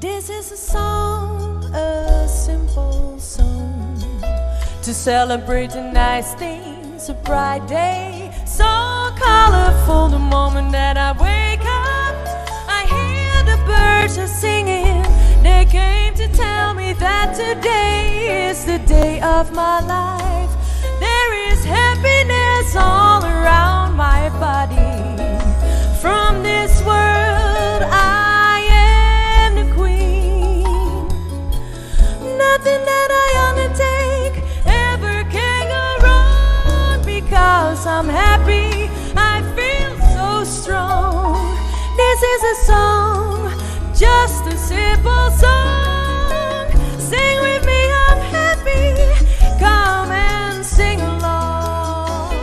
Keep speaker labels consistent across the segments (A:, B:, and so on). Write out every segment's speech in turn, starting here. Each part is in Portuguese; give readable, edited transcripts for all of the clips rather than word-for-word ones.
A: This is a song, a simple song, to celebrate the nice things, a bright day, so colorful. The moment that I wake up, I hear the birds are singing. They came to tell me that today is the day of my life. There is happiness all around my body. From this world I am the queen. Nothing that I undertake ever can go wrong, because I'm happy, I feel so strong. This is a song, just a simple song. Sing with me, I'm happy, come and sing along.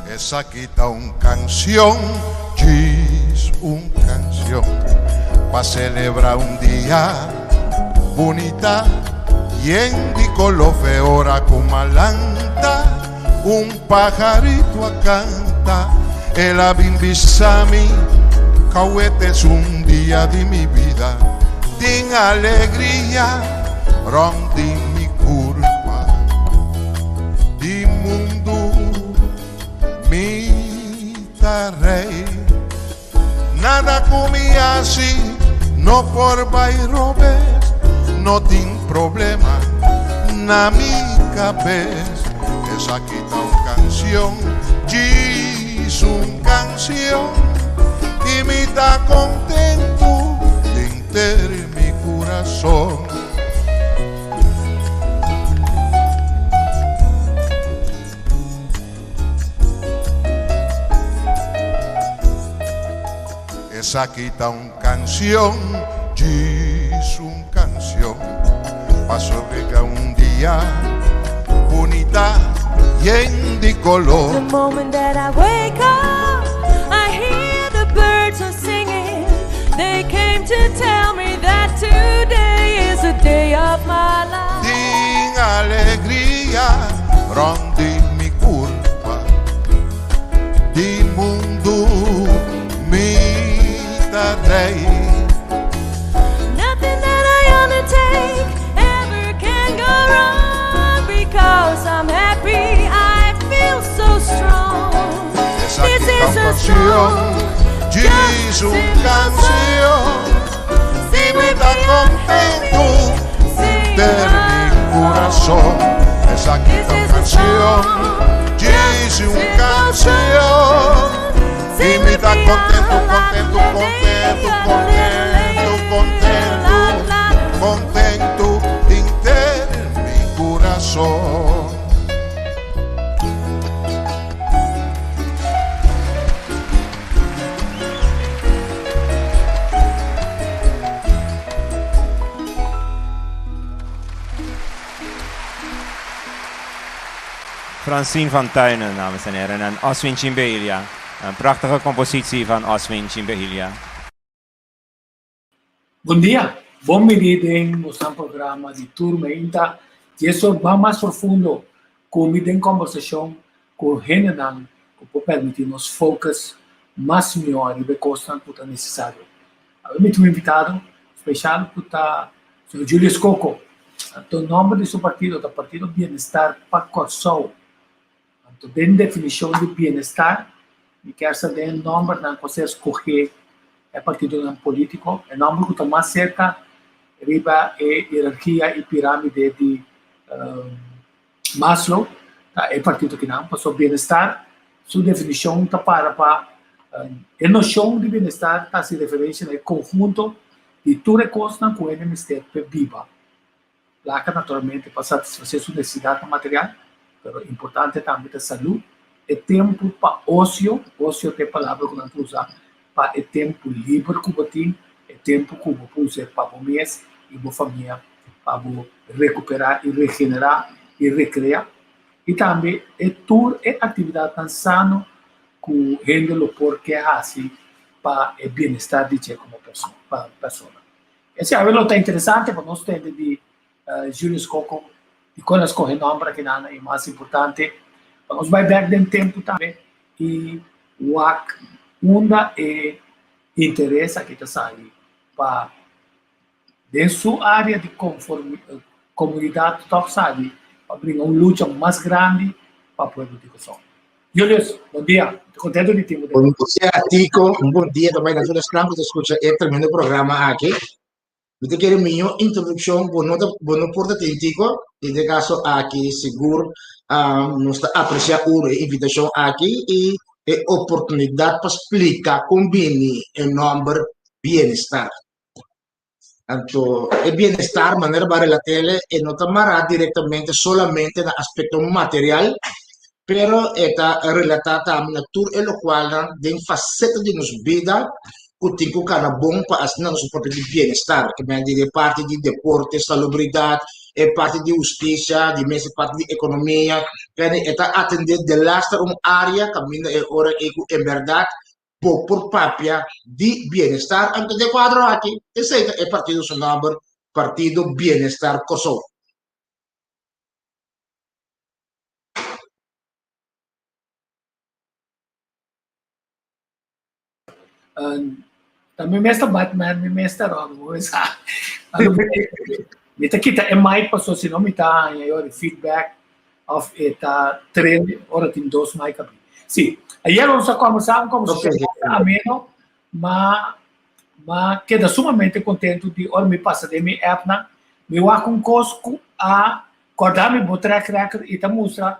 B: Esa quita un canción, diz un canción, pa' celebrar un día bonita. Yendi lo fe ora con malanta, un pajarito a canta, el abimbisami, cauete es un día de mi vida, din alegría, rondi mi curva, di mundo, mi rey, nada comía así, no por bairobe. No tengo problema na mi cabeza. Esa quita una canción, diz una canción, y me está contento de enterar mi corazón. Esa quita una canción, diz una canción, paso llega un día bonita y de color.
A: The moment that I wake up, I hear the birds are singing. They came to tell me that today is the day of my life.
B: Din alegría, rondi mi curva, di mundo mi rey.
A: Nothing that I undertake ever can go wrong, because I'm happy, I feel so strong. This is a song,
B: diz una canción, y me da contento de mi corazón. Esa quita canción, diz una canción, y me da contento, contento, contento, contento, contento, contento de mi corazón.
C: Francine van Tuinen, dames en heren, en Oswin Chimbeilja. Een prachtige compositie van Oswin Chimbeilja.
D: Bom dia, bom meeting, nós temos um programa de turma ainda, e isso vai mais profundo, com meeting conversação, com o Renan, que pode permitir nos focus mais melhor e ver coisas que é necessário. Eu me tive invitado, especial, para o Julius Coco, o nome do seu partido, do Partido Bienestar Pacorsou. Então, tem definição de bem-estar, e quer saber o nome que você escolher, é partido político, é o nome que está mais cerca, riba a hierarquia e pirâmide de Maslow, tá? É partido que não, passou bem-estar, sua definição está para a noção de bem-estar está se referência ao conjunto de tudo que costa com ele mistério viva. Lá que naturalmente para satisfazer sua necessidade material, mas importante também a saúde, é tempo para ócio é a palavra que nós usamos, para é tempo livre que você tem, é tempo que você pode usar para você mesmo e sua família, para você recuperar e regenerar e recriar. E também é toda atividade tão sana que rende o porquê assim para o bem-estar de você como pessoa. Esse é algo interessante para nós ter de Julius Coco, E quando escorre nome que nada é mais importante, vamos vai back em tempo também e o onda é interesse que está saindo para de sua área de comunidade top sabe abrir uma luta mais grande para o povo de Kosovo. Julius, bom dia. Estou contente de ter.
E: Bom dia, Tico. Um bom dia também a todas as pessoas que escutam este tremendo programa aqui. Eu quero minha introdução, não porta Tico, e de caso aqui seguro, nós apreciamos a invitação aqui e a oportunidade para explicar como bem o nome bem-estar. Então, o bem-estar, maneira para a tele, não está diretamente solamente no aspecto material, pero está relatado a natura e lo qual de faceta de nos vida que tem que cara bom para as nosso próprio bem-estar, que vem de parte de deporte, salubridade, é parte de justiça, de mesma parte de economia, que está atender de lastra área caminho é hora em verdade por papia de bem-estar, antes de quadro aqui, esse é o partido seu nome, Partido Bem-Estar Kosovo.
D: Também mestre Batman, me mestre Robin, sabe? Kita é mais para se não me tá em feedback of eta trend ora tem dois mais capi. Sim, aí nós começamos como se ameno, mas queda sumamente contente de ora me passa de minha app na me wa com cosco a acordar me botar tracker e tá mostra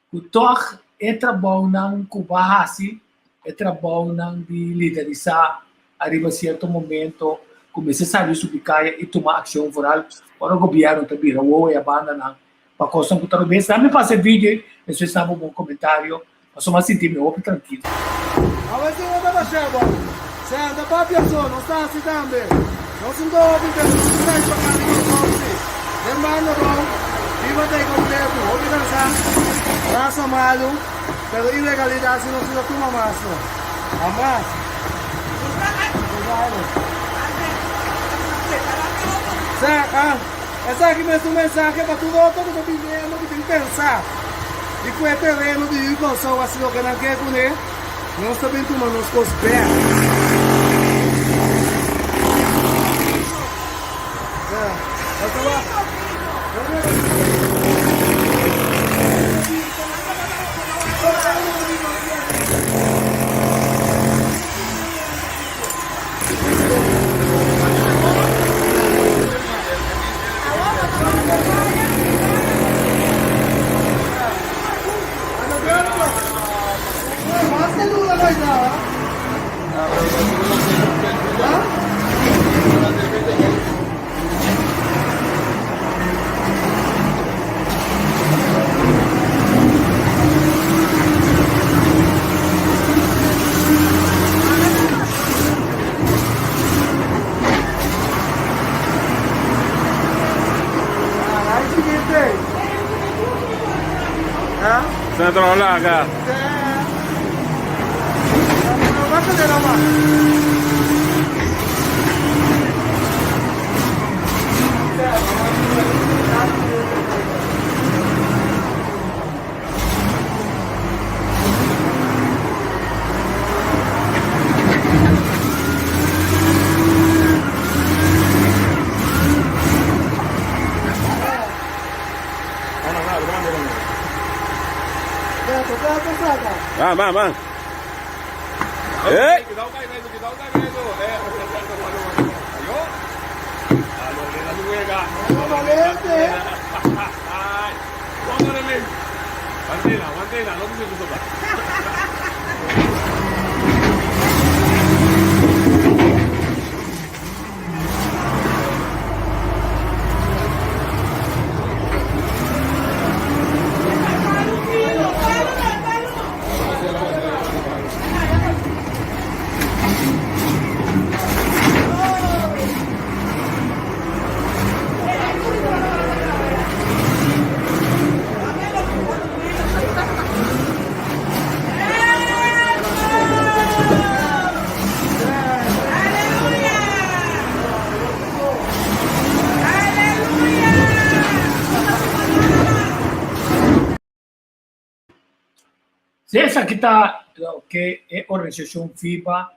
D: que toch é trabalho não cubahasi é trabalho não de liderizar arriba certo momento começa a sair subir e tomar ação foral para o governo também ou é a banda não para costa que tá bem sabe me passa vídeo isso está um bom comentário mas só mais sentir me open tranquilo
F: a ver se não tá chegando se anda para pessoa não está assim também não se dá ouvir que não sai para cá não hermano bom viva de completo ouvir dançar raça malo pero ilegalidade se não se toma mais Amas essa aqui mesmo mensagem para tudo outro que eu tenho que pensar e com o terreno de educação assim o que não quer com ele nós também tomamos os pés
C: Centro Laga. Man. Eh?
D: Se esa kita que é organização FIBA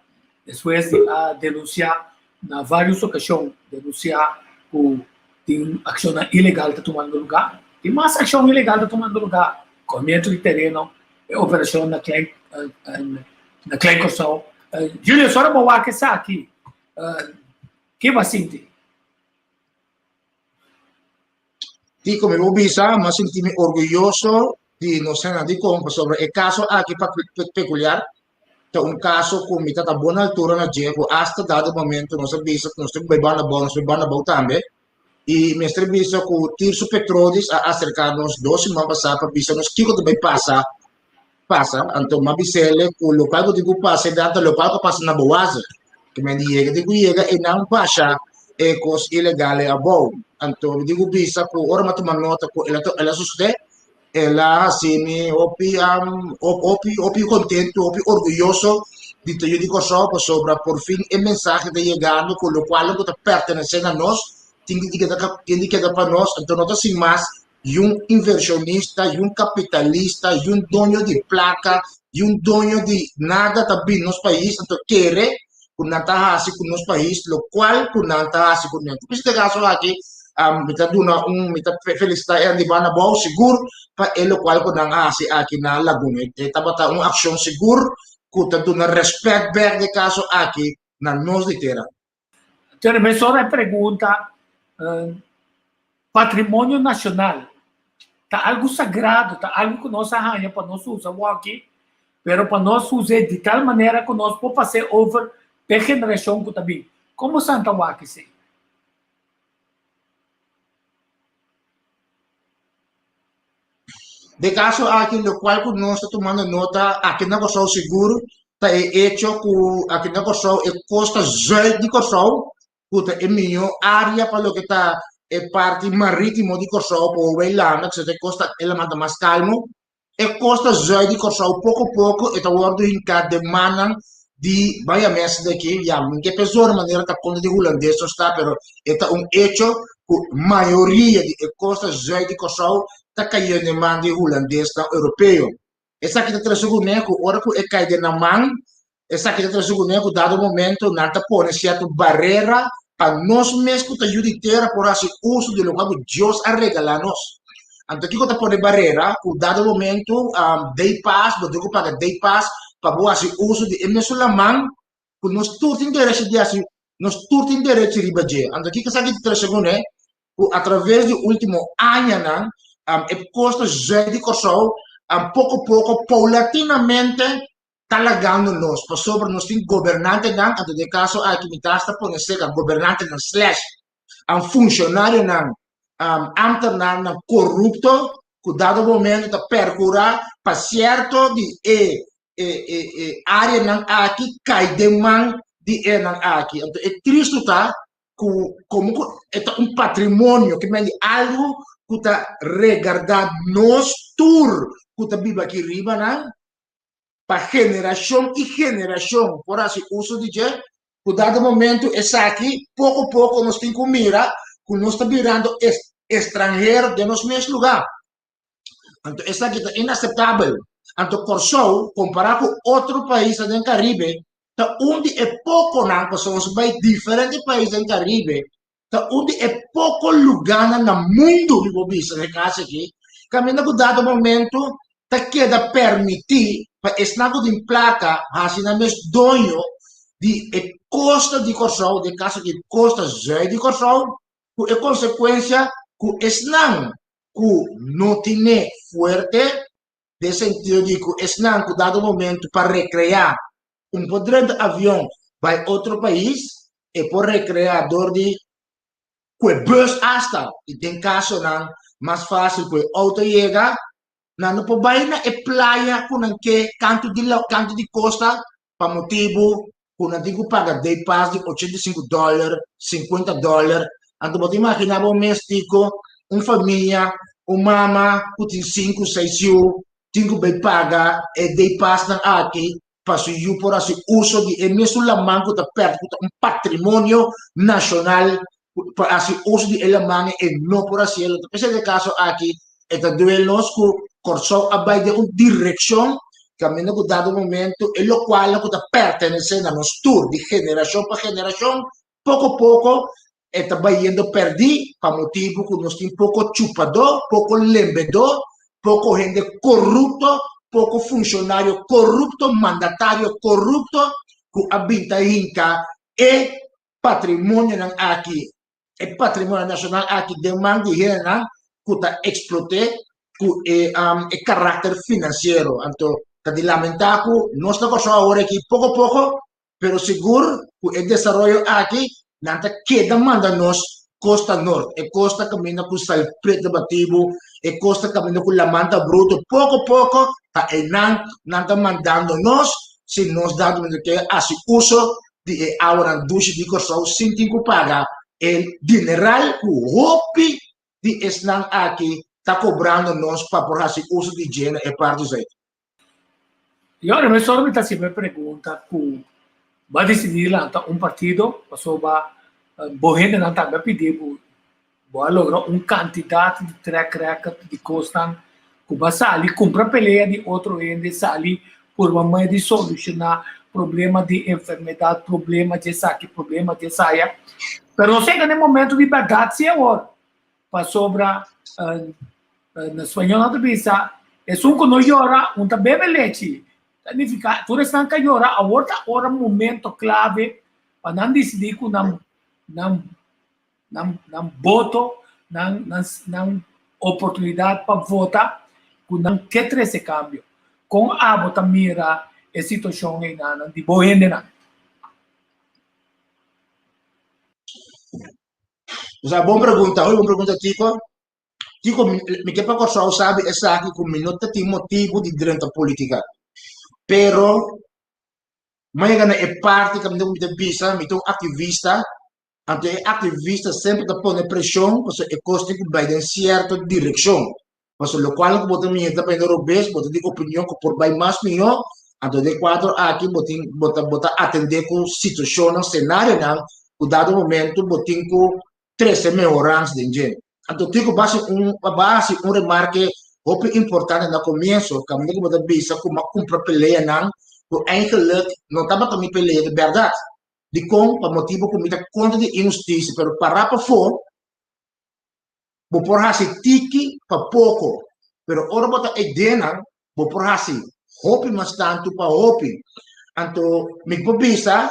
D: depois de denunciar na várias ocasiões denunciar que tem ação ilegal está tomando lugar, tem mais ação ilegal está tomando lugar, corromento de terreno, operação na Klein Corsão. Júlio, só não vou aquecer aqui. Que vai sentir?
E: E como eu bisa, mas senti-me orgulhoso de não ser nada de compra sobre o caso aqui peculiar. Então, caso com me tá boa altura na Diego, hasta dado momento, não sabia se nós temos bebana bom, nós bebana bom também. E me entrevista com o Tirso Petrodis a acercar-nos 2 semanas passadas para ver nos que também passa. Então, uma bisele, o local que eu digo passa, é dado local que passa na Boasa. Que me diga, e não passa, é coisa ilegal a bom. Então, eu digo, bisa, que ora me toma nota, que ela sucede, ela, assim, opi contente, opi orgulhoso, de ter digo só, sobre, por fim, a mensagem de chegando, com o qual está pertencendo a nós, tem que dar para nós, então, não assim mais, inversionista, capitalista, dono de placa, dono de nada também nos países, então, quer que não está assim com nos países, o qual que não está assim com nós. Por isso, caso aqui, me está dando me está felicidade de bana bom seguro para ele qual que não assim aqui na Laguna. Está botando uma ação segura que está dando respeito bem de caso aqui na nós de terra.
D: Então, me só a pergunta, patrimônio nacional, está algo sagrado, está algo que nós arranhamos para nós usar aqui, mas para nós usar de tal maneira que nós podemos fazer over para a geração que também. Como Santa Waki se?
E: De caso aqui, no qual que nós estamos tomando nota, aqui na Corsão seguro, está hecho que aqui na Corsão é costa zero de Corsão, que é minha área para o que está é parte marítima de Corsão, para o Bailando, que se costa elemento mais calmo, é costa zero de Corsão, pouco a pouco, está ordem em cada demanda de Bahia Messi daqui, já, que pessoa de maneira está conta de holandês, está, pero é hecho que a maioria de costa zero de Corsão está caindo em mão de holandês europeu. Essa aqui está trazendo que hora que é caída na mão, essa aqui está trazendo que dado momento não está pondo certa barreira para nós mesmos que ajuda inteira por esse uso do local que Deus a regalar nós. Então aqui está pondo barreira, que dado momento day pass, vou dizer para day pass para boa esse uso de emesso na mão, que nós todos temos direito de assim, nós todos temos direito de ribadir. Então aqui que essa aqui está trazendo através do último ano, costa já de Corsão, pouco a pouco, paulatinamente, está lagando nós. Para sobre nós tem governante, não, de caso, aqui me está por ser governante, não, slash, funcionário, não, não, corrupto, que dado momento está percurar, para certo de área, não, aqui, cai de mão de não, aqui. Então, é triste, tá? Como é um patrimônio, que é algo que está regardado nos tour, que está vivo aqui riba, né? Para geração e geração, por assim, uso de que dado momento, essa aqui, pouco a pouco, nós temos que mirar, que nós estamos virando estrangeiro de nosso mesmo lugar. Então, essa aqui está inaceitável. Então, Corsão, comparado com outro país do Caribe, tá onde é pouco, não, porque somos bem diferentes países do Caribe, tá onde é pouco lugar no mundo, vivo visto, nesse caso aqui, caminhando com dado momento, tá queda permitir, para esse nago de placa, assim, na mesmo dono de costa de Corsão, de caso de costa zero de Corsão, com a consequência, que esse não tem forte, de sentido de que esse não, dado momento, para recrear poder de avião vai outro país e por recreador de que bus hasta e tem caso não mais fácil que auto chega não pode vai na praia com que canto de costa para motivo com digo paga day pass de $85 $50 então pode imaginar um méstico família mama que tem 5 6 filhos tem que pagar e day pass na aqui para o por esse uso de emesso la manco da perto patrimônio nacional para esse uso de elemento e não por esse esse de caso aqui é da duelo nos que Corsão abai de uma direção caminho que dado momento, e lo qual que está pertenecendo a nos tour de geração para geração, pouco a pouco, está indo perdi, para motivo que nós temos pouco chupador, pouco lembedor, pouco gente corrupto, pouco funcionário corrupto, mandatário corrupto, que habita inca e patrimônio não aqui, e patrimônio nacional aqui demanda de gente que está explote, que é caráter financeiro. Então, está de lamentar que nós estamos agora aqui pouco a pouco, pero seguro que o desenvolvimento aqui não queda manda nós costa norte, e costa caminha com sal preto batido, e costa caminha com la manta bruto, pouco a pouco, tá não está mandando nós, se nós damos que assim uso de agora duche de corção, sem que paga, o general, o hopi de esnan aqui, está cobrando nós para por assim uso de dinheiro e parte disso.
D: E ora, me só me sempre pergunta que vai decidir lá partido, passou vai bohende não tá pedir vai lograr candidato de track record de Costa que vai sair comprar peleia de outro ende sair por uma maneira de solucionar problema de enfermidade, problema de saque, problema de saia. Pero não sei que no momento de verdade se agora para sobra na espanhol não bisa é um que não llora, um também bebe leite. Significa, tu estão que llora, agora momento clave para não decidir que não voto, não oportunidade para votar, que não quer esse câmbio. Com a votar mira a situação aí de boa gente não.
E: Boa pergunta, Tico. Tico, me quer para corção sabe essa aqui que não tem motivo de direita política. Pero, mas é parte que me visa, me ativista, então ativista sempre está pondo pressão, porque é coisa que vai em certa direção. Mas o qual que botar minha está pendendo o beijo, botar de opinião que por vai mais melhor, então de quadro aqui botar atender com situação, cenário não, o dado momento botar com 13 melhoranças de dinheiro. Então tico base remarque muito importante no começo, que me botar visa como compra peleia não, o eigenlijk não estava também peleia de verdade. De com para motivo que me dá conta de injustiça, pero para fora vou por assim tiki para pouco, pero ora bota ideia, vou por assim hope mas tanto para hope, então me pobisa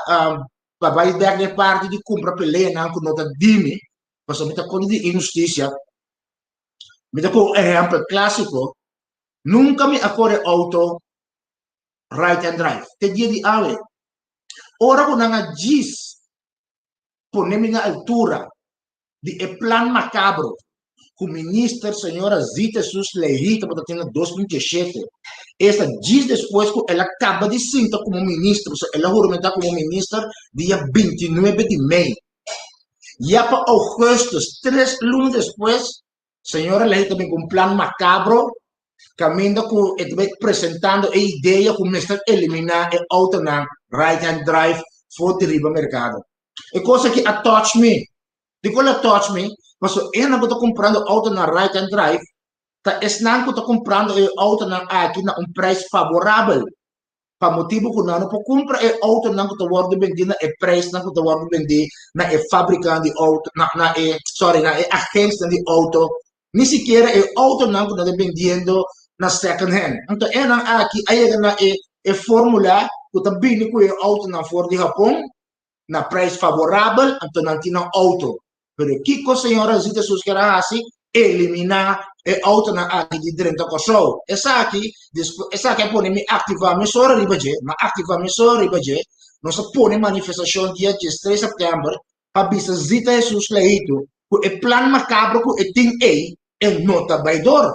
E: para vai dar de parte de compra peleia não que não tá dime, mas me dá conta de injustiça, me dá com exemplo clássico, nunca me acorre auto right and drive, te dia de ave, ora que não diz, ponemos na altura de plan macabro, que o ministro, senhora Zita Sus Leita, para ter 2017. Essa diz depois que ela acaba de sentar como ministro, ela juramentar como ministro dia 29 de maio. Já para agosto, 3 lunes depois, senhora Leita vem com um plano macabro, caminhando com, apresentando a ideia que começa a eliminar a auto na right hand drive for derriba mercado. É coisa que a touch me. De qual a touch me, mas eu não estou comprando auto na right hand drive, tá esnan que estou comprando auto na aqui na preço favorável. Para motivo que não pode comprar auto não que estou vendendo é preço não que estou vendendo na fabricante de auto, na agência de auto, nem sequer auto não que estou vendendo na second hand. Então aqui aí na fórmula que está vindo com o auto na fora de Japão, na preço favorável, então não tem auto. Pero que a senhora Zita Sus quer assim, eliminar o auto na aqui de direita coção. Essa aqui é para me ativar me só ribaje, mas ativar me só ribaje, nós põe manifestação dia 13 de setembro, para bisa Zita Jesus Leito, que o plano macabro que tem aí, é nota baidor.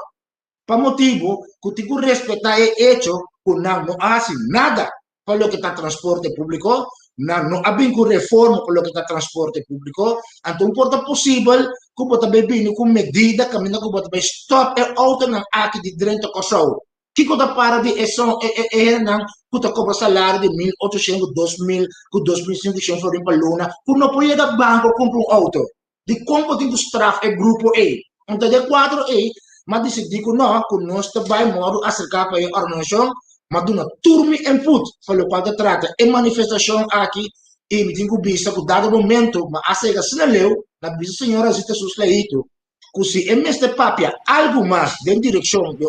E: Para motivo que tem que respeitar o hecho, que não hace nada para o que está transporte público, não há bem com reforma para o que está transporte público, então porta possível que você vai vir com medida que você vai stop o auto não aqui de direito coção. Que você para de não que você cobra salário de 1.800, 2.000, com 2.500 for para luna, que não pode ir ao banco comprar um auto. De como tem que straf é grupo A. Então de 4A, mas decidi que não, que nós vai modo acercar para a organização, mas de uma turma input, pelo qual se trata, em manifestação aqui, e me tenho visto que dado momento, mas a cega se não leu, na bisa senhora Zita Susleito, que se em este papia algo mais de direção de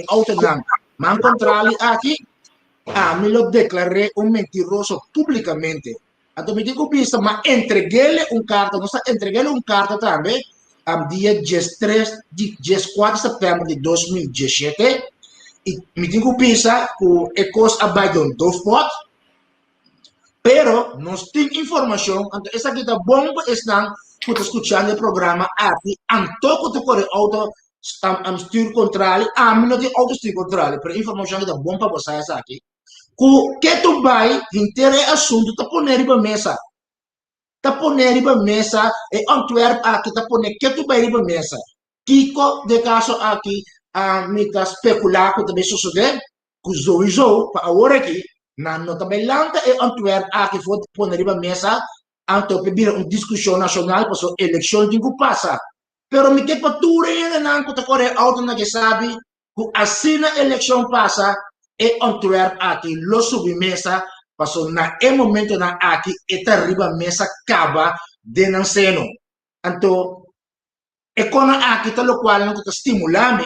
E: autonomia, mas encontrar aqui, me lo declaré un mentiroso públicamente. Então me digo visto, mas entreguei-lhe carta, não entreguei-lhe carta também, dia 4 de setembro de 2017, e me digo visto que é coisa abaixo de um pot, pero nós temos informação, então essa aqui tá bom para estar escutando o programa aqui, anto que tu corre auto stuur controle, mim não tem auto stuur controle, pero informação que tá bom para vocês aqui. Que tu vai inteiro assunto tá poner riba mesa e Antwerp aqui tá poner que tu vai riba mesa Kiko de caso aqui me tá especular que também sucede que zoizo para agora aqui na nota belanta e Antwerp aqui foi poner riba mesa anto pedir uma discussão nacional para a eleição que passa pero me que para tu ainda não que tá corre auto na que sabe que assim a eleição passa e Antwerp aqui lo submesa passou na momento na aqui e arriba mesa cava de nanceno então e quando aqui tá lo qual não tá estimulando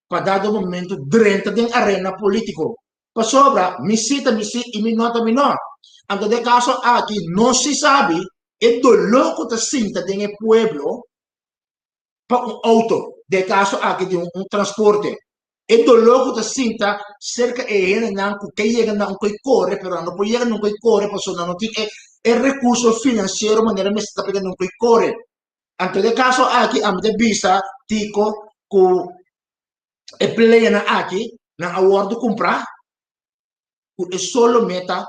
E: para dado momento dentro da arena político para sobra me cita e me nota então de caso aqui não se sabe e do louco tá sinta de pueblo para auto de caso aqui de transporte e do logo da cinta cerca e não que chega não que corre pero não pode chegar não que corre porque não tem recurso financeiro maneira me está pegando não que corre então de caso aqui a minha vista tico com e plena aqui na award comprar é solo meta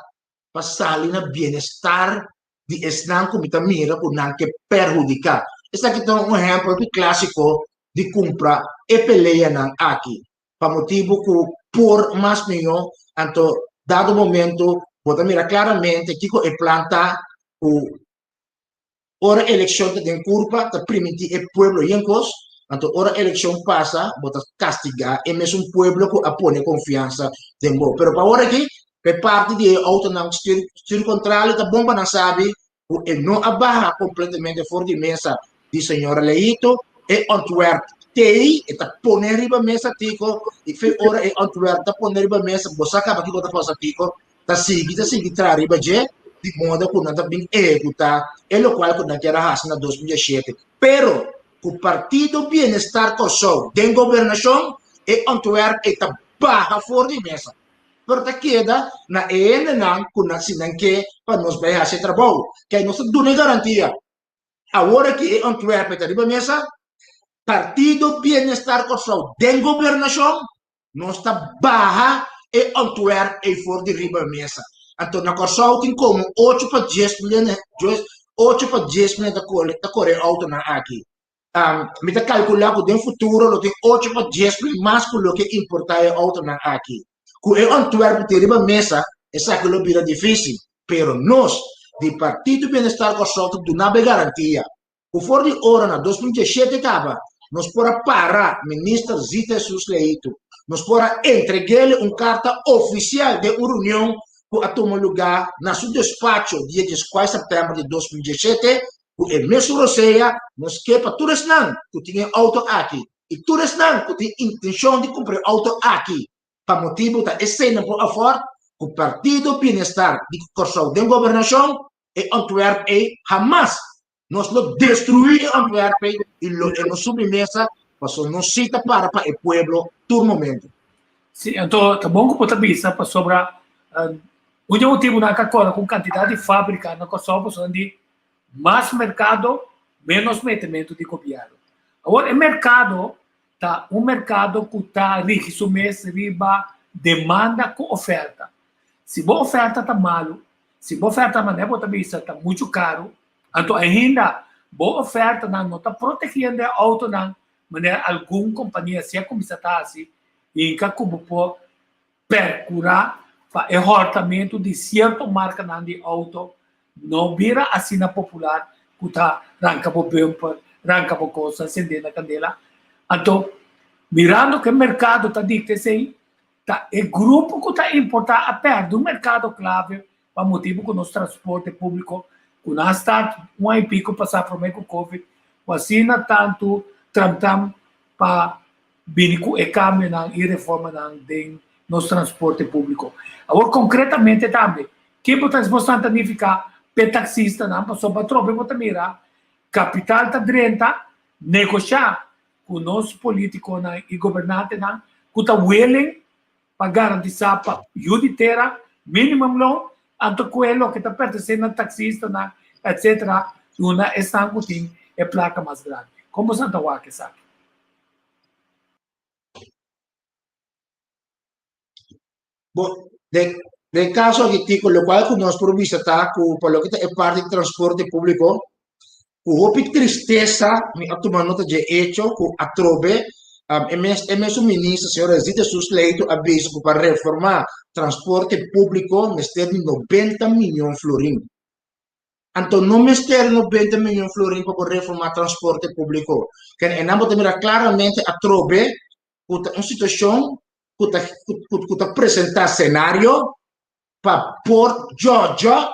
E: para salir na bem-estar de estar com mita mira por não que perjudicar esse aqui é exemplo clássico de comprar e peleia aqui para motivo que por mais melhor, então, dado momento, pode mirar claramente que é planta o hora eleição tem curva, para permitir o povo yancos, então, hora eleição passa, pode castigar, e mesmo povo que apone confiança em bom. Pero para hora aqui, é parte de autonomia estilo contrário, tá bom para não saber, e não abarra completamente fora de mesa de senhora Leito e Antwerp. Tei eta poner riba mesa tico e fe ora e Antwerp ta poner riba mesa bosa acaba que bota cosa tico ta sigi tra riba je di modo que nada bem executar e lo qual que não quer raça na 2017 pero o partido bienestar coso den governação e Antwerp eta barra fora de mesa pero ta queda na ene nan que na sinan que para nos vai fazer trabalho que nós dona garantia agora que Antwerp eta riba mesa Partido Bienestar Corsal den governação não está barra e Antwerp e for de riba mesa. Então na Corsal tem como 8 para 10 milhões da Coreia auto na aqui. Me está calculando que no futuro tem 8 para 10 milhões mais que o que importar é auto na aqui. Que é Antwerp de riba mesa, essa que lo vira difícil, pero nós de Partido Bienestar Corsal do nada garantia. O for de hora na 2017 acaba nós pora parar ministro Zita Susleito, nós pora entregar-lhe carta oficial de uma reunião que tomou lugar na seu despacho dia 4 de setembro de 2017, que é mesmo Roseia, nós quer para todos não que tinha auto aqui, e todos não que tinha intenção de comprar auto aqui, para motivo da escena por afora, o Partido Bienestar de Corsal de Governação e Antwerp e jamais nós lo destruímos Antwerp e nos submesa, mas não cita para o povo todo momento.
D: Sim, então, tá bom que pode vista para sobre o motivo na Coca-Cola com quantidade de fábrica na Kosovo, onde mais mercado, menos metimento de copiado. Agora, o mercado tá mercado que está rígido mesmo, riba demanda com oferta. Se a oferta está malo, se a oferta não pode vista está muito caro. Então, ainda, boa oferta não está protegendo o auto, maneira alguma companhia se começa a assim, e que como por percurar o hortamento de certa marca de auto, não vira assim na popular, que está arranca por bumper, arranca por coisa, acendendo a candela. Então, mirando que o mercado está dito assim, tá, é grupo que está importar a perto do mercado clave para motivo que o nosso transporte público, que nós está um ano e pico passar por meio do Covid, assim tanto tram para vir com o câmbio e reforma de nosso transporte público. Agora, concretamente também, que vocês vão significar para taxista, não, para sobre a tropa, você mira, capital está dentro, negociar com o nosso político e governante, que está willing para garantir para judiciária, minimum loan, anto quello que está pertencendo a taxista, etc., uma estão tem a placa mais grande. Como Santa Waka, sabe?
E: Bom, nel caso che con lo quale conosco provvista con quello che è parte del trasporto pubblico, con hopi tristezza, mi ha tomato nota di hecho, con atrobe, e messo ministro, signora Zita Susleito, avviso per reformare trasporto pubblico, mestiere di 90 milioni di florini. Anto non mestiere 90 milioni di florini per reformare trasporto pubblico, che è una chiaramente atrobe, con una situazione que apresentar cenário para Port Georgia,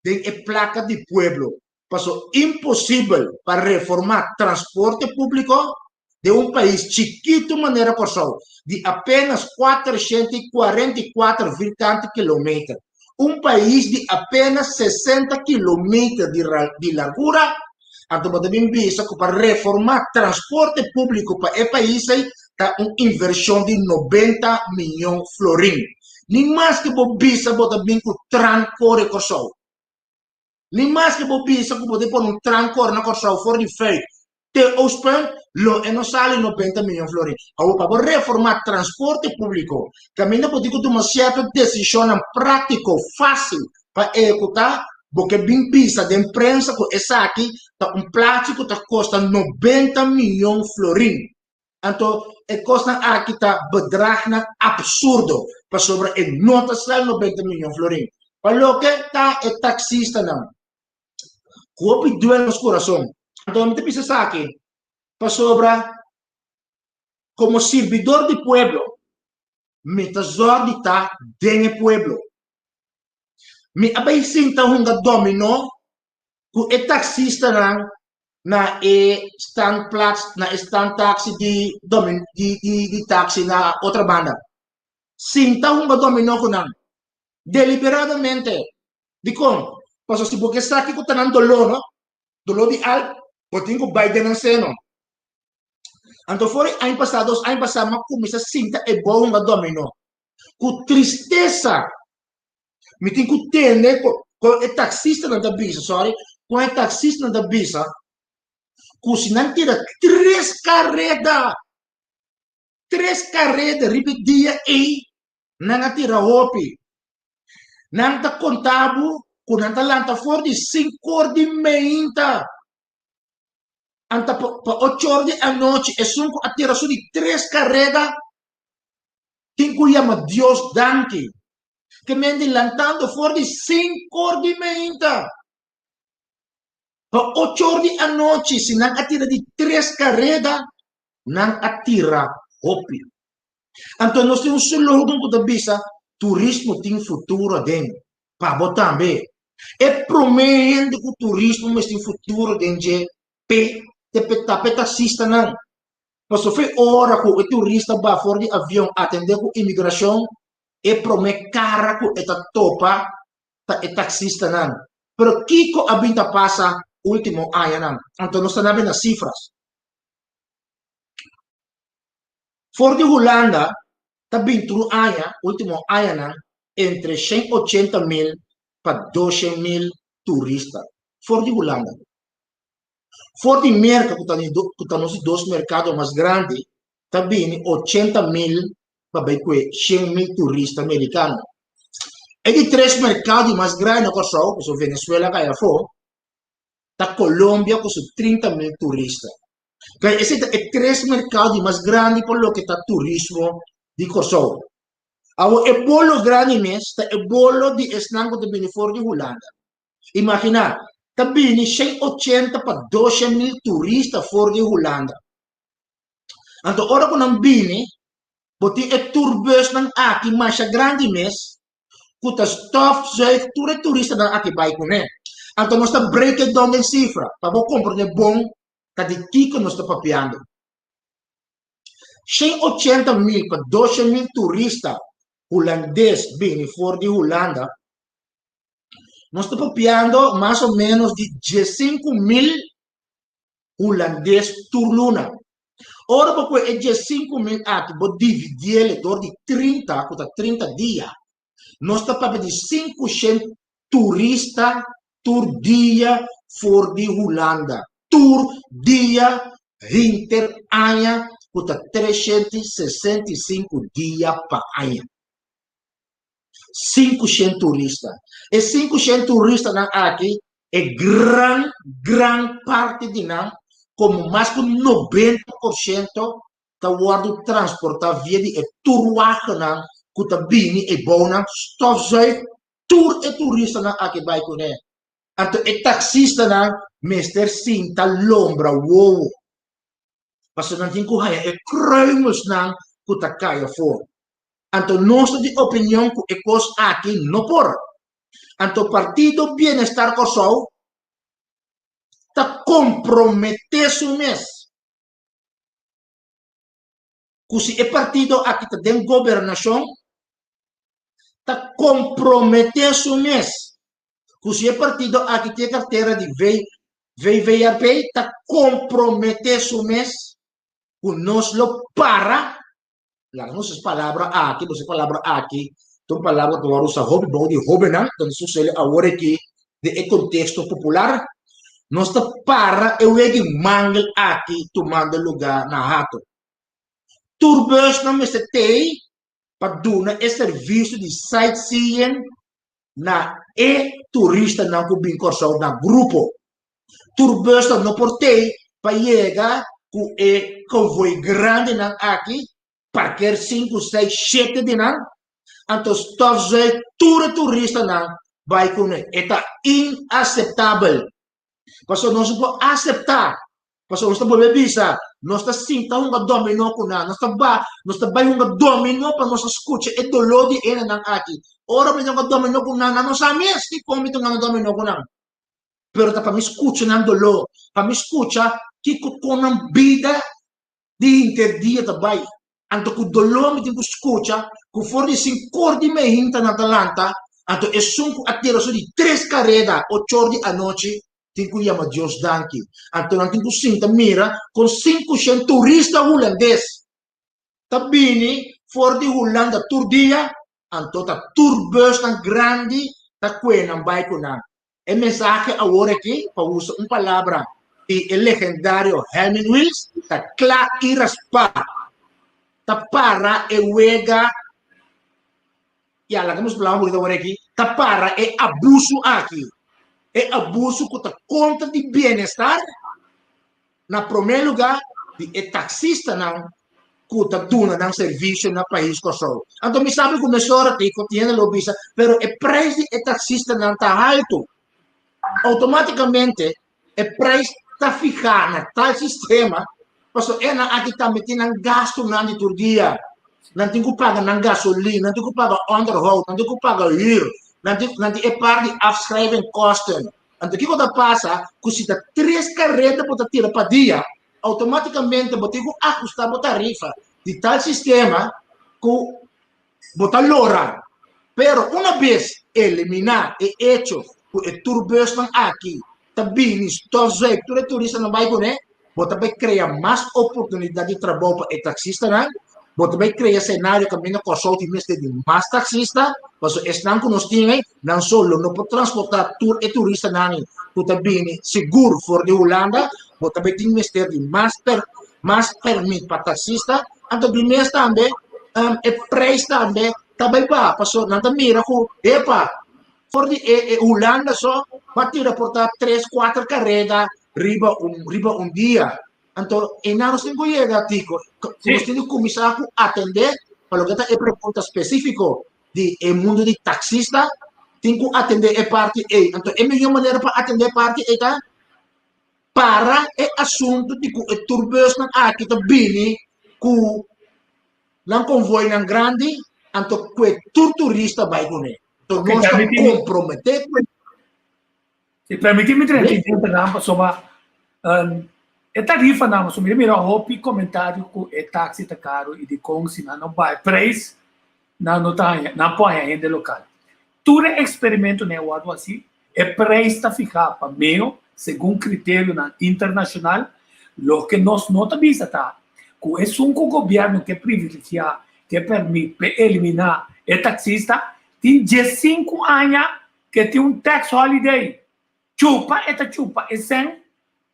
E: tem a placa de pueblo. Passou impossível para reformar transporte público de um país chiquito maneira por só, de apenas 444 quilômetros. Um país de apenas 60 quilômetros de largura, então também visa que para reformar transporte público para o país tá uma inversão de 90 milhões de florins. Nem mais que você visa também com trancore corso. Nem mais que você visa que você pôr um trancore na corso for de feito. Te ospem, lo e não sai 90 milhões de florins. Agora, para reformar transporte público, caminho para ter uma certa decisão prática, fácil, para executar, porque bem pisa de imprensa que essa aqui, tá um plástico que custa 90 milhões de florins. Então, é costa aqui tá bedrag absurdo para sobre e nota sal 90 milhões de florins. Para o que tá é taxista não. Copi duel nos coração. Então, me pensa aqui para sobre como servidor de pueblo, me tá zordi tá dentro pueblo. Me abai sinta hunga domino ku e taxista não na stand taxi di taxi na outra banda. Sinta um dominó ko nang deliberadamente di kon paso si porque sa ki ko tanan dolo di al botin ko Biden ang seno. Anto fori ay pasados ay pasama kumisa sinta e bo nga domino. Ku tristeza mitin ku tene ko e taxista na da bisa, sorry, ko e taxista na da bisa. Cucinando tira três carretas, repetia e não tira hopi. Não tá contabo, quando não tá lanta fora de 5 horas de meia. Anta para 8 horas da noite, é só a tira só de 3 carretas. Tem que chamar Deus danke. Que me ande lantando fora de 5 horas de meia. Para 8 horas da noite, se não atira de 3 carretas, não atira hopi. Então, nós temos um slogan que bisa turismo tem futuro dentro. Para botar bem. É promendo que o turismo tem futuro dentro. Te taxista não. Mas foi hora que o turista vai fora de avião atender com imigração. É promete cara que é topa. É taxista não. Pero Kiko abinta passa último ano. Então, nós estamos nas cifras. For de Holanda, também tudo último ano, entre 180 mil para 200 mil turistas. For de Holanda. For de mercado, que está nos dois mercados mais grandes, também 80 mil para 100 mil turistas americanos. E de 3 mercados mais grandes, que são Venezuela, que é fora, da Colômbia com 30 mil turistas. Esse é 3 mercados mais grandes por lo que está turismo de Kosovo. O bolo grande mesmo é o bolo de esnango de Benefort de Holanda. Imagina, também 180 para 200 mil turistas fora de Holanda. Então, ora que não vini, Boti e tourbus ng aki masya grande mes, kuta stofzuig turista ng aki bay kune. Anto nos ta break it down in cifra, pabo compro ne bom, kadi kiko nos ta papiando. 180.000 para 12.000 turista holandês bem fora de Holanda, nós estamos papiando mais ou menos de 15.000 holandês por luna. Ora, porque é 15.000 aqui, vou dividir ele de 30, conta 30 dias. Nós estamos papiando de 500 turista por dia fora de Holanda. Por dia, interanha, conta 365 dias para ano. 500 turistas. E 500 turistas aqui é gran parte de nós, como mais que 90% da guarda transportar via de turwagen nang kuta bini e bona stofzuig tour e turista nang aqui vai com ele. Anto e taxista nang Mr. Sinta Lombra wow. Paso nang tinkuhaya e kruimels nang kuta kaya for. Anto nossa de opinião que é coisa aqui não por. Anto partido bienestar Kosovo tá comprometer-se mês. Se é partido aqui tá dentro da governação tá comprometer-se mês. Se é partido aqui tem carteira de VVRP tá comprometer-se mês. Nós lo para não se palavra aqui, não se palavra aqui, então palavra que eu uso hobby, bom de hobby não, então isso é agora aqui de contexto popular, nós está para eu que mangel aqui tomando lugar na rato. Turbus não me tem para dar esse serviço de sightseeing na turista não que bem corso na grupo. Turbus não portei para chegar com convoy grande não aqui parquear 5, 6, 7 de nan, então stofzuig turista nan, vai com ele. É inaceitável. Porque nós não podemos aceitar. Porque nós estamos bebisa, nós estamos sentindo um dominó com nós, nós estamos um dominó para nós escutar e dolor de ele nan aqui. Ora, mas um dominó com nós, nós sabemos que como então um dominó com nós. Pero para me escutar nan dolor, para me escutar que com a vida de interdia também. Anto ku dolor mi tingu escucha, ku fordi sin cordi me hinta na Atalanta, anto e sunku atira so di 3 carrera, 8 di a noche, tingu yama Dios danki. Anto nan tingu sinta mira, con 500 turista holandês. Tabini, fordi Holanda tur dia, anto ta turbus tan grandi, ta kwenang bay ko na. E mensaje agora aqui, pa usa palavra, e el legendario Helmut Wills, ta kla iraspa. Tapara e wega yala kamus bilang boleh tahu lagi tapara e abuso aqui e abuso que tá conta de bem-estar na primeiro lugar de taxista não que tá dando não serviço na país Kosovo. Então me sabe começou a ter que tinha lobista, pero o preço de taxista não tá alto. Automaticamente o preço tá fixado na tal sistema. Paso ena aqui também tem um gasto nandi por dia. Não tem que pagar na gasolina, não tem que pagar onderhoud, não tem que pagar huur, não tem que pagar afschrijving kosten. Então o que que passa? Que se dá 3 carretas para tirar para dia, automaticamente você tem que ajustar a tarifa de tal sistema que você lora. Pero uma vez eliminar e hecho que o turbus aqui, também stofzuig, turista não vai com ele. Você vai criar mais oportunidade de trabalho para o taxista, né? Você vai criar cenário que a Kosovo tem mais taxista, porque esse não que nós temos, não só não pode transportar turista, né? Você também seguro fora de Holanda, você vai ter de mais permit para taxista, então primeiro também, o preço também vai, porque não mira que, epa, fora de Holanda só, vai tirar portar 3, 4 carregas, riba un dia. Então, e nós temos que chegar, Tico, nós temos que começar a atender para o que é pergunta específica do mundo de taxista, tem que atender a parte E. Então, a melhor maneira para atender a parte E é para o assunto de que o turbus aqui está bem, que lang convoy ng grande, anto kwe turista vai con e. To
D: Okay,
E: non sta
D: permíteme,
E: compromete.
D: si permíteme
E: Bem?
D: 30 rampa soba e tarifa na so mira hopi comentário ku e taxi ta caro e de kong sina no vai preço na nota na põe ainda local. Tudo experimento né o assim é preço ta ficar para meio segundo critério na internacional lo que nós nota visa tá ku é um governo que privilegia que permite eliminar e taxista tem 15 anos que tem tax holiday chupa e sem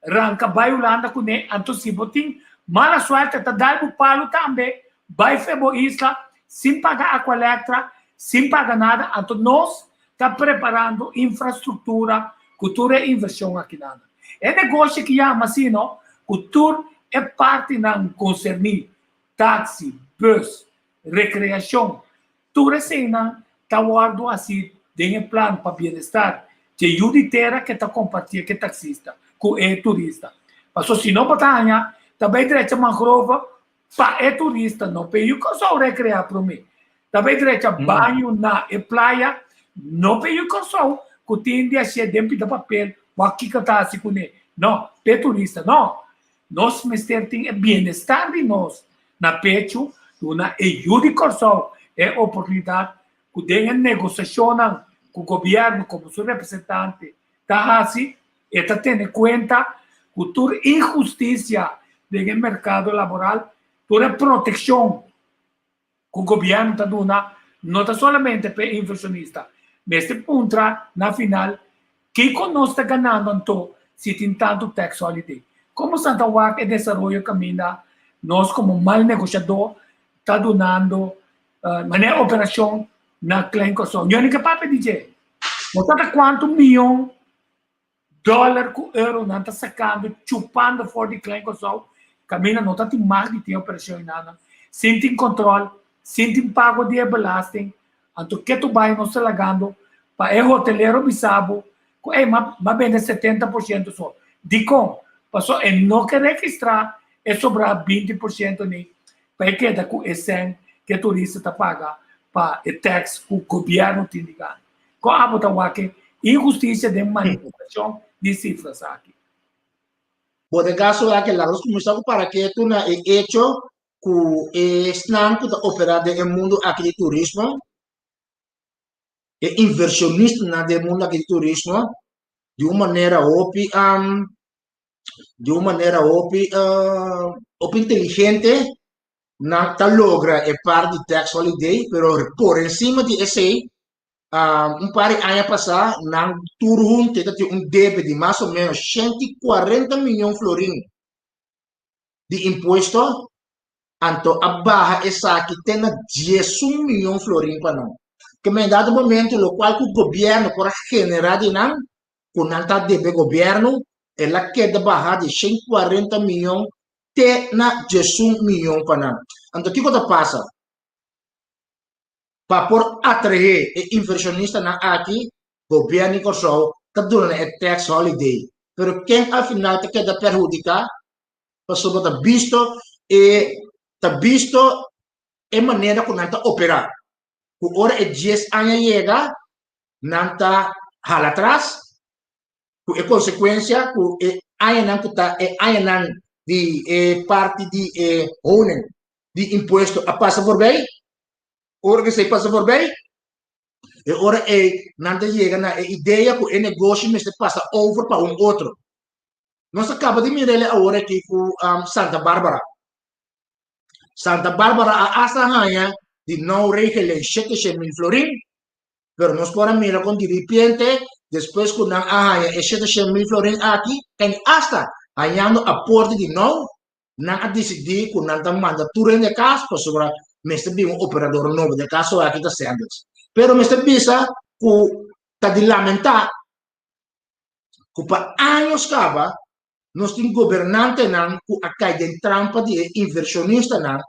D: ranca vai Holanda com ne anto si botin mala suerte ta dal bu palo também vai febo isla sem pagar a colecta sem pagar nada anto nós tá preparando infraestrutura cultura e inversão aqui nada é negócio que chama assim não cultura é parte não concernir táxi bus recreação tudo assim não tá guardo assim tem plano para bem-estar que juditeira que tá compartilha que taxista com é turista. Mas se não batalha, também direito a mangrova para é turista, não peio que só recrear para mim. Também direito a banho na e praia, não peio que só que tem de achar dentro de papel, o aqui que tá assim com ele. Não, é turista, não. Nós mister tem bem-estar de nós na pecho, na é judicação, é oportunidade que tem negociação com o governo, como seu representante, tá assim, e está tendo em conta que toda injustiça do mercado laboral, toda proteção que o governo está dando, não está somente para inversionista, mas este ponto, na final, quem nós está ganhando então, se tem tanto tax holiday. Como Santa Waka e desenvolve caminha, nós como mal negociador, está dando maneira operação na clínica. Eu nem capaz de dizer, não está quanto milhão dólar com euro não está sacando, chupando fora de clínica só, caminha não está tem mais de ter operação nada, sem ter controle, sem ter pago de belasting, então que tu vai não se lagando, para o hoteleiro bisabo, mas bem de 70% só. De como? Passou e não quer registrar, é sobrar 20% nem, para que da com esse que o turista está paga para o tax que o governo tem de ganhar. Com a botawa que injustiça de manipulação de cifras aqui.
E: Por caso é que lá nós começamos para que tu na hecho que estão que operar no mundo aqui de turismo, inversionista na do mundo aqui de turismo, de uma maneira inteligente, não tá logra é parte de tax holiday, pero por encima de esse par de anos passados, nang turun teve débito de mais ou menos 140 milhões de florins de imposto, então a barra essa aqui tem 11 milhões de florins para nós. Que em dado momento, o qual o governo para generar de nós, quando está débito governo, ela queda barra de 140 milhões tem 11 milhões para nós. Então, o que passa? Para por atrair inversionista na aqui, governo que só está dando tax holiday. Pero quem afinal te queda perjudicar, passou está visto a maneira como está operar. O hora é 10 anos chega, não está hala atrás, com consequência, com anos não está anos de parte de owner de imposto a passa por bem. Ora que se passa por bem, e ora não chega na ideia que o negócio se passa over para outro. Nós acaba de mirar agora aqui com Santa Bárbara. Santa Bárbara a asanha de não regeler 700 mil florins, pero nós podemos mirar com de repente, depois que não arranha 700 mil florins aqui, tem hasta ganhando aporte de novo, não decidir que não manda tudo de casa para sobre Mr. B, um operador novo de caso aqui da Sanders. Pero Mr. Bisa, que está de lamentar, que para anos cava, nós temos governante não, que a caia de trampa de inversionista não,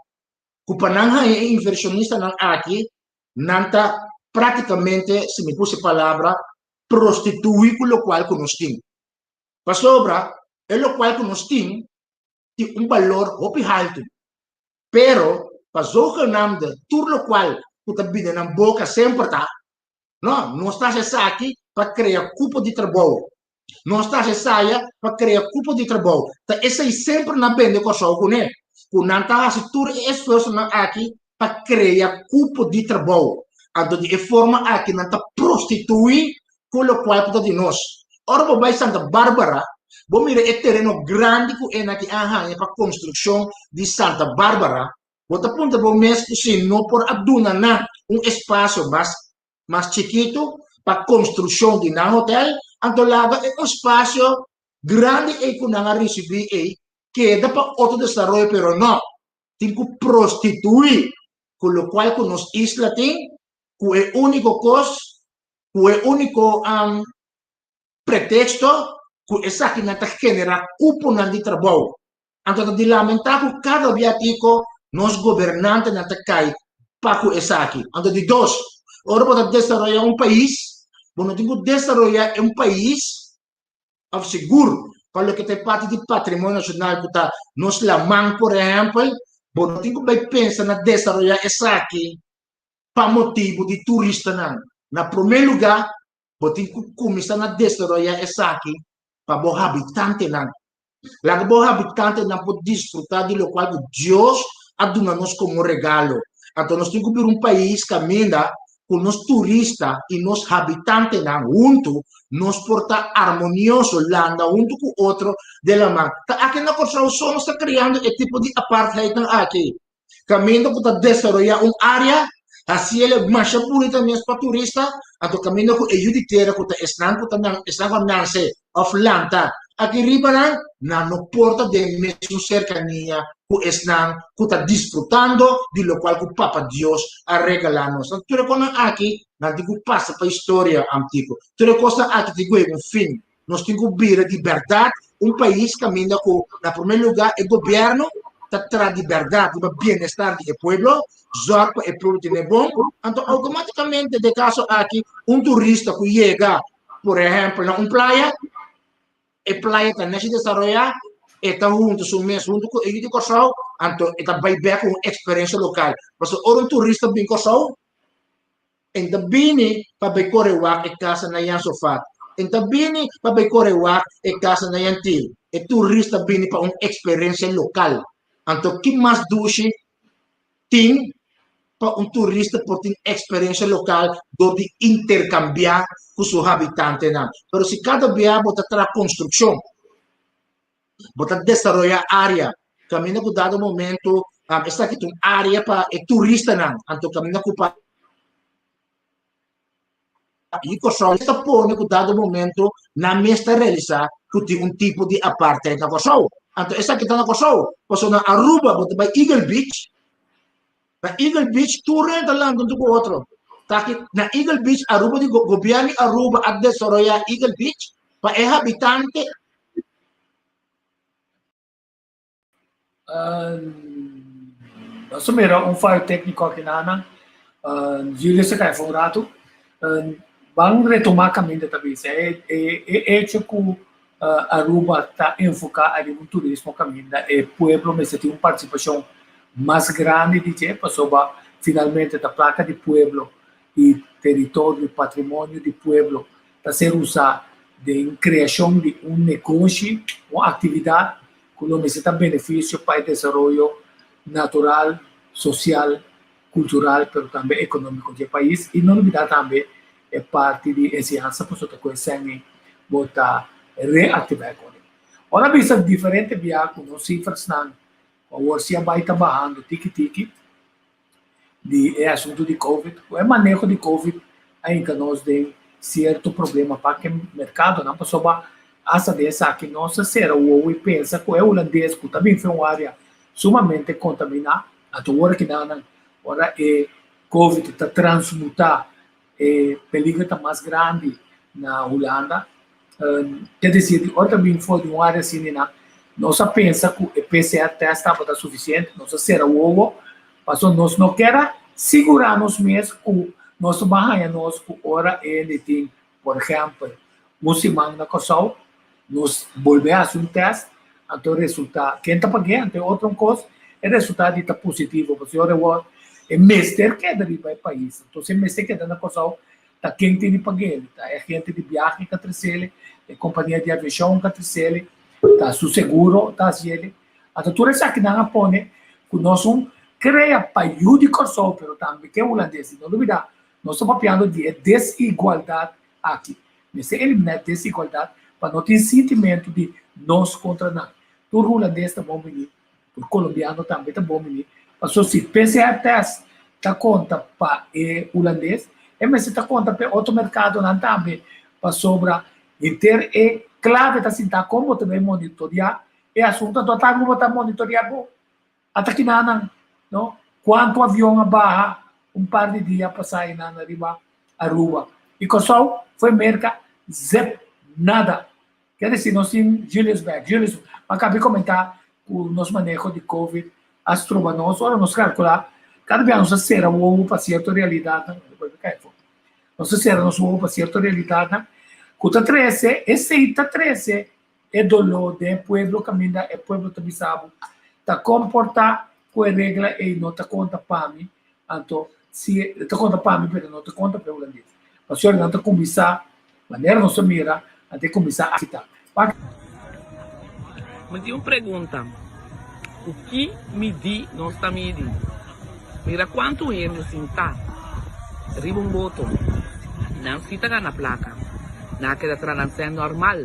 E: que para não é inversionista não aqui, não está praticamente, se me puse a palavra, prostituir com o qual que nós temos. Para sobra, é o qual que nós temos, tem valor muito alto. Pero, para zogenaamde tour lo qual puta bine na boca sempre tá. Não está se aqui para criar cupo de trabalho. Não está se saia para criar cupo de trabalho. Tá esse aí sempre na bende com só com né. Com não tá se tour esforço na aqui para criar cupo de trabalho. Ando de forma aqui não tá prostituir com o qual puta de nós. Ora vou vai Santa Bárbara. Vou mirar o terreno grande que é aqui para construção de Santa Bárbara. Vou te apontar para o mês que não por aduna na espaço mais chiquito para construção de um hotel. Então lá é espaço grande e que não receber que dá para outro desenvolvimento, pero não. Tem que prostituir com o qual que nos isla tem, que é o único costo, que é o único pretexto que essa que não genera cupo de trabalho. Então, de lamentar que cada viático nos governantes não cai para que essa aqui. Então, de dois, ora para desenvolver um país, não tem que desenvolver um país of seguro, para que tem parte do patrimônio nacional que está nos lamang, por exemplo, não tem que pensar na desenvolver essa aqui para motivo de turista não. Na primeiro lugar, tem que começar a desenvolver essa aqui para os habitantes não. Lá que os habitantes não podem desfrutar do local que Deus aduna-nos como regalo. Então, nós temos que ver um país que caminha com os turistas e os habitantes não, junto, nos porta harmonioso, landa junto com o outro de la mão. Aqui na construção está criando esse tipo de apartheid aqui. Caminho para desenvolver uma área, assim ele é mais bonita mesmo para turista, então caminho com a juditeira, que está nasce of lanta. Aqui riba não porta de mesmo cercania, que está desfrutando do local que o Papa Deus a regalar-nos. Então, tudo quando aqui, não digo passa para a história antiga. Tudo coisa aqui digo é um fim. Nós temos que ver a liberdade, um país que caminha com, na primeiro lugar, o governo, traz liberdade, o bem-estar do povo, zorra para o povo ter bom. Então, automaticamente, de caso aqui, um turista que chega, por exemplo, na uma praia, a praia está se desenvolver, está junto com ele de Kosovo, então está vai ver com experiência local. Mas um turista vem Kosovo, então vem para ver correwak e casa na yan sofá. Então vem para ver correwak e casa na yan til. O turista vem para uma experiência local. Então que mais duche tem para um turista por ter experiência local do de intercambiar com os habitantes. Mas se cada vez você traz construção, você desenvolver área, caminha com dado momento, está aqui uma área para o turista, então caminha com e Kosovo está pondo com dado momento na mesa realizar que tem um tipo de apartheid na Kosovo. Então essa aqui está na Kosovo, passou na Aruba, você vai Eagle Beach. Na Eagle Beach, tu renta lá um com outro. Na Eagle Beach, Aruba, o governo Aruba a desenvolver Eagle Beach para o habitante.
D: Nós somos file técnico aqui na Júlio se cai foi rato. Vamos retomar caminho da vez. É hecho que Aruba está enfocado no turismo caminho. O povo mas tem uma participação mais grande de que passou finalmente a placa de pueblo e território e patrimônio de pueblo está sendo usado de criação de um negócio, uma atividade que necessita benefício para o desenvolvimento natural, social, cultural, mas também econômico do país e não olvidar também é parte de ensinança para os coisas botar reativar a economia. Ora vista diferente via com as cifras não o Orsia vai trabalhando tiki-tiki de assunto de Covid. O manejo de Covid ainda nós tem certo problema para que o mercado não passou a saber que nossa será o pensa que o holandês que também foi uma área sumamente contaminada. Agora que não, agora Covid está transmutando, peligro está mais grande na Holanda. Quer dizer, outra também foi de uma área assim, nós pensa que o PCR teste estava suficiente, nós será o ovo, mas nós não queremos segurar-nos mesmo que nós barranhamos que ora ele tem, por exemplo, uma semana na Kosovo, nós volvemos a fazer um teste, então resulta, quem está pagando, tem outra coisa, o resultado está positivo, porque o mestre queda ali para o país. Então, se o mestre queda na coisa, tá quem tem de pagar ele, tá? É gente de viagem que traz ele, é companhia de aviação que traz ele, tá? Su seguro tá ele. Então, tudo isso aqui não põe que nós cria país de coisa, pero também que é holandês, não duvidar. Nós estamos papiando de desigualdade aqui. Mas eliminar a desigualdade para não ter sentimento de nós contra nós. Todo holandês está bom menino, o colombiano também está bom menino. Mas se PCR test está conta para o holandês, mas se está conta para outro mercado não também, para sobra inteiro é clave da cidade como também monitorear e assunto do tá como tá monitorear bom. Até que não, quanto avião barra par de dias para sair na riba Aruba. E com só foi merca zep nada. Quer dizer, nós temos Julius Beck. Julius, acabei de comentar o nosso manejo de COVID, as trobas nós, ora nós calcular, cada vez nós será o ovo para certa realidade, depois de cair. Nós será nosso ovo para certa realidade, cuta 13, esse 13 é dolor do povo caminha, é povo também sabe, tá comportar com a regra e não tá conta para mim, então, se está conta para mim, mas não está conta para o holandês. Mas se o não está começar, maneira não se mira, até começar a citar.
G: Mas tem uma pergunta. O que medir nós está medindo? Mira quanto gente assim está. Riba um botão. Não se está na placa. Não queda transação normal.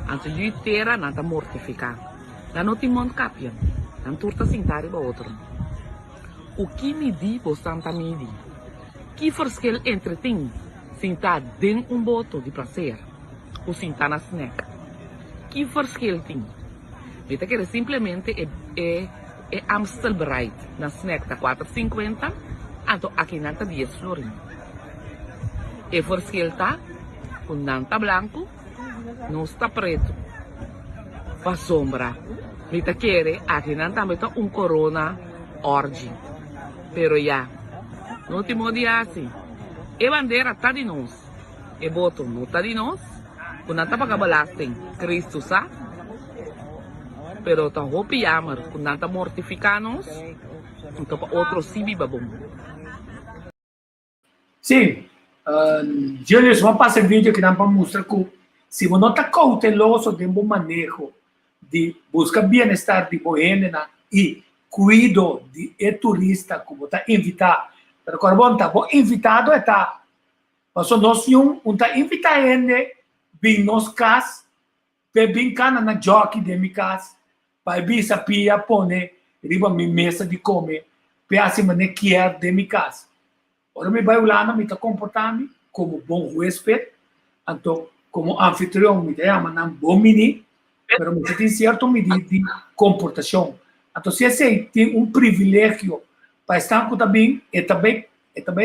G: Antes de ter, não está mortificar. Não tem monte capia. Não turta sentar riba outro. O que medir você está medindo? Que verschil entre tem sentar dentro boto de prazer ou sentar na snack? Que verschil tem? Weet que simplesmente é Amstel Bright na snack está 4,50, então aqui não está 10 florin. E verschil está, o não está branco, não está preto. Faz sombra. Weet que aqui não está corona orge. Pero já, no último dia assim, a bandeira está de nós, o boto não está de nós, o não está para balastem, Cristo sabe, pero está roupiamar, o não está mortificar nós, então para outro sim bom.
D: Sim, Julius, vamos passar o vídeo que dá para mostrar que se você não está cauteloso de um manejo de buscar bem-estar de boêmia e cuido de turista como está invitado, pero quando está invitado está, mas nós está invitado ele vir nos cas, para vir cá na jockey de minha casa, para vir sapia pone riba minha mesa de comer, para assim maneira que é de minha casa. Ora me vai lá me está comportando como bom hóspede, então como anfitrião me chama não bom menino, pero me tem certo medida de comportação. Então, se esse tem privilégio para estar também, é também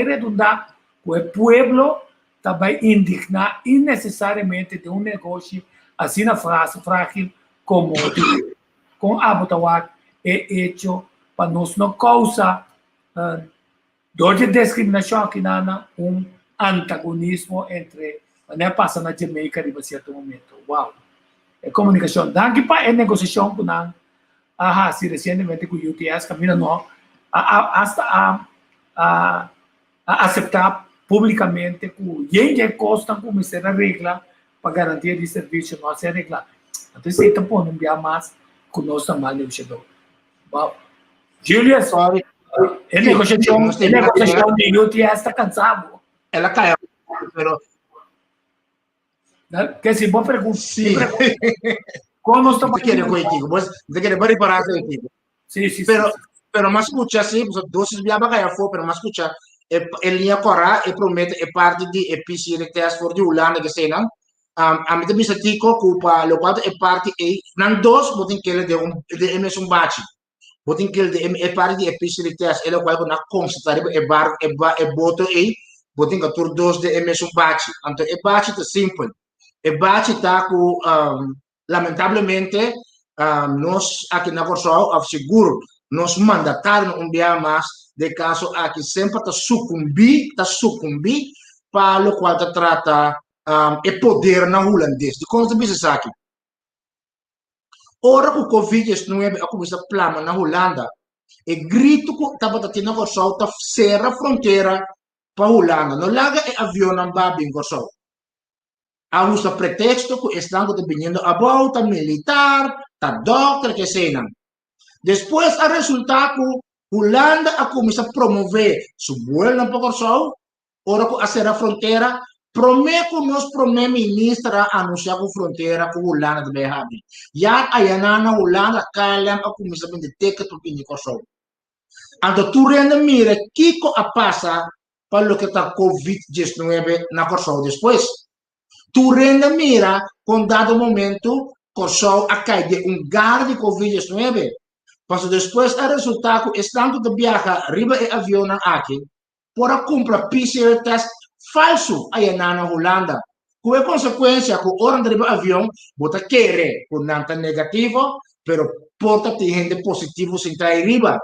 D: redundar com o povo também indignar innecessariamente de negócio assim na frase frágil como com Abotawak é hecho para nós não causa dor de discriminação aqui na antagonismo entre passa na Jamaica em certo momento. Uau! É comunicação. Daqui para a negociação com se recentemente com o UTS caminha não hasta a aceitar publicamente que gente custa começar a regra para garantia de serviço não se arreglar. Então isso está pondo um dia mais que nós estamos mal negociador. Wow. Julius, a negociação de UTS está cansado.
E: Ela caiu, pero
D: que se boa pergunta.
E: sim.
D: Como nós estamos
E: Te quiere contigo, vos te quiere ver para contigo.
D: Sí, sí,
E: Pero
D: sí.
E: pero mas escucha sim, dosis via bagaya for, pero mas escucha el linha corra e promete e parte di PCR test for di Holanda que sei não. A mim também se tico culpa lo quanto e parte e nan dos botin que ele de emission batch. Botin que ele de e parte di PCR test ele qual na constatar e bar e boto e botin que tur dos de emission batch. Então e batch é simples. E batch tá com lamentavelmente, nós aqui na Corsol, ao seguro, nós mandataram dia mais de caso aqui sempre está sucumbir para o qual trata o poder na holandês. De como você pensa aqui? ora o Covid-19 a começar a plama na Holanda, e grito que estava tendo com o ta serra a fronteira para a Holanda. Não larga e avião não vai bem com o há um pretexto que estão vindo a volta militar, tá doctor, que seja. Depois, a resultado que Holanda a começar a promover su vuelo para o sol, ora que a ser a fronteira, promete que nosso primeiro-ministro anunciar que a fronteira com Holanda deve haver. Já a na Holanda, calham a começar a vender ticket para o sol. Então, tu renda mira, que a passa para o que está Covid-19 na Corsol depois. Tu renda mira, com dado momento, Corsol a cair de gar de Covid-19. Mas depois, o resultado, estando de viajar riba e avião aqui, para comprar PCR test falso aí na Holanda. Com a consequência, que o hora de riba avião, bota querer, com nanta negativo, pero porta tem gente positivo sem trair riba.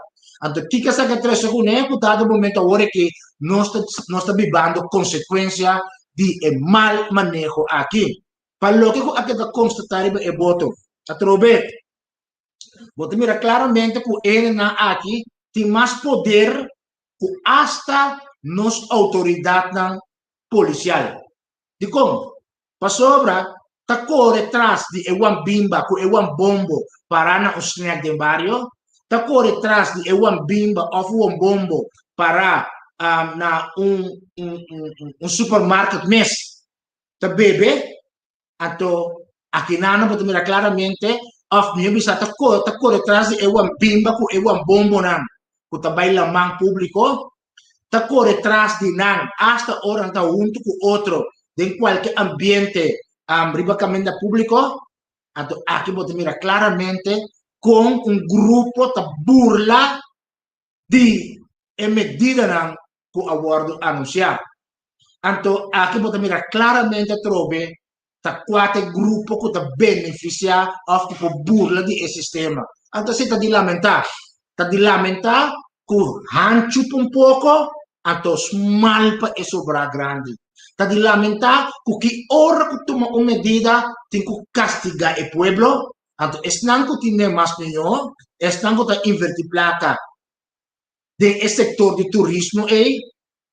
E: Então, o que é essa que segundos, dado momento agora que nós estamos vivendo consequência de mal manejo aqui. Para lo que aqui está constatar é voto. Atrobet. Você mira claramente que ele aqui tem mais poder que hasta nos autoridades policiais. De como? Para sobra, está corre atrás de uma bimba com uma bombo para na snack de barrio. Está corre atrás de uma bimba ou um bombo para na supermercado mes. Está bebê. Então, aqui não pode mirar claramente of me bisa ta corre atrás de uma bimba com uma bombo não. Que também la man público. Ta corre atrás de não. Hasta hora está junto com outro. De qualquer ambiente riba caminho público. Então, aqui pode mirar claramente com grupo ta burla de medida não que o abordo anunciar. Então, aqui pode mirar claramente trove ta quatro grupo que ta beneficia of que burla de sistema. Então, se ta di lamentar que hanchupa um pouco, então smalpa e sobra grande. Ta di lamentar que hora que toma uma medida tem que castigar o pueblo. Então, estão que tem mais melhor, estão que ta invertir placa de setor de turismo e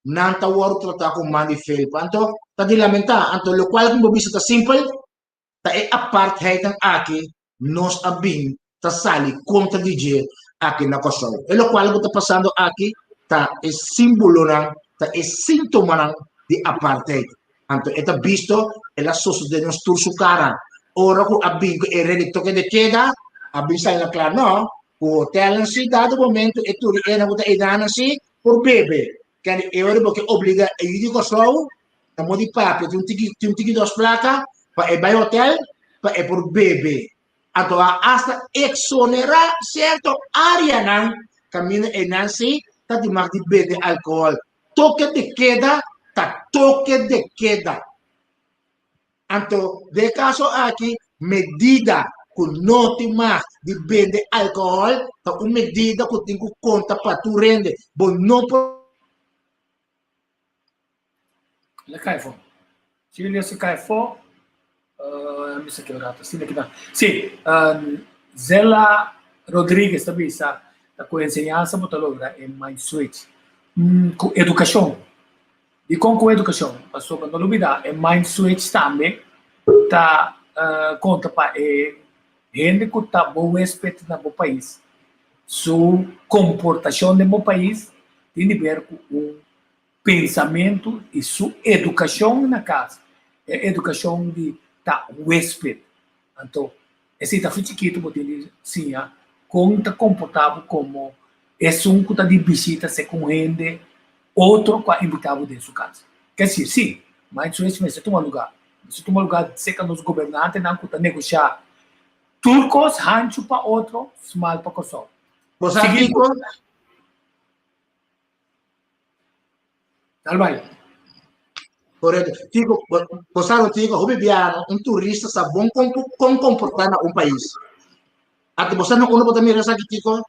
E: não está o tratar com manifesto. Então, está de lamentar. Então, o qual como bisa simple, está apartheid aqui, nós abim, está sali contra DJ aqui na Kosovo. E o qual está passando aqui, está é símbolo, está é sintoma de apartheid. Então, está visto, ela sociedade nos turso cara. Ora, que abim, que é redito que de queda, abim sai na claro, não, o hotel em si, dado momento, e tu ena que está em por bebê. Que é hora que obriga a ir de Kosovo, a modi papo, tem um ticket das placas, para ir ao hotel, para ir por bebê. Então, hasta exonerar certa área, não, caminho e não se, está de mais de beber álcool. Toque de queda, está toque de queda. Então, de caso aqui, medida que não tem mais de beber álcool, é uma medida que tem que contar para tu rende. Bom, não
D: Le cai fo. Chile se cai fo. Mi sa che ora sta aqui não. Sim, Zela Rodrigues também está com ensinança muito logra em Mind Switch. Com educação. E com educação, passou quando dúvida em Mind Switch também tá conta para gente que tá bom respeito no bom país. Sua comportação no bom país tem a ver com pensamento e sua educação na casa. É educação de tá respeito. Então, esse tá chiquito, pode dizer, sim, conta comportado como é um que tá de visita se com gente, outro que é invitado dentro da casa. Quer dizer, sim, mas isso é se toma lugar. Se toma lugar, se que nos governantes não que tá negociar turcos, hancho para outro, small para Kosovo.
E: Você aqui,
D: Alvai.
E: correto. Tico, posaram tico, hobibiano, turista sa bom com comportar na país. Até você não pode mirar essa aqui, tico.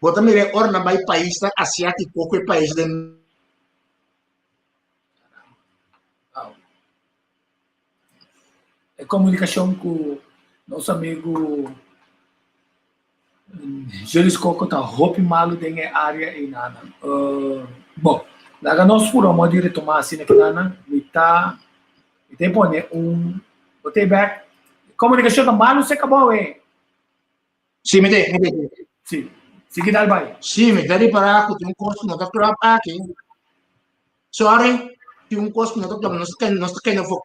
E: Bota mirar ora na país asiático, que país de
D: É comunicação com nosso amigo Jules Coco tá roupa malo dentro da área e nada. Bom, lá nós por uma de retomar assim na nana, e tem pone botei back, comunicação malo se acabou
E: Sim, me dê.
D: sim, que dá vai.
E: Sim, me dá para que um custo não está por aqui. Sorry, que um custo não está por não está caindo fogo.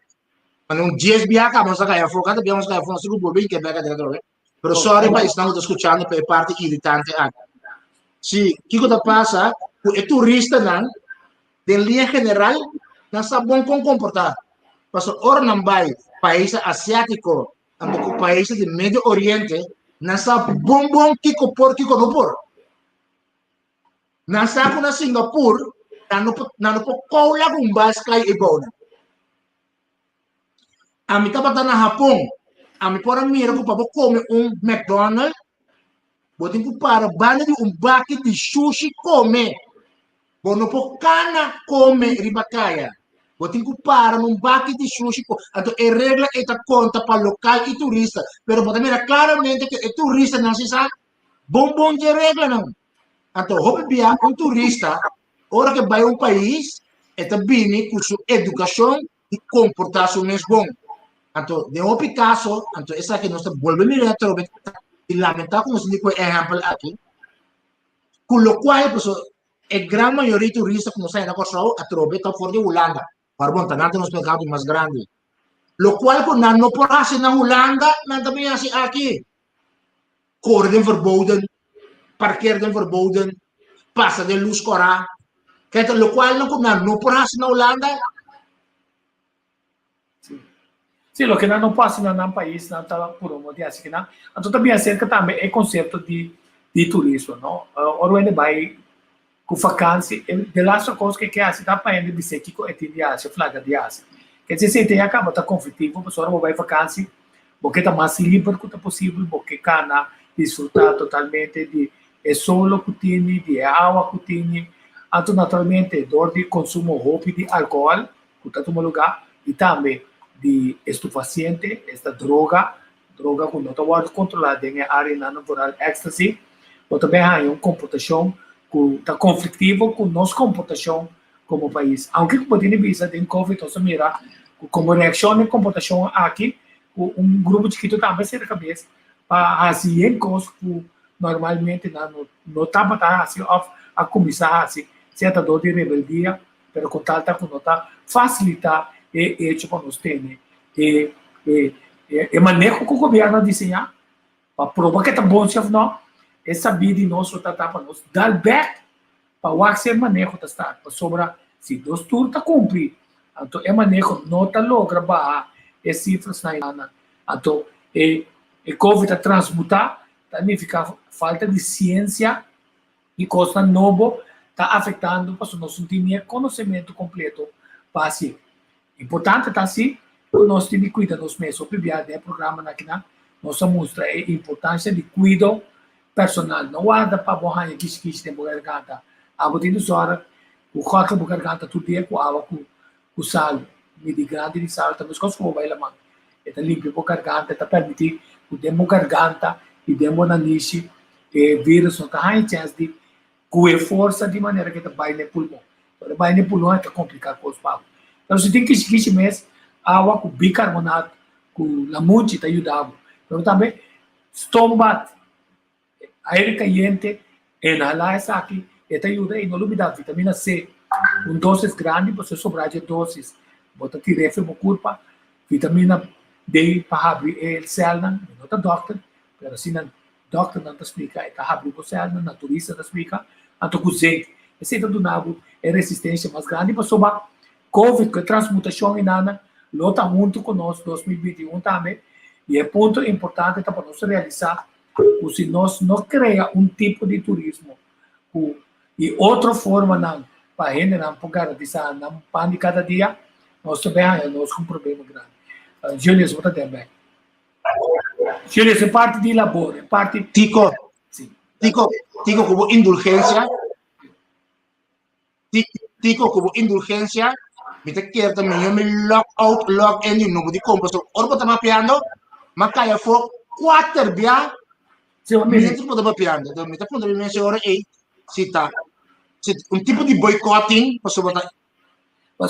E: Mas um dia acaba, não está caindo fogo, cada dia não está caindo fogo, não se bem que é bem que pero sorry para estamos escutando per parte irritante aqui. Sim, o que passa? O turista não, de linha geral, não está bom com comportar. Paso ora não vai países asiáticos, também países do Médio Oriente, não está bom kiko no por. Não está com Singapura, não pode colar com bascai e bom. A mim estava na Japão, a mim para mim era que para comer McDonald's, vou ter que para banda de bucket de sushi comer. Vou não pode cana comer ribacaia. Vou ter que para num bucket de sushi. Então, a regra é que conta para local e turista. Pero pode ver claramente que o turista não se sabe. Bom de regra não. Então, hobby turista, hora que vai país, é também com sua educação e comportação mesmo. Então, de um caso, então, essa aqui nós volvemos a ter e lamentar como se diz o exemplo aqui, com o qual, a grande maioria de turistas que nós saem na construção, a trobe está fora de Holanda, para bom, tanto nos mercados mais grandes. O qual, quando não pode fazer na Holanda, não também assim aqui. Corren verboden, parkeren verboden, passa de luz corá. Que é o qual não pode fazer na Holanda.
D: Sim, lo que não passa no país, não está por um motivo assim, não. Então também acerca também é conceito de turismo, não? Ora ele vai com vacância, de lá só coisa que assim está para ele dizer que é de Ásia, flaga de Ásia. Quer dizer, se tem acaba tá conflitivo, mas ora vai vacância, porque tá mais livre que possível, porque cana desfrutar totalmente de solo que tem, de água que tem, então naturalmente dor de consumo roupa de álcool, que está no lugar, e também de estupefaciente, esta droga que não está controlada em área natural ecstasy, ou também há uma comportação que está conflitivo com nossa comportação como país. Aunque podemos ver que em Covid, nós mira como reação à comportação aqui, um grupo chiquito também se cabeça para fazer coisas que normalmente não está assim a começar assim certa dor de rebeldia, mas com tal que não está facilitar e hecho para nós ter e manejo que o governo desenhar para provar que está bom se não é saber de nós para nós dar back para o ser manejo da estar para sobra se dos turnos está cumprir então é manejo não está logra baixar as cifras na Ana então e Covid está transmutar também fica falta de ciência e coisa nova está afetando para nós não ter conhecimento completo para assim importante está assim nós temos que cuidar dos mesmos o programa aqui nós mostra a importância de cuidado personal não guarda para borrar aqui tem garganta a botar nos horas o corta do garganta tudo dia com água com sal grande de sal também os como vai lá mano está limpo o garganta está permitir o demo garganta e demo nariz e vírus não está há chance de com força de maneira que está vai no pulmão então vai no pulmão é complicado com os pau então se tem que mês água com bicarbonato com lamunchi está ajudando então também estômago aire caliente inhalar essa aqui está ajuda e não olvidar vitamina C doses grande você sobrar de doses bota tirefe no corpo vitamina D para abrir o céu não está doctor mas assim não doctor não explica está abrir o céu não naturista explica então com zinc esse do nabo é resistência mais grande para sobrar Covid que transmutação em nada lota muito conosco 2021 também e é ponto importante para nós realizar se nós não criar tipo de turismo e outra forma não para generar garantizar não pan de cada dia nós também nós com um problema grande Júlio você está bem Júlio é parte de labor é parte
E: Tico como indulgência Tico como indulgência me te quer também eu me log out log in no de compra so orbo tá mapeando mas cai for 4 dia
D: Sì, va bene.
E: Mentre poteva piangere, mi appunto le mie ore e un tipo di boycotting, posso votare.
D: Ma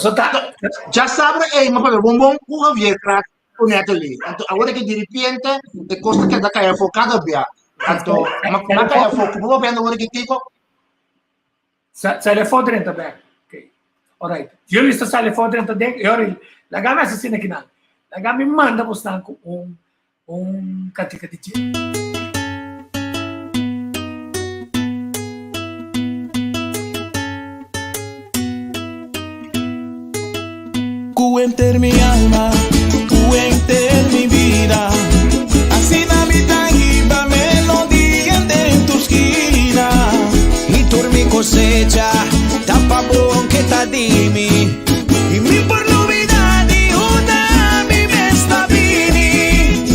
E: Già sabe, ma poi un buon culo via crack con lì. Ora che di ripiente, le cose che da caia focata abbia. Tanto, ma caia foco, proprio prendo ora che dico.
D: Sai le foto dentro bene. Ok. Alright. Io visto sai le foto dentro e ora la gamma si sente che non. La gamma mi manda per stanco un catica di gente.
H: Enter mi alma, enter mi vida. Así Navidad iba melodía en tu esquina. Y tú mi cosecha, tapa bon que ta dimi. Y mi por novedad y una mi mesta vini.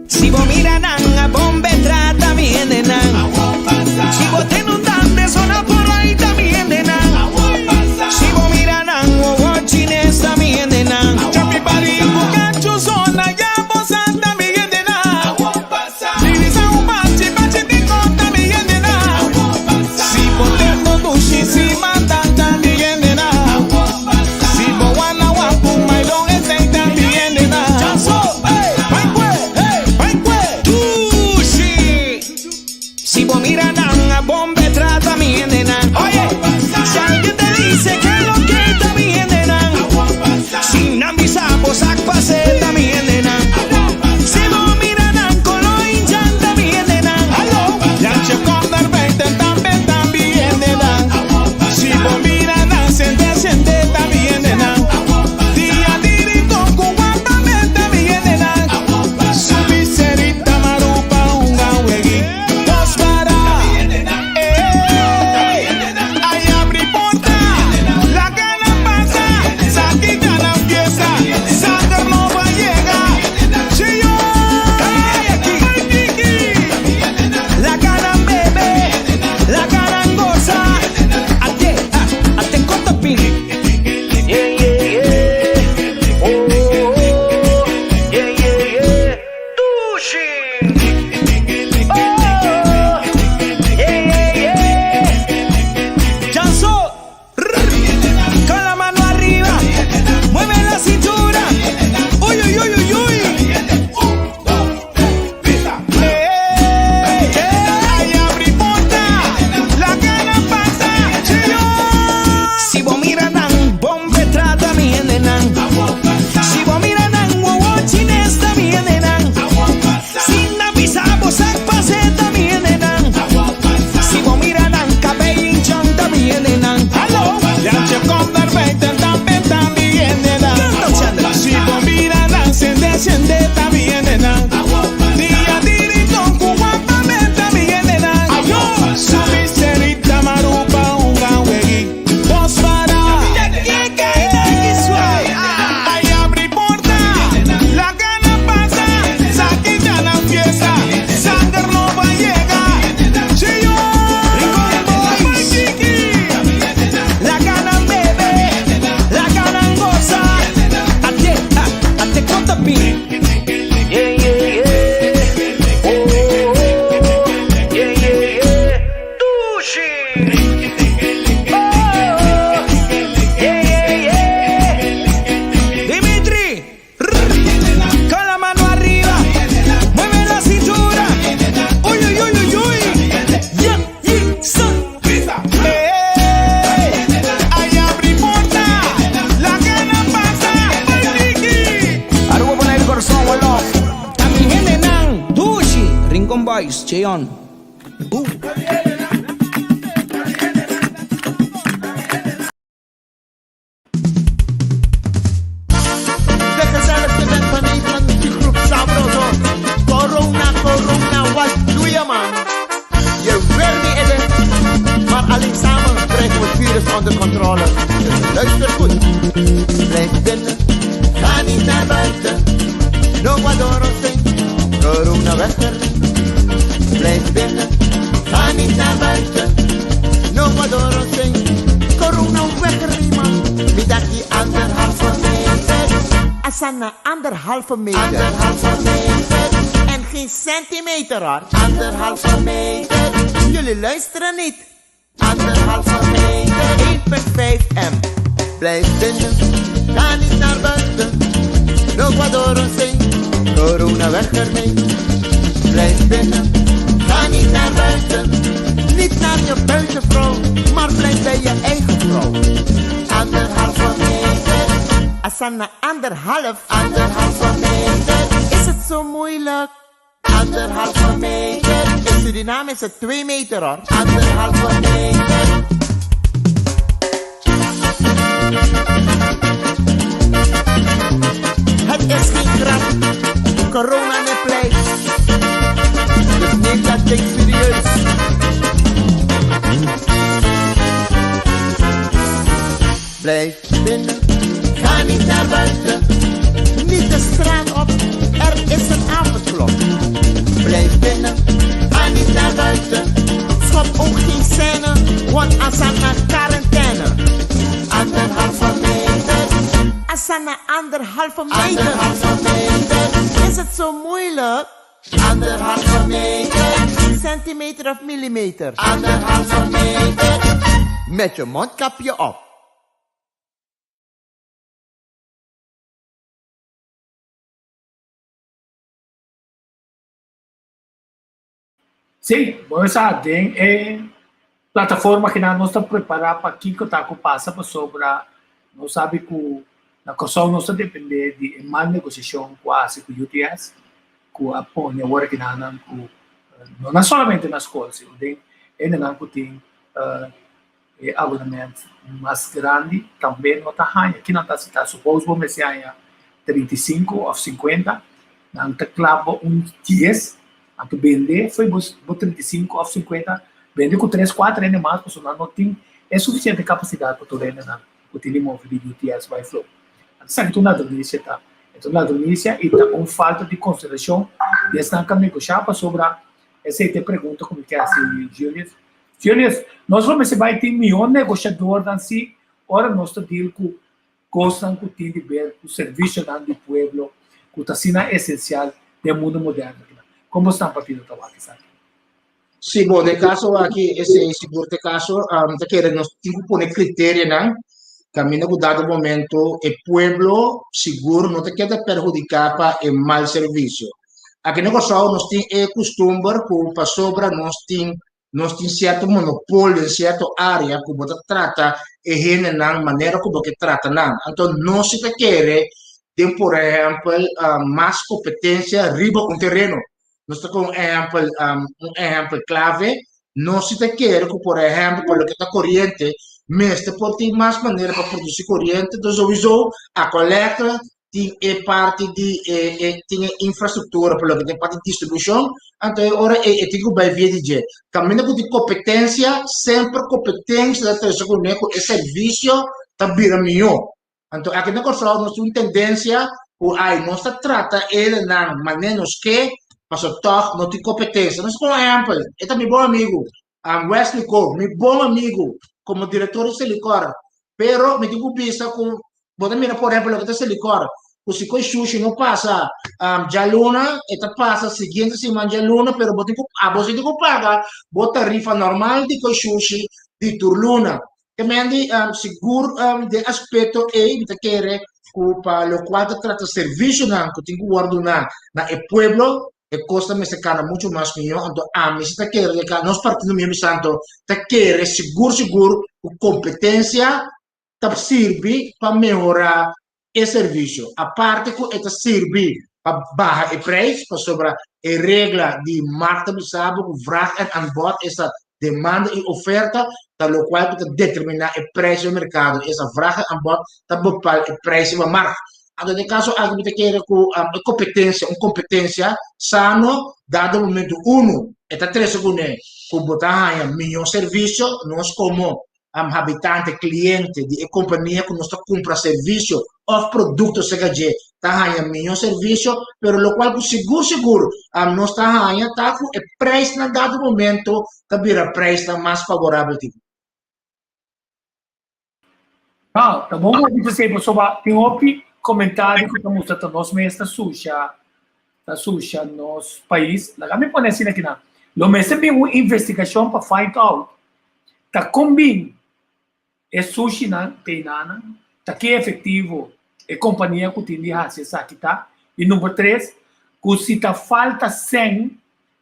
H: Si vos miran a bombe trata bien de nan. Si vos ten un dante zona por ahí también de nan. Si vos miran a chines también de nan. Chapi pari bucacho zona ya vos anda bien de nan. Divisa un bache tico también de nan. Si vos tengo dushi si matan también de nan. Si vos wana wapu my long estate también de nan. Chanso, dushi. Si vos miran a bombe trata también de nan. Oye, si alguien te dice que lo que también de nan. Sin ambisamos pase también de nan. Si vos miran con lo hinchan también de nan. Ya che con el 20 también de nan. Si vos miran siente también de nan. Día dirito cubatamente también de nan. Su miserita marupa un gawegi. Dos para ay abri porta. La gana pasa. Saki gana empieza. Sander no va a llegar. Si yo la gana bebe. La gana goza. Ate corta pin. Chanso, con la mano arriba, mueve la cintura. Uy, uy, uy, uy, uy. Ay, abri porta, la gana pasa. Si vos miran bombe trata también de nan. Si vos miran huevo chines también de nan. Sin avisamos pase también de nan. Si vos miran cabello hinchón también de nan. Ya che con el 20 también de nan. Si vos miran siente también de nan. Día dirito cubatamente también de nan. Su miserita marupa un gawegi. Dos para ay abri porta. La gana pasa. Saki gana fiesta. Sander no va a llegar. Si yo boys. La gana bebe. La gana goza. Ate corta pin. Dimitri, con la mano arriba, mueve la cintura. Uy, uy, uy, uy, uy. Ay, abri porta. La gana pasa. Ahora voy a poner el corazón, wallo. A mi gente nan, Dushi, Rincón Boys, Cheon.
F: De gezellig van Nederland, die groep sabroso. Corona, wat doe je man? Je wil niet eten, maar alleen samen krijgen we het virus onder controle. Luister goed. Blijf binnen, ga niet naar buiten. No guadoro corona weg er niet. Blijf binnen, ga niet naar buiten. No guadoro corona weg er niet man. Midagje 1,5 meter. Asana 1,5 meter. 1,5 meter. En
I: geen centimeter hoor. 1,5 meter. Jullie luisteren niet. 1,5 meter. 1,5 m. Blijf binnen. Ga niet naar buiten. No Guadoro zing. Corona weg ermee. Blijf binnen. Ga niet naar buiten. Niet naar je buitenvrouw. Maar blijf bij je eigen vrouw. 1,5 meter. Asana 1,5 meter. Is het zo moeilijk? 1,5 meter. In Suriname is het 2 meter hoor. 1,5 meter. Het is geen grap. Corona met pleit. Dus neem dat ding serieus. Blijf binnen. Ga niet naar buiten. Niet de straat op. Er is een avondklok. Blijf binnen. Ga niet naar buiten. Schop ook geen scène. Want Asana quarantaine. 1,5 meter. Asana 1,5 meter. 1,5 meter. Is het zo moeilijk? 1,5 meter. Centimeter of millimeter? 1,5 meter. Met je mondkapje op.
D: Sim, bom, essa é plataforma que nós estamos preparados para que o taco passa para sobre, não sabe que na questão nós depende de uma negociação quase com o UTS, com a ponha agora que não é somente nas escolas, ainda não tem abonamento mais grande, também não está ranha, aqui não está citado, supôs vamos dizer 35 ou 50, não está claro 10, a que vender foi 35 ou 50, vender com 3, 4 anos mais, porque não tem suficiente capacidade para todo ano, o telemóvel de UTS vai flow. Sabe que tu na Indonésia tá, então na Indonésia e tá com falta de consideração, e estão com negociar sobre essa pergunta como que é assim, Julius, nós vamos vai ter melhor negociador dan si, ora nós tá deal com gostam que tem de ver o serviço do povo, que tá sendo essencial do mundo moderno. Como estão partindo trabalho, sabe?
E: Sim, bom, no caso aqui, esse seguro caso, tá querendo nós temos que pôr critério, né? Caminho que dado momento, o povo seguro não te quer perjudicar para o mau serviço. Aqui no Brasil, nós temos costume que para sobra nós temos certo monopólio em certa área que você trata e gente na maneira que você trata não. Então, não se quer ter, por exemplo, mais competência riba com terreno. Nós temos um exemplo clave. Não se quer que, por exemplo, pelo que está corrente, mas pode ter mais maneira para produzir corrente, então sowieso a coleta tem parte de tem infraestrutura, pelo que tem parte de distribuição, então agora tem que vai via DJ. Caminho com competência, sempre competência da terceira com o serviço também melhor. Então aqui na Costa nós temos tendência o aí nós trata ele na maneira que passou toque não tem competência. Nós por exemplo, é meu bom amigo, Wesley Cole, meu bom amigo como diretor de Selicor, pero me digo vista com, bota mira por exemplo que está Selicor, o se coi sushi não passa Jaluna, eta passa seguinte semana Jaluna, pero bota você tem que pagar, bota tarifa normal de coi sushi de Turluna, também seguro de aspecto e te quer para o qual trata serviço não, que tem que guardar na e pueblo e costa mexicana muito mais que eu, então a mim se quer que nós partido mesmo santo te quer seguro com competência te serve para melhorar o serviço a parte que te serve para baixar o preço para sobre a regra de marketing sabe que vraag en aanbod essa demanda e oferta tal qual para determinar o preço do mercado essa vraag en aanbod para bepalar o preço da marca. Então, no caso, a gente quer com competência sano, dado o momento está 3 segundos, que botar melhor serviço, nós como habitante, cliente de companhia que nós compra serviço ou produto, CGG, está melhor serviço, pero lo qual seguro, nós está com o preço na dado momento, também o preço mais favorável.
D: Não, tá bom, você tem comentário que estamos tratando nós mesmos suja tá sushi nos país, la kami pone assim aqui na. Lo mesmo bem uma investigação para find out. Tá combin é sushi na teinana, tá que é efetivo é companhia que tem de fazer essa aqui tá. E número 3, que se tá falta 100,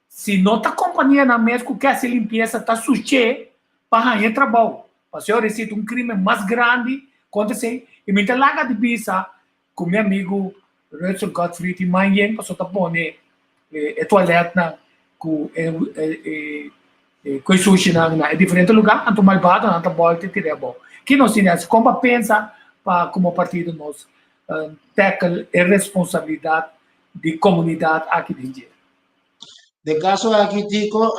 D: se não tá companhia na mesma que essa limpeza tá sushi para ganhar trabalho. Para se eu receber um crime mais grande, acontecer, e me larga de visa com meu amigo Russell Gottfried e manhã para só tá pone toalete na com sushi na diferente lugar, anto malvado, anto volta e tira bom. Que nós temos como pensa para como partido nós tackle a responsabilidade de comunidade aqui dentro.
E: De caso aqui, Tico,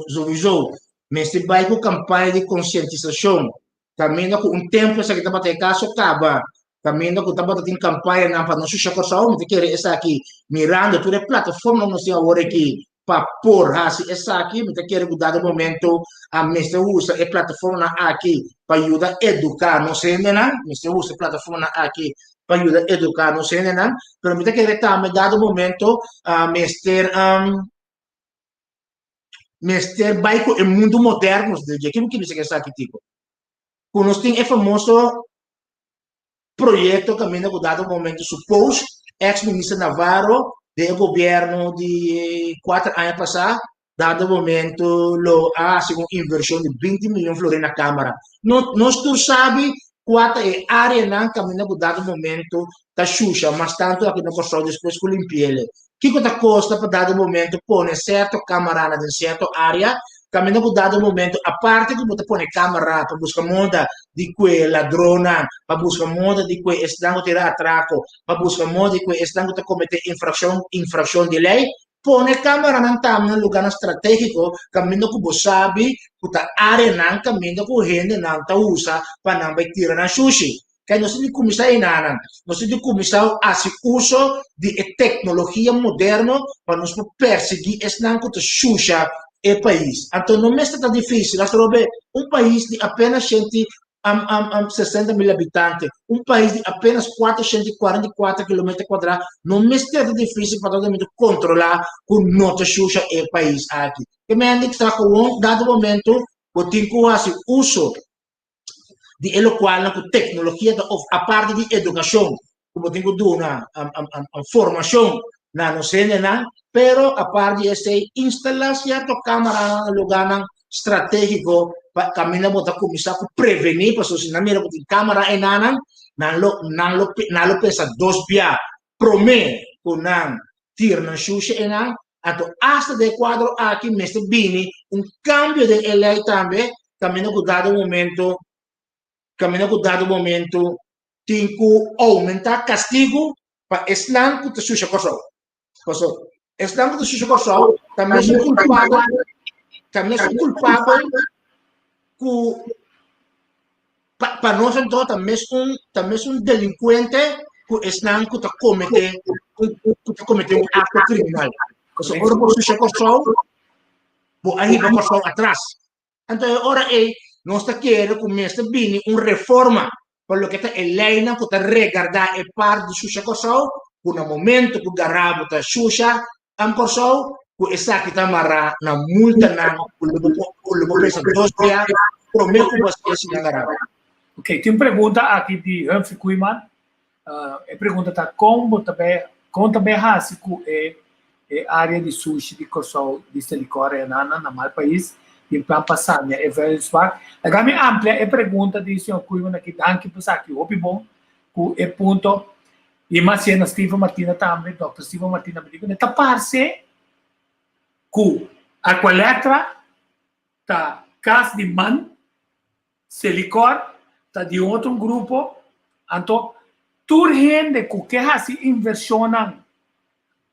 E: sowieso, mas vai com campanha de conscientização. Também com um tempo, essa que está batendo caso, acaba. Também com tá batendo campanha na para não sujar com saúde, que quer essa aqui, mirando toda a plataforma, não sei agora aqui, para pôr essa aqui, mas quer mudar o momento, a mestre usa a plataforma aqui para ajudar a educar, não sei, né? Mestre usa a plataforma aqui para ajudar a educar, não sei, né? Pero me quer também dado momento, mestre vai com o mundo moderno, de que você quer saber tipo. Quando tem é famoso projeto que me dado momento, supôs ex-ministro Navarro do governo de 4 anos passados, dado momento lo hace uma inversão de 20 milhões de florins na Câmara. Nós tu sabe qual é a área na caminho dado momento da Xuxa, mas tanto aqui no Costa depois com limpiele. Que coisa custa para dado momento pôr certo câmara em certa área, caminho dado momento, a parte que você põe câmara para buscar moda de que ladrona, para buscar moda de que estão tirar atraco, para buscar moda de que estão cometer infração de lei, põe câmara num lugar estratégico, caminho que você sabe, que a área não caminho que o gente não usa para não vai tirar na sushi. Que nós temos que começar a nós temos que começar a fazer uso de tecnologia moderna para nos perseguir esse não que suja o país. Então não é tão difícil. Nós temos um país de apenas 60 mil habitantes, um país de apenas 444 km quadrados, não é tão difícil para todo mundo controlar com nota suja o país aqui. Que me ande que está com um dado momento, eu tenho que fazer uso de lo qual na tecnologia a parte de educação, como tenho que dar uma formação na não sei não, pero a parte de se instalar certo câmara no lugar estratégico para caminhar botar começar a prevenir para se não mira botar câmara enana, não lo pensa dois dia promete com não tira na xuxa enana, ato hasta de quadro aqui mestre bini cambio de lei também, caminhar com dado momento, tem que aumentar castigo para Islam que te suja coisa. Islam que te suja coisa, também são culpados para nós então também são delinquente que Islam que te comete um ato criminal. Porque agora por suja coisa, vou aí para coisa atrás. Então agora nós queremos começar a reforma para lo que está a lei não pode regardar a parte de suja coisa, por um momento que o garabo está suja, coisa, que essa aqui está marra na multa não, por essa 2 dias, prometo que você se garabo.
D: Ok, tem uma pergunta aqui de Humphrey Kuiman. A pergunta está como também há a área de sushi de coisa de silicone na mal país. Em plan passagem é very swag. A gama ampla é pergunta de senhor Kuiman aqui, danke por aqui, opi bom, que é ponto, e mas na Steve Martina também, Dr. Steve Martina me diz, tá parce que a coleta tá cas de man, silicor, tá de outro grupo, então, tur gente que hace inversionan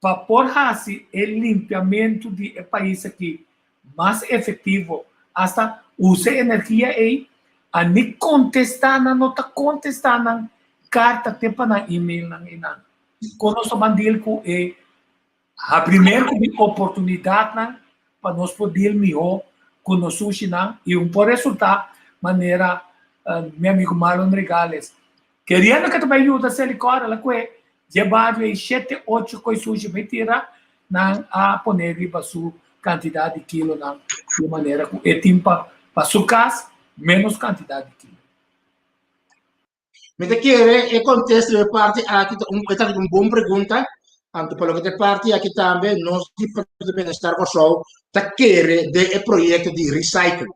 D: para por hacer el limpiamento de país aqui mais efetivo, hasta use energia aí, a nem contestar, não está contestando carta que para na e-mail não ina. Quando nós mandil com a primeira oportunidade para nós poder melhor com nós sushi e por resultado maneira meu amigo Marlon Regales querendo que também ajuda a silicone, ela que llevar 7, 8 coisas mentira não a poner para sua quantidade de quilo não de maneira que é tempo para sua casa menos quantidade de quilo.
E: Me te quiere e contexto de parte aqui uma boa pergunta. Anto pelo que te parte aqui também nós de bem-estar com o te querer de projeto de recycle.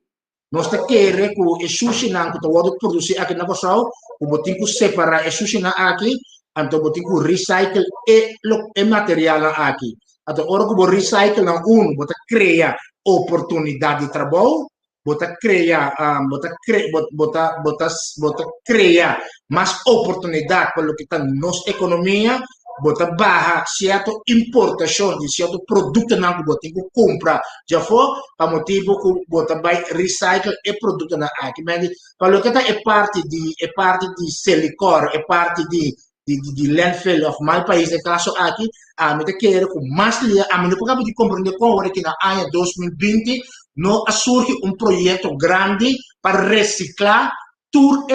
E: Nós te querer que o sushi não que tu produzir aqui na Kosovo, o botin que separar o sushi aqui, anto botin que recycle e material aqui. Anto ora que o recycle não bota cria oportunidade de trabalho, bota cria mais oportunidade para o que está nossa economia, bota barra certa importação de certo produto não que bota que compra já foi a motivo que bota vai recycle e produto na aqui mas para o que está é parte de silicor é parte de landfill of my país no caso aqui a me quero com mais lia a me não pode compreender como que na ano 2020 não surge projeto grande para reciclar tour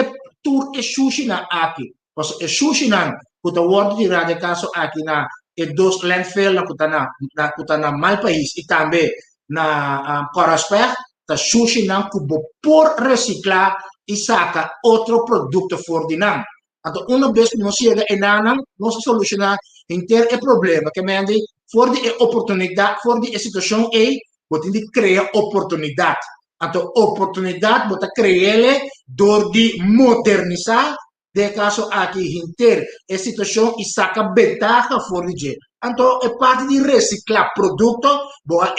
E: e sushi na aqui pois e sushi na kuta word di rade caso aqui na e dos landfill na kuta na mal país e também na Corasper ta sushi na kubo por reciclar e saca outro produto for di nan então uma vez que nós chega e nanan nós solucionar inteiro o problema que mende for di oportunidade for di situação e botin di cria oportunidade então oportunidade bota criar door di modernizar de caso aqui inteiro a situação e saca ventaja for de então é parte de reciclar produto boa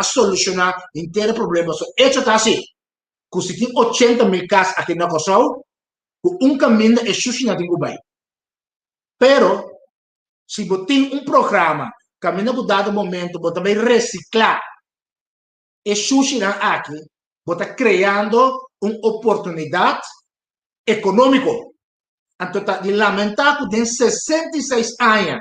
E: solucionar inteiro problema so isso tá assim que se tem 80.000 casas aqui na Kosovo caminho é sushi na Dubai pero se botin programa caminho no dado momento bota vai reciclar e sushi na aqui bota criando oportunidade econômico. Então, de lamentar que tem 66 anos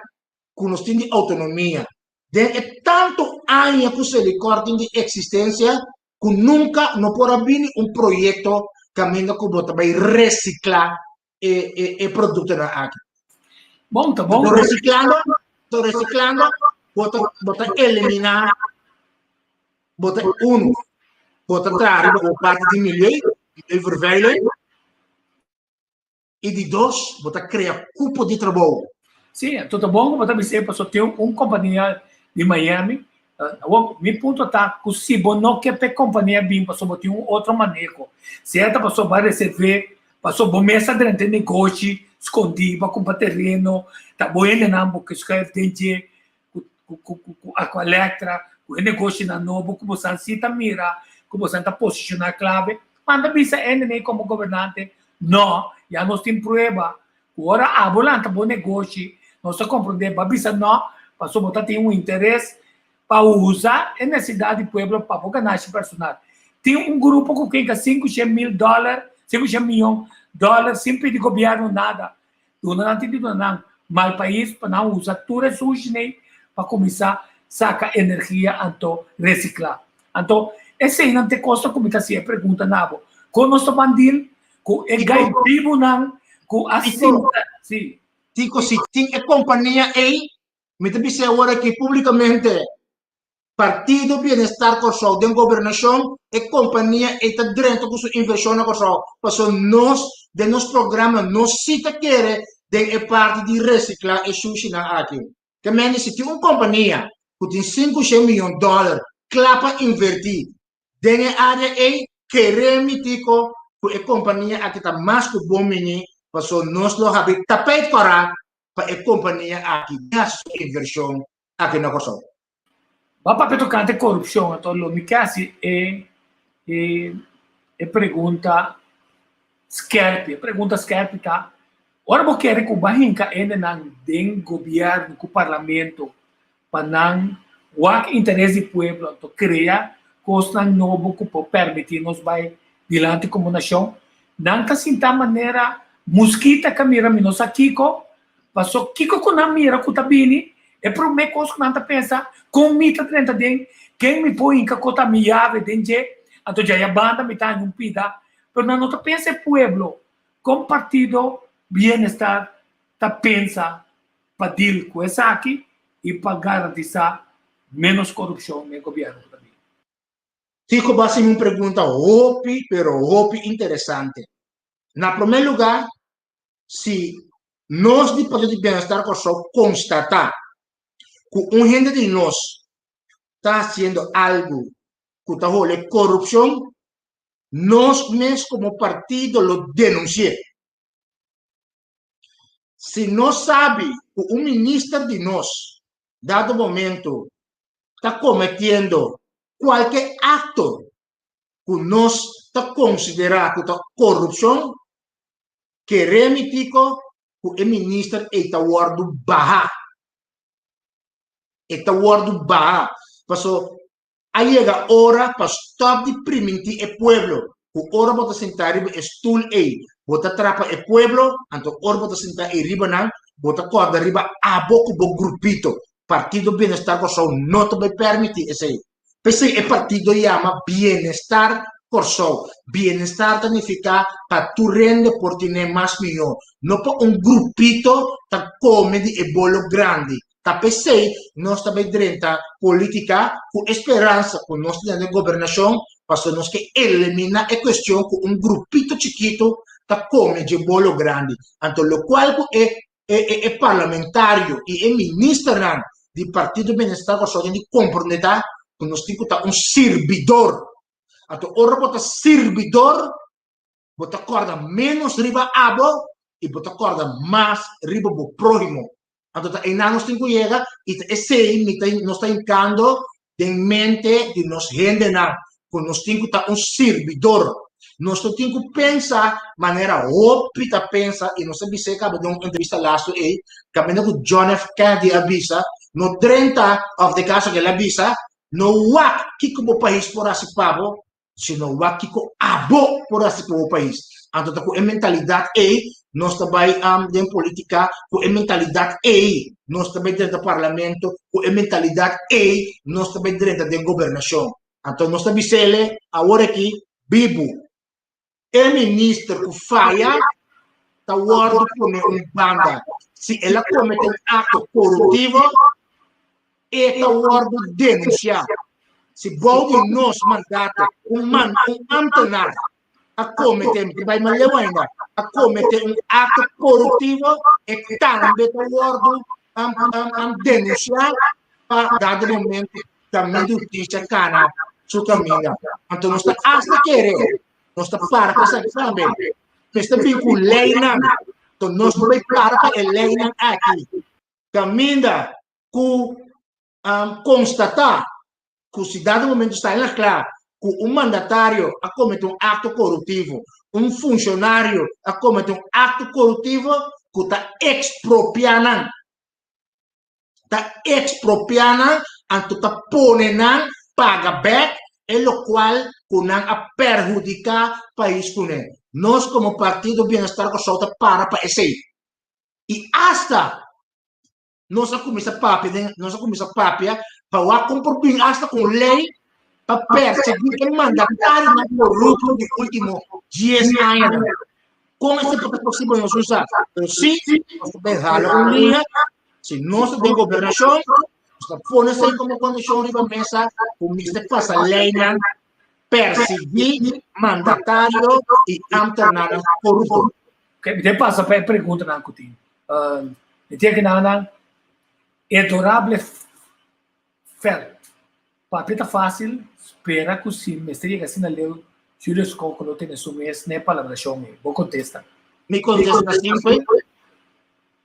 E: que nós temos autonomia, tem tanto anos que se recordam de existência que nunca não pode vir projeto caminho que vai reciclar e produto da aqui.
D: Bom, tá bom.
E: Estou reciclando, bota eliminar, bota trazer uma parte de milho vermelho. E de dois, você cria cupo de trabalho.
D: Sim, tudo bom. Você me dizer, só tem companhia de Miami. Meu ponto está que se você não quer ter companhia bem, você tem outro manejo. Certo? Você vai receber, você vai começar a ter negócio, escondido, para comprar terreno, tá bom, não, porque escreve dentro com a letra, com o negócio na novo, que você está mira, que você está posicionar clave. Manda bisa nem como governante. Não, já nós temos prova. Agora, a volante bom negócio, nós compreendemos, mas não, para botar tem interesse para usar a necessidade do povo para ganhar personal. Tem grupo que ganha $500 mil, $500 milhões, sem pedir governo nada. Não tem nada, mas o país para não usar tudo isso para começar a sacar energia e reciclar. Então, esse aí não tem custo, como está se pergunta, Nabo. Quando nós estamos bandindo, com o gaibimo não, com assim, sim.
E: Tico, se tem a companhia aí, me diz agora que publicamente Partido Bem-Estar Kosovo, de governação, e companhia está dentro com sua inversão na Kosovo. Porque nós, de nosso programa, nós se quer de parte de reciclar e sushi na aqui. Que me diz, se tem uma companhia que tem $500 milhões, clapa invertir, dentro da área aí, queremos, tico, a companhia aqui está mais que bom menino, porque nós não temos tapete para a companhia aqui, nessa inversão aqui na Kosovo.
D: Para tocar de corrupção, então, me quase pergunta Skerpi, tá? Ora, eu quero que o Bahinka ainda não tem governo, com o parlamento, para não o interesse do povo, então, criar coisas novas que permitir nos vai dilante como nação, não que assim da maneira mosquita que mira menos a Kiko, mas o Kiko que não mira que tá bem, é para o meu coisa que não tá pensa, com mita dentro de quem me põe em que cota me ave dentro, então já a banda me tá em pida, mas não tá pensa povo, com partido bem-estar tá pensa para deal com essa aqui e para garantizar menos corrupção no governo também.
E: Tico, vai ser uma pergunta hope, pero hope interessante. Na primeiro lugar, se nós de Partido de Bem-Estar só constatar que um gente de nós está fazendo algo que está rolando corrupção, nós mesmos como partido lo denunciamos. Se nós sabe que um ministro de nós, dado momento, está cometendo qualquer ato que nós está considerado corrupção, queremos que o ministro está guardando barra. Está guardando barra. Porque aí chega a hora para stop de primentir o pueblo. O hora para sentar em estool aí. Bota trapa o pueblo, então hora para sentar em riba não, bota corda riba a boca do grupito. Partido Bem-Estar Corsão não te permite isso aí. Pensei o partido chama Bem-Estar Corsão. Bem-Estar significa para tu rende por ter mais melhor. Não para grupito que come de bolo grande. Tá pensei, nós também dentro política com esperança com nós dentro da governação, para nós que elimina a questão com grupito chiquito que come de bolo grande. Então, o qual é parlamentário e é ministro do Partido Bem-Estar Corsão de comprometer que nós temos que ter servidor. Então, ora bota servidor, bota corda menos riba abo e bota corda mais riba do próximo. Então, aí nós temos que chegar e esse nós está indicando em mente de nós gente não, que nós temos que ter servidor. Nós temos que pensar de maneira óbvia, pensa e nós sabemos que acaba de uma entrevista lá, que o John F. Kennedy avisa, no 30 of the caso que ele avisa, no há que o país por assim pavo, sino há que o abo por assim o país. Então, com a mentalidade aí, nós também em política, com a mentalidade aí, nós também dentro do parlamento, com a mentalidade aí, nós também dentro da governação. Então, nós também dizemos, agora aqui, Bibo, o ministro que falha, está guardando por uma banda. Se ela comete um ato corruptivo, está guardando denunciar. Se pode nos mandato, um antenar, a cometer, que vai me levar ainda, a cometer um ato corruptivo, e também está guardando denunciar para dado momento também justiça cana su caminho. Então, nós estamos hasta querer, nós estamos para pensar também, nós estamos com lei não, então nós não vamos para a lei não aqui. Caminha com constatar que o cidadão no momento está em claro que um mandatário a cometer um ato corruptivo, um funcionário a cometer um ato corruptivo que está expropriando, então está ponendo, paga back, e o qual que a perjudicar o país com ele. Nós, como Partido Bem-Estar, solta para esse. E hasta nós começamos a papia para cumprir hasta com lei para perseguir o mandatário corrupto dos últimos 10 anos. Como é possível nós usar? Então, sim, nós podemos dar uma linha, se nós temos governação, nós podemos aí como condição de mesa, o ministro passa a lei, perseguir mandatário e antenar corrupto.
D: Me passa para a pergunta, não, Coutinho. Me tem que não, é adorável fer. Papita fácil, espera que se mestre que assim leu, Júlio Scott não tem isso mês, nem palavra chame. Vou contestar.
E: Me contesta sempre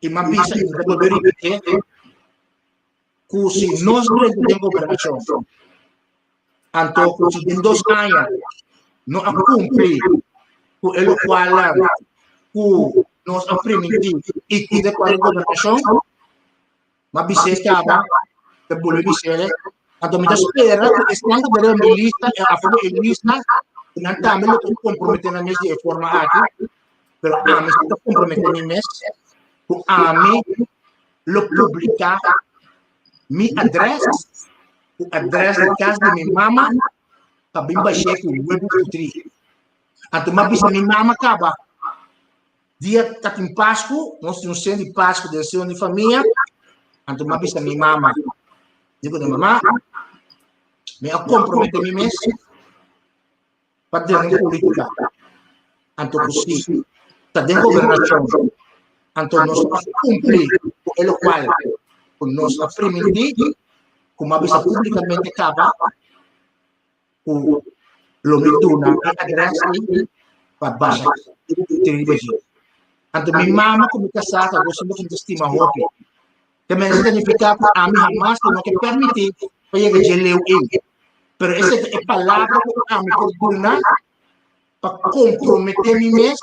E: e me avisa que vou repetir que se nós não temos governação, então se em 2 anos não a cumprir com o qual que nós aprendemos e que depois a governação, mas você estava de Bolívia, então me espera que estão de uma lista, a forma de lista, e não também não comprometendo mesmo de forma aqui, mas a mim está comprometendo mesmo, que a mim lo publicar minha adressa, a adressa da casa de minha mama, para bem baixar com o web putri. Então, mas minha mama acaba. Dia que em Páscoa, nós temos um centro de Páscoa de ação de família, Anto mabisa mi mama. Digo de mamá, me compromete mi mes para dentro política. Anto così, sta dentro governazione. Anto nos cumplir con lo cual nos permitir, como mabisa públicamente capa, lo mituna e addressi para basa. Anto mi mama come casata, gosto muito de estima hopi. Também significa que a mim jamais não quer permitir para eu geleu ele. Pero essa é a palavra que a mim pode para comprometer-me mesmo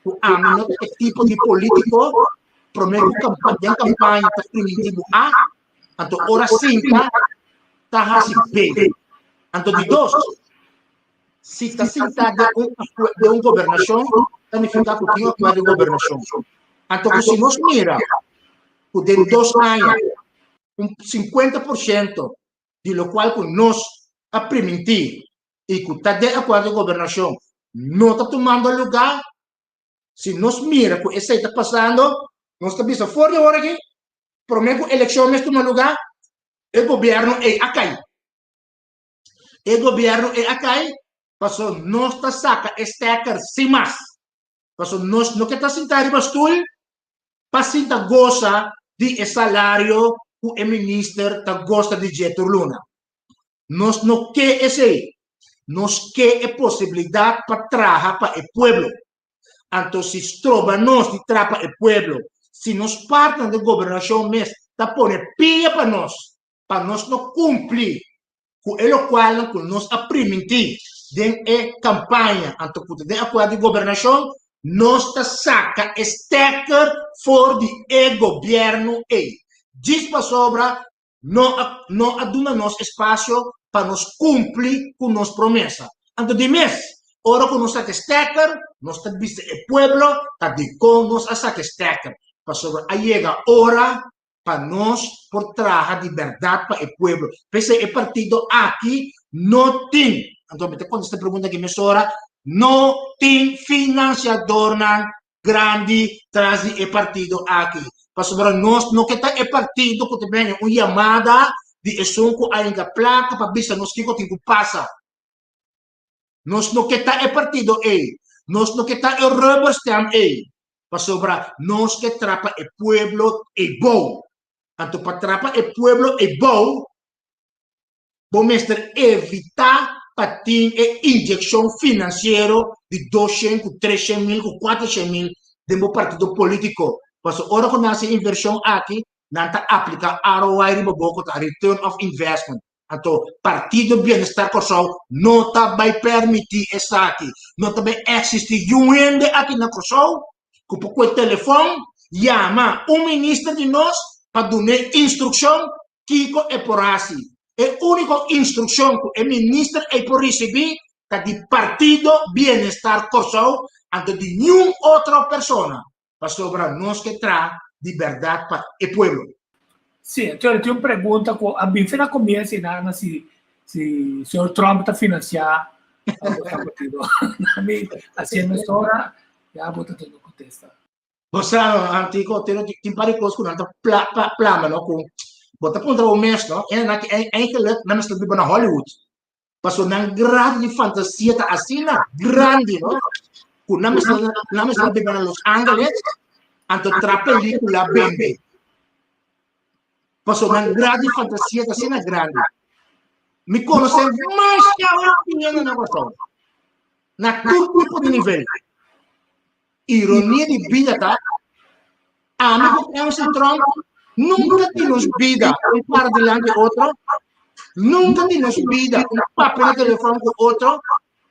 E: com a mim não é tipo de político prometo campanha para primitivo A, então hora 5 está assim bem. Então de dois, se está sentado de uma governação, significa que tem uma de governação. Então se nós mira de 2 anos, um 50% de lo qual que nós a permitir e que está de acordo com a governação não está tomando lugar, se nós mira que isso está passando, nós estamos vendo fora de hora aqui, prometo que a eleição está tomando lugar, o governo é a cair. O governo é a cair, porque nós está saca estaker sem mais. Porque nós não queremos sentar em bastul, para sentar goza de salário que o ministro gosta de Getúlio Luna. Nós não queremos esse. Nós queremos a possibilidade para trabalhar para o povo. Então, se trova nós de trabalhar para o povo, se nós partimos da governação mesmo, está pondo pia para nós não cumprir com o qual nós permitir de campanha, então, de acordo com a governação, nós está saca estaker for de governo e diz para sobra não aduna nos espaço para nos cumprir com nossa promessa. Então de mês, ora que nós saca estaker, nós está visto o pueblo, está de com nós a saca estaker. Para sobra a chega hora para nós por trabalhar de verdade para o pueblo. Pese o partido aqui não tem. Então quando esta pergunta que me sora não tem financiador grande traz o partido aqui. Para nós não quer o partido que tem uma chamada de essunco a enga placa para ver se nós que tem que passar. Nós não quer o partido aí. Nós não quer o rubber stamp aí. Para nós que trapa o pueblo é bom. Então para trapa o pueblo é bom, vamos evitar para ter injeção financeira de 200, 300 mil, 400 mil de um partido político. Porque agora que nós inversão aqui, não está aplicando ROI, Return of Investment. Então, partido bem-estar social não vai permitir isso aqui. Não vai existir um aqui na Kosovo, que por o telefone, chama ministro de nós para dar instrução que é por assim. A única instrução que o ministro é por receber é de partido bem-estar Kosovo ante de nenhuma outra pessoa. Para sobrar nós que traz de verdade para o povo.
D: Sim, então eu tenho uma pergunta que a mim fez começo se o senhor Trump está financiando o partido. Assim, a história, já vou tentando contestar.
E: Você, antigo, tem paricos com nada plama, não? Com bota contra o mês, não? É que na mesma vida na Hollywood. Passou na grande de fantasia, tá assim, grande, não? Com na mesma vida na Los Angeles, anto tra película bem. Passou na grande fantasia, tá assim, grande. Me conhece mais que a opinião na questão. Na todo tipo de nível. Ironia de vida, tá? Amigo que é um Trump, nunca temos vida um para delante outro, nunca temos vida um papel no telefone com outro,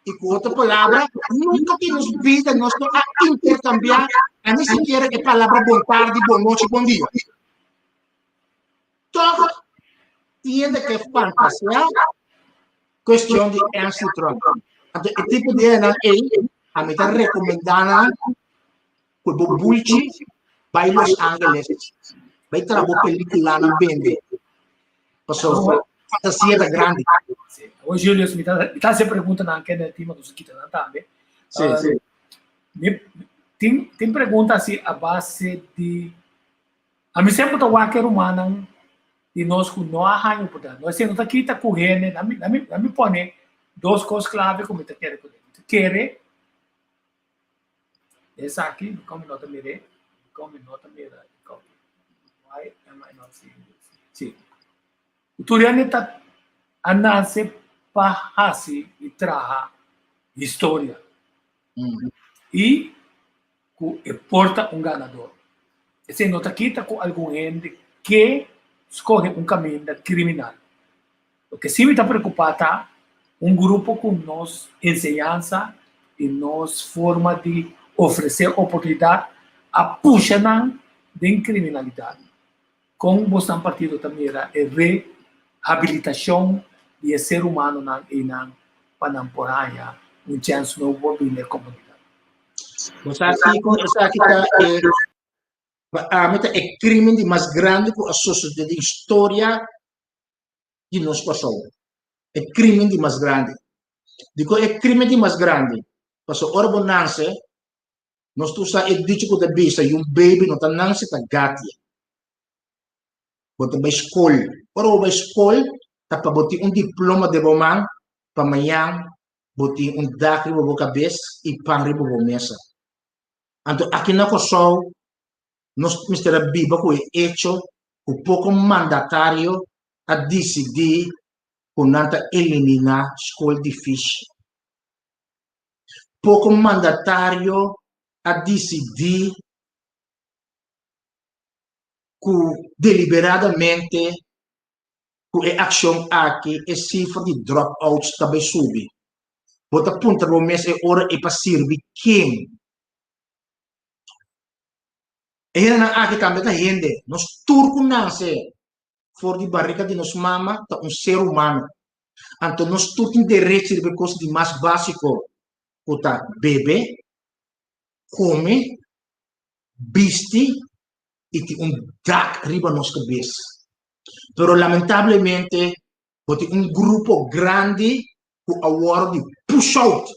E: e com outra palavra, nunca temos vida nós não a intercambiar, a nem sequer a palavra boa tarde, boa noite, bom dia. Todo tem que fantasia questão de Ernst Trump. Então, o tipo de a mim está recomendando que o Bulchi vai Los Angeles, vai trabalhar película na Bende. Passou fantasia da grande.
D: O Júlio me está se perguntando aqui no tema do Suquita também. Sim. Tem pergunta assim a base de A mim sempre tá qualquer humano e nós com não arranho por tanto. Nós sempre tá aqui tá correndo, a mim põe duas coisas clave como tá querer correr. Querer essa aqui, como nota mire, why am I not seeing this? Sim. O Turiani tá andando para hasi e traha história e que porta ganador. Esse nota aqui tá com algum gente que escolhe caminho criminal. O que sim me está preocupado grupo com nos ensinança e nos forma de oferecer oportunidade a puxar de criminalidade. Com o partido também era reabilitação de ser humano na Panamporaya, chance novo na comunidade.
E: Essa aqui é crime de mais grande que a sociedade de história de nós passou. É crime de mais grande. Digo, é crime de mais grande. Passou hora bonança, nós tu sa é dito que da bisa yung baby no tanang si tagati. Bota ba school. Ora ba school, tapaboti diploma de bomang, pamayang, boti dakri bo kabes, ipangri bo mesa. Anto aqui na Kosovo, nós Mr. Biba ko hecho o pouco mandatário a decidir con nanta eliminar school de fish. Pouco mandatário a decidir que deliberadamente que a ação aqui é cifra de dropouts também sube. Bota punta no mês é hora e para servir quem? E na aqui também tá gente, nós turco nasce for de barriga de nos mama, tá ser humano. Então nós turco tem direito de coisa de mais básico, que tá bebe, come, viste e tem dak riba nos cabeça. Pero lamentavelmente, tem grupo grande que agora de push out,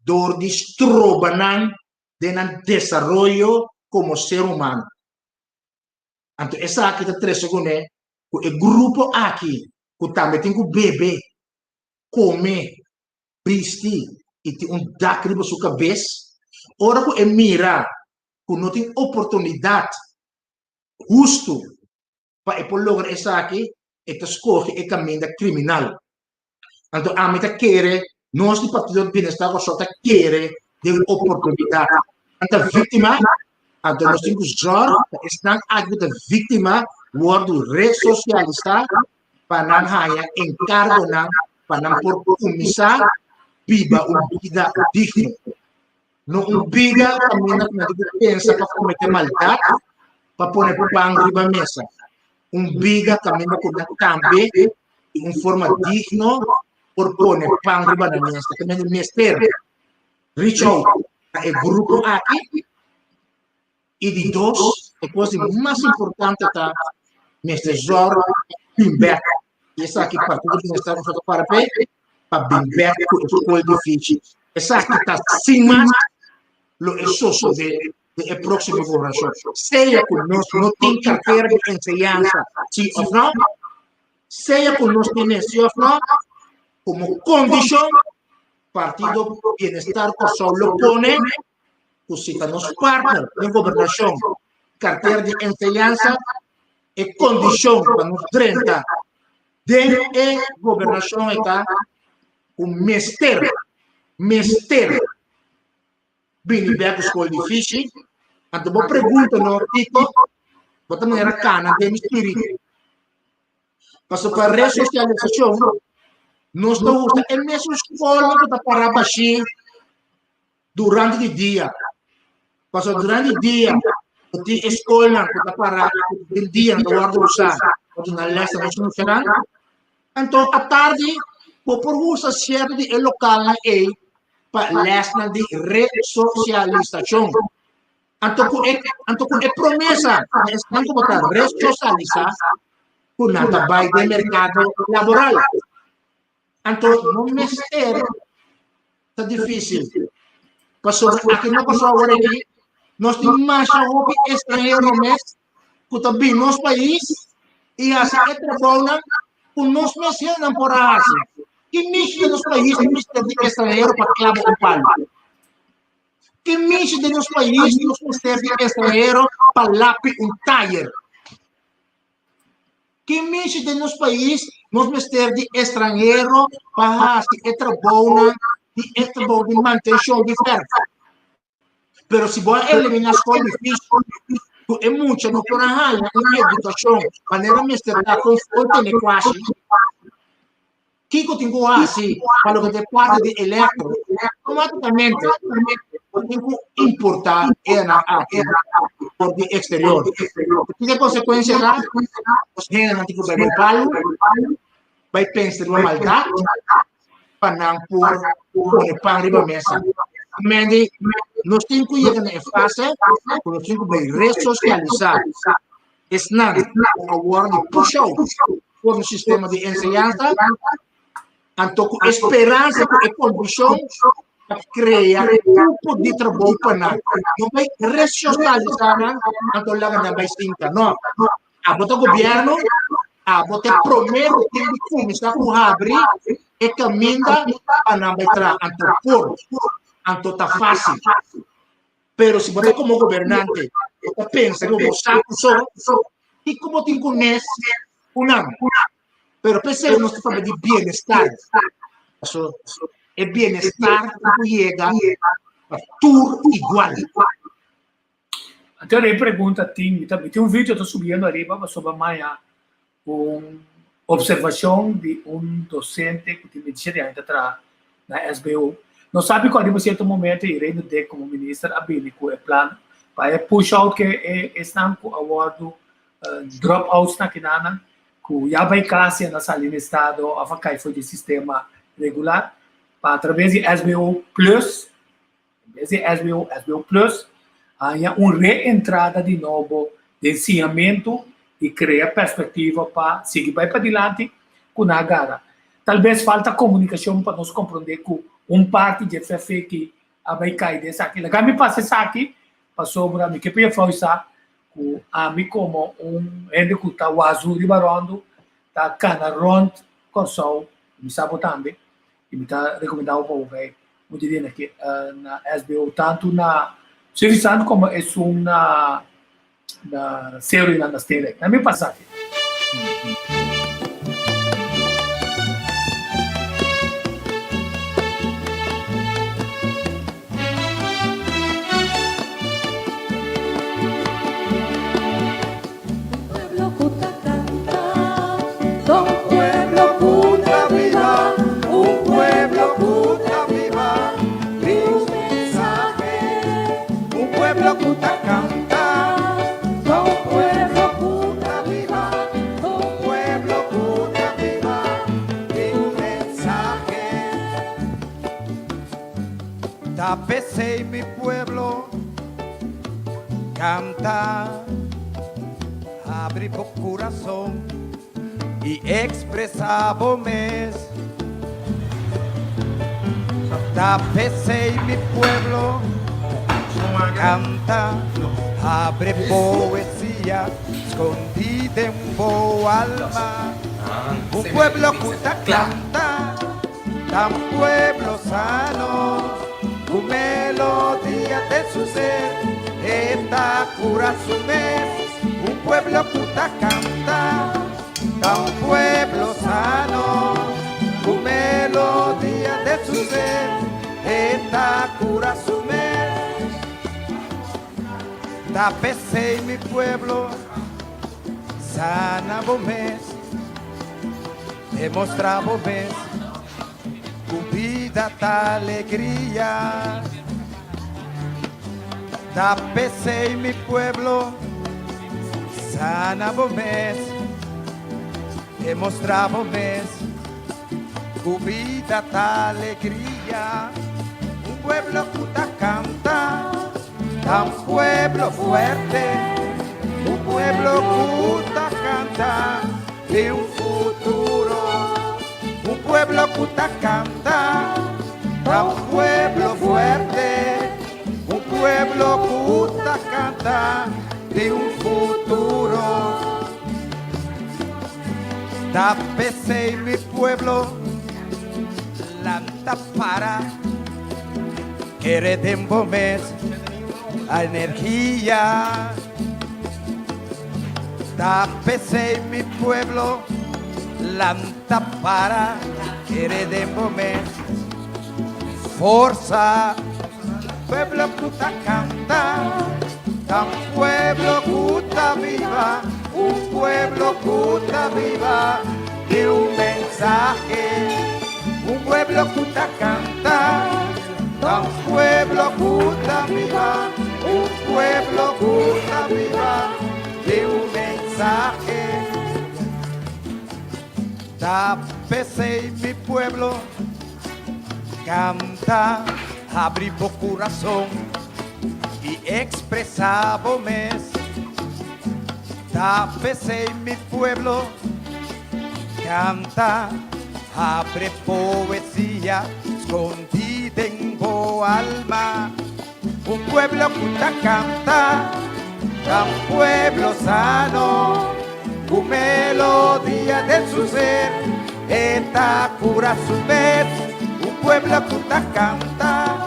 E: door de strobanan de desenvolvimento como ser humano. Então essa aqui tá 3 segundos, que o grupo aqui que também tem que beber, comer, vestir e tem dak riba sua cabeça. Ora que mira que não tem oportunidade justo para lograr essa aqui, escolhe o caminho criminal. Então a meta quer, nós do Partido do Bem-Estar só quer de oportunidade. Então vítima, então nós temos que usar, estão aqui da vítima, o ressocializar para não ganhar encargo para não por começar viva uma vida digna. Não obriga a menina que pensa para cometer maldade, para pôr pão riba mesa. Obriga a menina que também de forma digna por pôr pão riba na mesa. Também o mestre reach out a grupo aqui e de dois, a coisa mais importante é mestre Zor Bimber. Essa aqui partido do Bem-Estar para Bimber com a escola de ficha. Essa aqui está acima lo essoso de próxima governação. Seja conosco, não tem carteira de ensinança, sim ou não? Seja conosco, sim ou não? Como condição, Partido do Bem-Estar Kosovo lo pone, que se nos partner de governação, carteira de ensinança é condição para nos 30 de governação está o mestre bem bem com escola de fiche, então vou perguntar no tipo, vou também era cana de espírito, passou para ressocialização, nós não usa a mesma escola que está para baixar durante o dia, passou durante o dia, tem escola que está para o dia não guarda usar, quando na leste nós não será, então à tarde vou por usar certo de local na para lesna de ressocialização. Então é promessa, estão como para ressocializar com o trabalho de mercado laboral. Então não me ser tá difícil. Passou aqui não passou agora aqui, nós temos mais hobby estrangeiro no mês, também nosso país, e assim é trabalho com nós mesmos não por assim. Que mexe de nosso país, que mexe de estrangeiro para clavar o palo. Que mexe de nosso país, que mexe de estrangeiro para lápis um tire. Que mexe de nosso país, nós meter de estrangeiro para que trabalho de manutenção de ferro. Pero se você eliminar as coisas difíceis, é muito não por a educação, maneira meter da conforto de quase. Que eu tenho assim, para o que é parte de eletro, automaticamente eu tenho que importar aqui por de exterior. Que consequência lá? Os reis não ficam bem palo, vai pensar uma maldade, para não pôr o pão de mesa. Mas nós temos que ir na fase, nós temos que ressocializar. Esse não é agora de push-out por um sistema de ensinança. Então, com esperança, com condição para criar grupo de trabalho para nós. Não vai ressocializar, então lá não vai sinta. Não. A botar governo, a botar promete que ele começa a abrir e caminha para não vai entrar. Então, por. Então, está fácil. Pero se você como governante, você pensa que você sabe só, e como tem conhece, não. Pero pensemos no sistema de bem-estar. É bem-estar que chega a tudo igual.
D: Então, eu pergunto a ti, tem um vídeo que eu estou subindo arriba sobre amanhã, uma observação de um docente que tem experiência atrás na SBU. Não sabe qual é o certo momento irei no DEC como ministro abílico é plano para push out que estão com o awardo dropouts na quinana que já vai classe na sala de estado a fazer foi de sistema regular para através de SBU Plus SBU Plus há uma reentrada de novo de ensinamento e criar perspectiva para seguir para adiante com a gara. Talvez falta comunicação para nós compreender que parte de FF que vai cair dessa aqui. Lá me passa isso aqui para sobre a mim que eu falar isso com a mim como ende que está o azul de barondo tá cana rond consol me sabe também e me está recomendado para o velho muito bem aqui na SBO tanto na serviço como é uma na série na stele. Lá me passa aqui.
J: Tapecé mi pueblo, canta, abre tu corazón y expresamos. Tapecé mi pueblo, canta, abre poesía escondida en un alma. Un pueblo que canta, tan pueblo sano. Tu melodía de su ser, esta cura su mes, un pueblo puta canta, da un pueblo sano, tu melodía de su ser, esta cura su mes. Tapecé mi pueblo, sana mes, demostramos mes. Tu vida da alegría, tapecé mi pueblo, sana mes, demostramos mes, tu vida da alegría, un pueblo que canta, tan pueblo fuerte, un pueblo que canta de un futuro. Un pueblo que canta, un pueblo fuerte, un pueblo que canta de un futuro. Tapese mi pueblo, lanta para que redembomés a energía. Tapese mi pueblo, lanta para que redembomés forza. Pueblo puta canta, tan pueblo puta viva, un pueblo puta viva de un mensaje. Un pueblo puta canta, tan pueblo puta viva, un pueblo puta viva de un mensaje. Tapese mi pueblo, canta, abrí tu corazón y expresávome. Tapese mi pueblo, canta, abre poesía escondida en tu alma. Un pueblo que canta, tan pueblo sano, una melodía de su ser, esta cura su vez. Un pueblo que canta,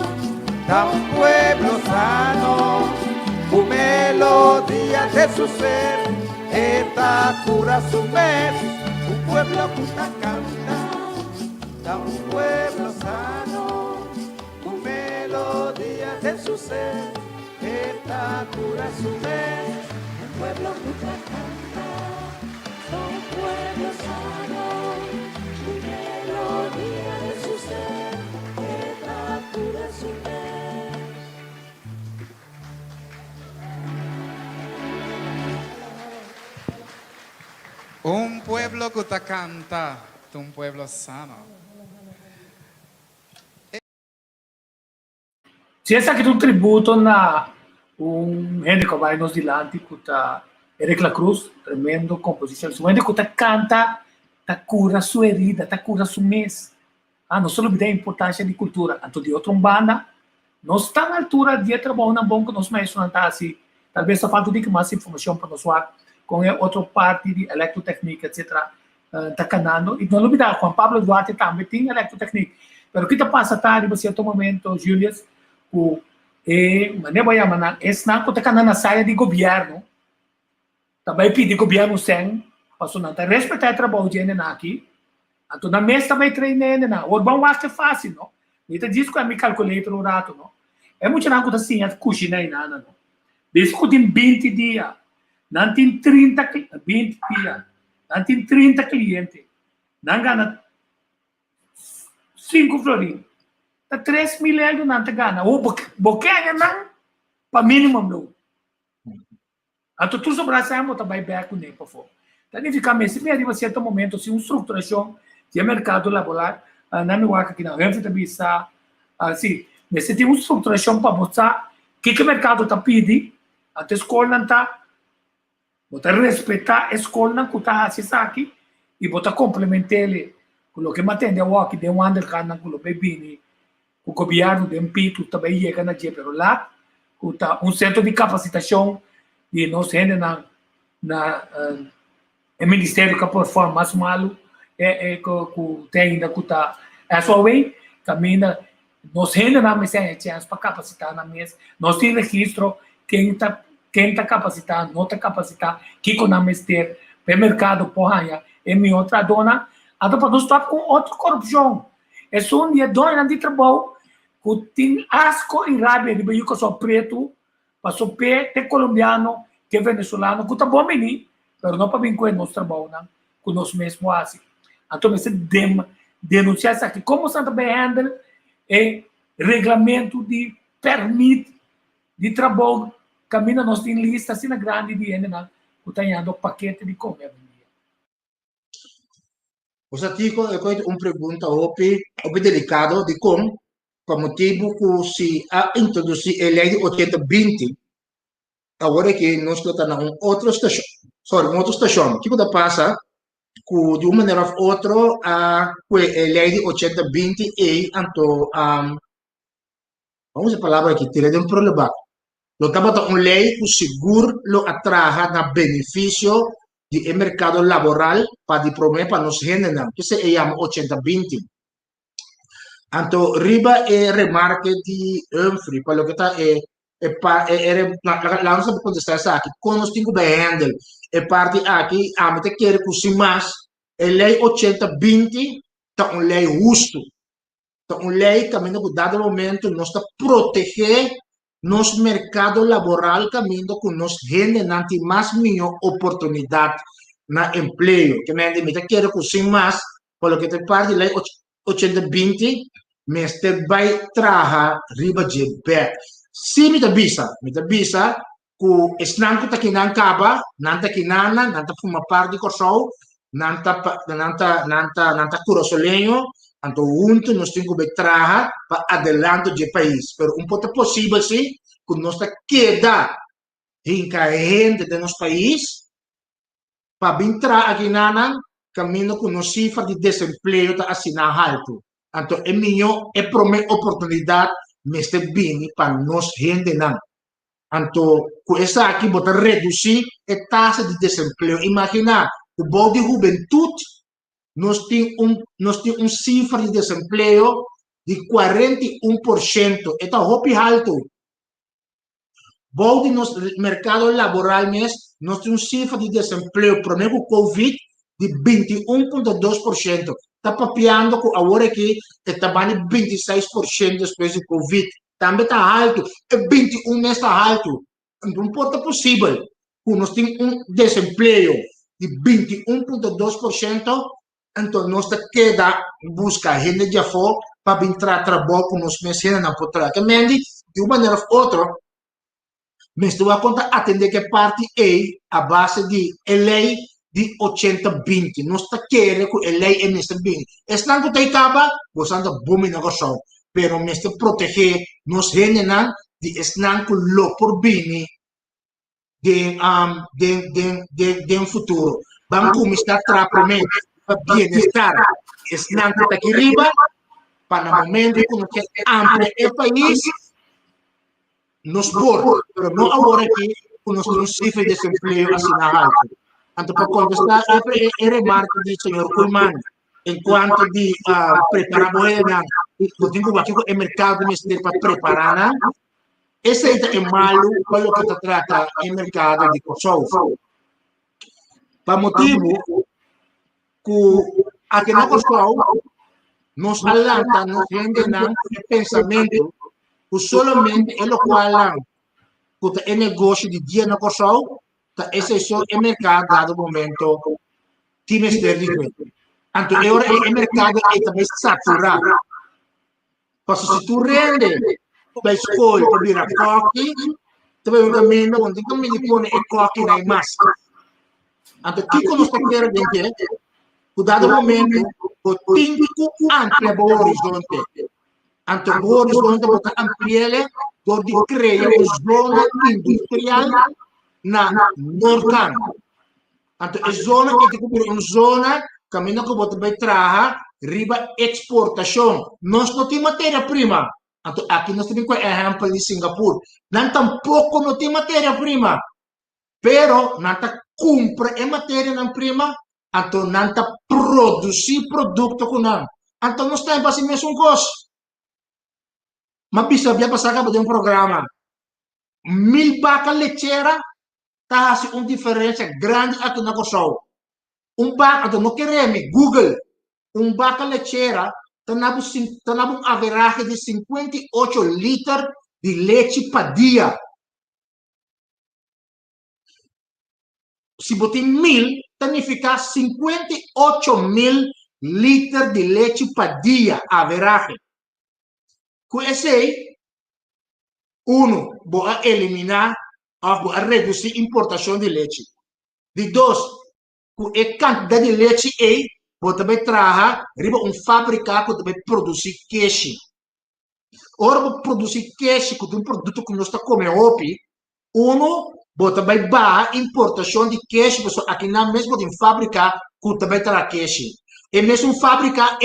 J: tan pueblo sano, una melodía de su ser, esta cura su vez. Un pueblo que canta, tan pueblo sano, una melodía de su ser, esta cura su vez. Un pueblo que canta, tan pueblo sano, una melodía de su ser, esta cura su vez.
K: Un pueblo que te canta, un pueblo sano.
D: Se essa aqui é um tributo na gente que vai nos dilante, que Eric La Cruz, tremendo composição. O gente que canta, cura sua herida, cura seu mês. Não só a importância de cultura. Então, de outra banda, nós estamos na altura de trabalhar na bom que nós mais não está assim. Talvez só falta de mais informação para nós com a outra parte de eletrotecnia, etc. Está canando. E não olvidar, Juan Pablo Duarte também tem eletrotecnia. Mas o que está passando em certo momento, Julius, maneira é que está canando na saia de governo. Também pedir governo sem, para respeitar o trabalho de aqui. Então, na mesa também treinando, não. O bom acho que é fácil, não? Então, diz que eu me calculei para o rato, não? É muito não que assim, a cozinha e nada, não? Diz que tem 20 dias, não tem 30 20 dias, não tem 30 clientes, não ganha 5 florins, 3 mil euros não te ganha. O boquinha não, para mínimo, não. Então, tu sobraçamos também bem com ele, por favor. Então, fica mesmo, se arriva a certo momento, se uma estruturação de mercado laboral, na minha aqui na entrevista, assim, mas se tem uma estruturação para mostrar o que o mercado está pedindo, a escola não está, botar respeitar a escola que está assim aqui, e botar complementar ele com o que mantém o aqui de um ano com o bebê, o governo de pito também chega na jeito, mas lá, um centro de capacitação de nós gente o Ministério que performa mais malo que tem ainda que está é só bem caminha nós gente na mesa chance para capacitar na mesa nós tem registro quem está capacitado não está capacitado que com a mesa ter para mercado porra é minha outra dona até para nós estar com outra corrupção é só dia dona de trabalho que tem asco e raiva de ver que sou preto passou pé de colombiano que venezuelano que está bom menino pero não para vir com o nosso trabalho, não, com nós mesmos assim. Então, você denunciar isso aqui. Como você também handla o regulamento de permite de trabalho, caminha nós tem lista assim na grande de gente, não, que está indo paquete de comer.
E: O Satico, eu tenho uma pergunta opi delicado de como, por motivo que se a introduzir a lei de 80-20, agora que nós estamos em outra estação, uma outra estação, o que passa? Que de uma maneira ou outra, a lei de 80-20 e, então, vamos usar a palavra aqui, tira de um problema. Lo estamos uma lei que seguro lo atraja na benefício de mercado laboral para promover para nos generar, que se llama 80-20. Anto riba remarque di Humphrey, para lo que está la nossa contestar aqui, quando nós temos bem handle, parte aqui, a mete quer que mais, lei 80-20 tá lei justo, tá lei caminho que dado momento nós está proteger nos mercado laboral caminho que nos generam mais melhor oportunidade na emprego, que me mete quer que mais, para lo que te parte lei 80-20 mas te vai trabalhar riba de pé. Se me bisa, que esnan ko takinan kaba, nanta kinana, nanta fuma parte corso, nanta curasolenho, anto junto nós temos que trabalhar para adelanto de país. Pero um pouco possível sim, que nós queda hinca gente de nosso país, para vir trabalhar aqui nana, caminho com nos cifra de desemprego está assinar alto. Então, é melhor, é prometer oportunidade, mas é bem para nós gente não. Então, com essa aqui, bota reduzir a taxa de desemprego. Imagina, o bom de juventude, nós temos cifra de desemprego de 41%. Então, hopi alto. Bom de nosso mercado laboral, nós temos cifra de desemprego, prometo o Covid, de 21,2%. Está papiando com agora que está banindo 26% depois do Covid. Também está alto. É 21 mês está alto. Não pode ser possível. Quando nós temos desemprego de 21,2%, então nós queda buscar gente de fora para vir trabalhar com nós mesmos na potra. Que mende de uma maneira ou outra, mas tu vai contar atender que parte a base de lei de 80-20. Nós está querendo que a lei é nesse bem. Estão que tem caba, gostando de bom negócio. Pero nós te proteger nos generan de estão que lo por bem de futuro. Vamos começar a trabalhar para bem-estar. Estão que está aqui riba, para o momento que nós queremos ampliar o país, nos por, pero não agora que nós temos cifra de desemprego assinado alto. Então, para contestar a remarca do senhor Kuhlman, enquanto de preparar moeda, eu tenho aqui o mercado para preparar, esse é malo para o que se trata o mercado de Kosovo. Para motivo que aqui na Kosovo, nos alanta, nos rende o pensamento que somente é o qual que é negócio de dia na Kosovo, esse é só o mercado dado momento trimestre de crédito. Então, agora o mercado é também saturado. Porque se tu rende para a escola para vir a coque, tu vai ver quando tu me põe a coque na máscara. Então, o que nós estamos querendo dizer? Que dado momento, o tempo amplia o horizonte. Então, o horizonte vai ampliar por criar uma zona industrial na Norcan. Então, a zona que é uma zona caminho que você vai trabalhar riba exportação. Nós não temos matéria-prima. Então, aqui nós temos um exemplo de Singapura. Não tampouco não tem matéria-prima. Pero, não compra a matéria-prima, então não produzir produto com não. Então, nós temos assim mesmo coisa. Mas, bisa, havia passado de um programa. 1000 vacas leiteiras faz uma diferença grande aqui na Kosovo. Vaca, não queremos, Google, vaca leiteira tem um average de 58 litros de leite por dia. Se botar 1000, significa 58.000 litros de leite por dia, average. Com esse, vou eliminar ou reduzir a importação de leite. De dois, com a quantidade de leite você vai trabalhar uma fábrica que vai produzir queijo. Ora, para produzir queijo, que é um produto que nós estamos comendo hoje, você vai dar a importação de queijo, aqui na mesma fábrica que vai trazer queijo. E mesmo fábrica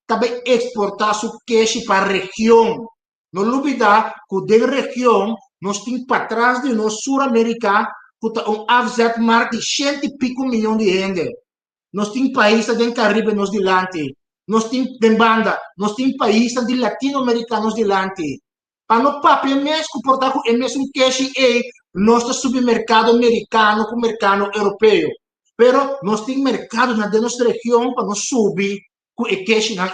E: também exportar seu queijo para a região. Não olvidar que da região, nós temos para trás de nós, Sul-América, kuta afzetmarkt de 100 e pico milhões de gente. Nós temos países do Caribe nos delante. Nós temos de banda, nós temos países de latino-americanos delante. Para não papel mesmo comportar com o mesmo cash nosso supermercado americano com o mercado europeu. Pero nós temos mercado na nossa região para nós subir com o cash na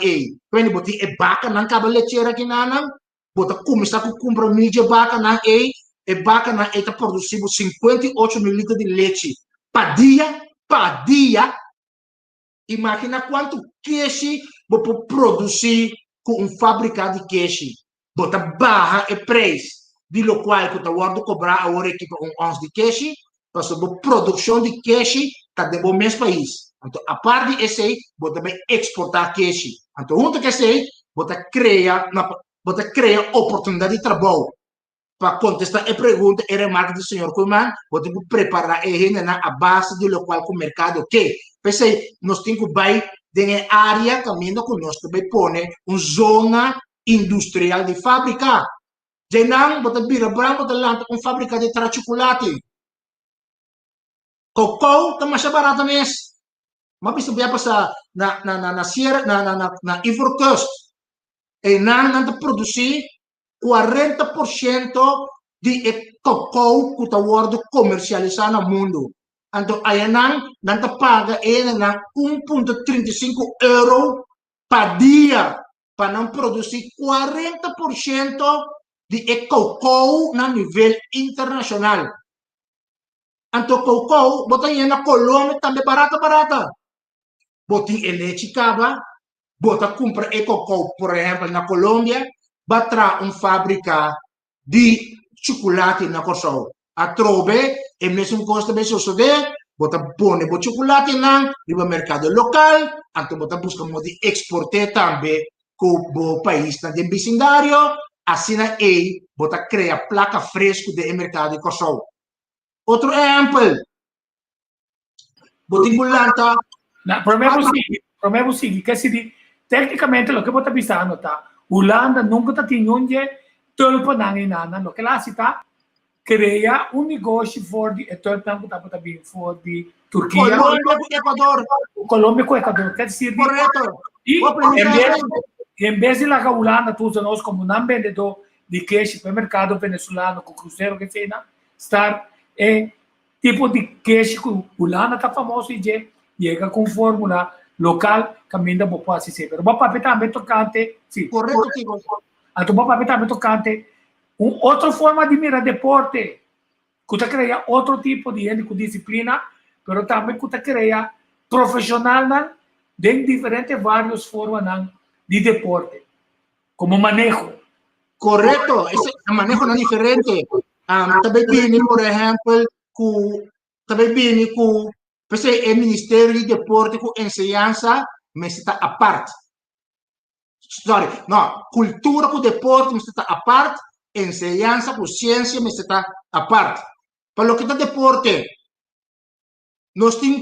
E: quando botar é vaca na caba lecheira aqui na bota começar com comprar mídia vaca na é vaca na está produzindo 58 mil litros de leite para dia. Imagina quanto queijo você produzir com fábrica de queijo. Você barra o preço, de lo qual você vai cobrar agora aqui para onça de queijo, para a produção de queijo está dentro do mesmo país. Então, a parte desse, você também exportar queijo. Então, junto com esse, você cria oportunidade de trabalho. Para contestar a pergunta e remarca do senhor Kuhlman, você tem que preparar a base do local com o mercado. Ok? Pensei, nós temos que vai de área caminho que nós também põe uma zona industrial de fábrica. Já não, você vira branco, você lança uma fábrica de chocolate. Cocô, está mais barato mesmo. Mas você vai passar na Sierra, na Ivory Coast, e não produzir 40% de cacau que está sendo comercializado no mundo. Então, aí não paga 1,35 € por dia para não produzir 40% de cacau a nível internacional. Então, cacau, botar na Colômbia também barata. Botar leite caba, botar comprar cacau, por exemplo, na Colômbia, batra uma fábrica de chocolate na Kosovo. A trove, e mesmo costa bem suceder, bota põe o chocolate no mercado local, então bota busca de exportar também com o país de vecindário, assim aí, bota cria placa fresca do mercado de Kosovo. Outro exemplo, bota engulanta.
D: Problema seguinte, que se tecnicamente o que bota pensando tá, Holanda nunca está tendo tulpa na lo que lá se tá cria negócio for de tulpa não está bem for de Turquia, Colômbia com Equador, quer dizer,
E: correto.
D: Em vez de lá a Holanda tu usa nós como não vendedor de queijo para o mercado venezuelano com cruzeiro que seja, estar tipo de queijo que Holanda está famoso e chega com fórmula local caminho para poder se ser. Mas o papel também tocante, sim.
E: Correto,
D: então o papel também tocante outra forma de mirar deporte, que está cria outro tipo de gente com disciplina, mas também que está cria profissional de diferentes várias formas de deporte, como manejo.
E: Correto, esse manejo não é diferente. Também viene, por exemplo, também viene com o Ministério de Deporte com ensinança, mas está à parte. Cultura com deporte, mas está à parte. Ensinança com ciência, mas está à parte. Para o que está deporte, nós temos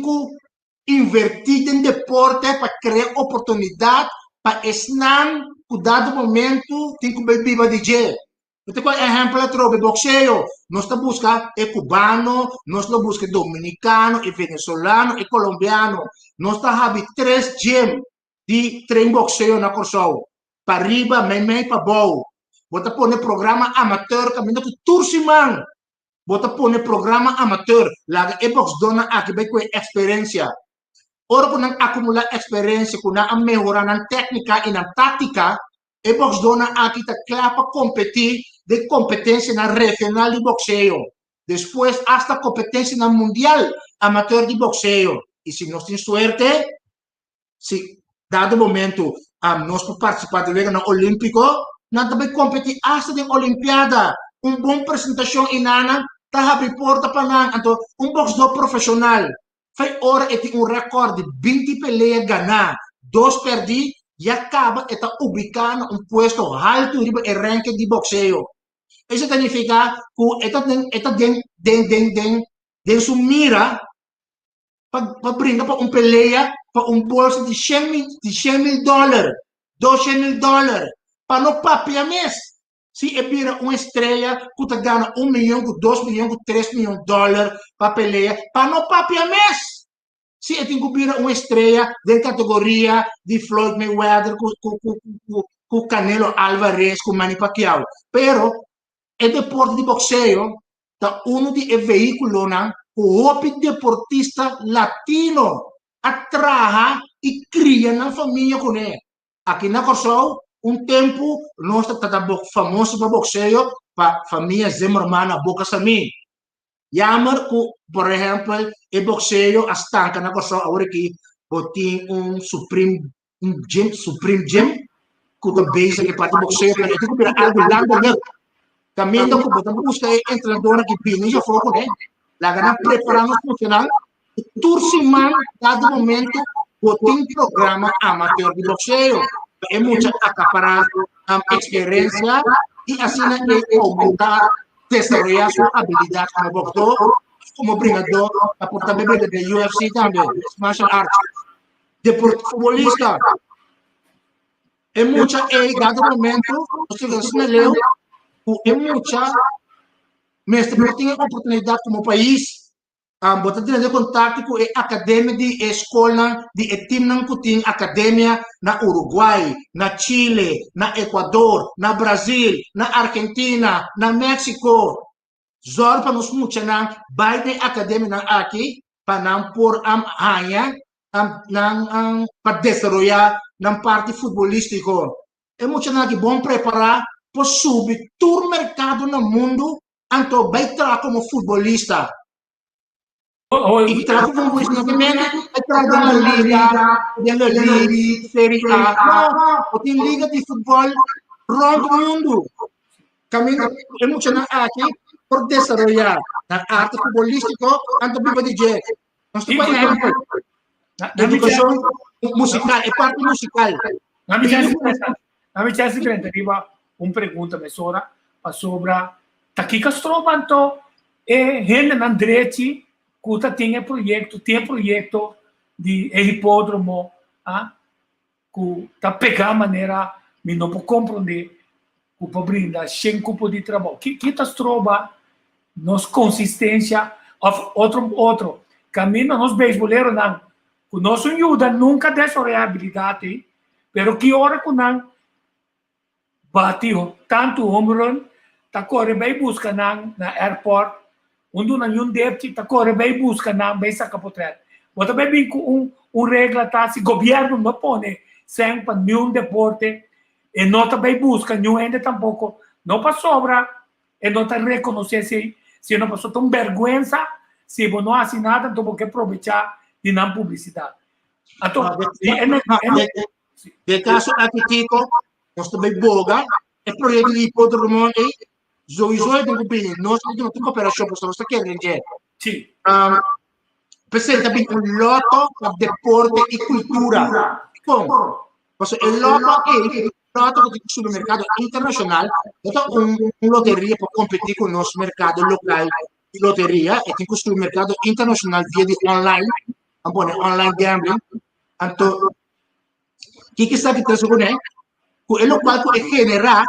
E: que invertir em deporte para criar oportunidade para ensinar que dado momento tem que beber DJ. Então, por exemplo, trobe boxeo, nós estamos buscando cubano, nós estamos buscando dominicano, venezuelano, colombiano. Nós estamos 3 gyms de treino boxeo na Kosovo. Para arriba, para baixo. Bota pôr programa amateur, caminho que turciman. Bota pôr programa amateur. Lá é box dona aqui bem com experiência. Ora, quando acumular experiência, quando melhorar na técnica e na tática, é box dona aqui está claro para competir de competência na regional de boxeo. Depois, hasta competência na mundial amateur de boxeo. E se nós temos sorte, se dado momento nós participar de na Olímpico, nós também competir hasta na Olimpiada. Uma boa apresentação inana, está abrindo porta para nós. Então, boxeador profissional. Faz hora e tem recorde de 20 peleas ganhar, 2 perder, e acaba está ubicado um posto alto no ranking de boxeo. Isso significa que está dentro sua mira para brincar para uma peleia, para bolsa de $100,000, $200,000, para não papia mesmo. Se vira uma estreia que ganha 1 milhão, 2 milhões, 3 milhões de dólares para pelear, para não papiar mês. Se tem que vira uma estreia da categoria de Floyd Mayweather com Canelo Alvarez, com Manny Pacquiao. Pero, o deporte de boxeo é um dos veículos que o deportista latino atrai e cria na família com ele. Aqui na Corsol, tempo, nós estamos famosos para boxeo, para a família Zimmermann, a Boca Sami. Jammer, por exemplo, o boxeo, as tankas na Corsol, agora aqui, tem Supreme Gym, que é base para o boxeo, para isso que é algo lá. Também não podemos buscar entrenador que pina já foco, né? Lá ganhar preparando os funcionários, turciman cada momento tem programa amateur de boxeo. É muita acaparar experiência e assim aumentar, desenvolver sua habilidade como boxeador, como brigador, a também briga de UFC também, martial arts, deporte futebolista. É muita cada momento, você leu, é muita, mas também tem oportunidade como país. Botar de contato com a academia de escola de time que tem academia na Uruguai, na Chile, na Equador, na Brasil, na Argentina, na México. Zor para nos muita na vai de academia aqui para não por hanya para desenvolver na parte futebolístico. É muito na que bom preparar para subir todo o mercado no mundo, então vai entrar como futebolista. E trago como isso novamente, trago uma liga, Série A, tem liga de futebol rondo mundo. Caminho emocional aqui por desenvolver na arte futebolística, anto viva DJ. Nós temos educação musical, é parte musical.
D: Na minha diferente, arriba pergunta, mesora, sobre aqui que estrobanto é gente na direita. Kuta tem projeto de hipódromo, que tá pegar maneira, me não pode compreender, que pode brindar 100 cupos de trabalho. Que tá trova nos consistência of outro caminho nos beisboleiros não, que nós ajuda nunca dessa habilidade, pero que hora que não bate tanto home run, tá corre bem busca na airport. Quando não deve tá corre bem busca não bem saca potrer. Bota bem com regra tá se governo não põe sempre para nenhum deporte e não também busca nenhum ainda tampouco não para sobra e não tá reconhecer se não passou tão vergonha se não assim nada então porque aproveitar de não publicidade. Então
E: de caso aqui Kiko nós também boga é projeto de hipódromo Zoe tem que nós não temos cooperação para nós queremos
D: sim
E: precisa também loto para deporte e cultura como porque o loto que tem no mercado internacional então loteria para competir com o nosso mercado local de loteria e tem que no mercado internacional via de online gambling então que está aqui traz o local que é generar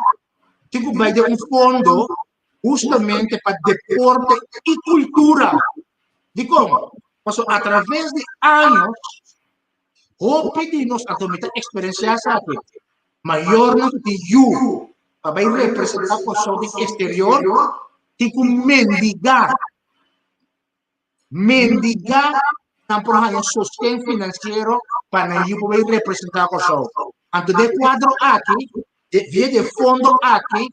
E: tem que vai ter fundo justamente para deporte e cultura. De como? Porque através de anos, o pedimos a tomar experiências aqui. Maior não de you, para representar a pessoa do exterior, tem que mendigar na prova sustento financeiro para you poder representar a pessoa. Então, de quadro aqui, via de fundo aqui,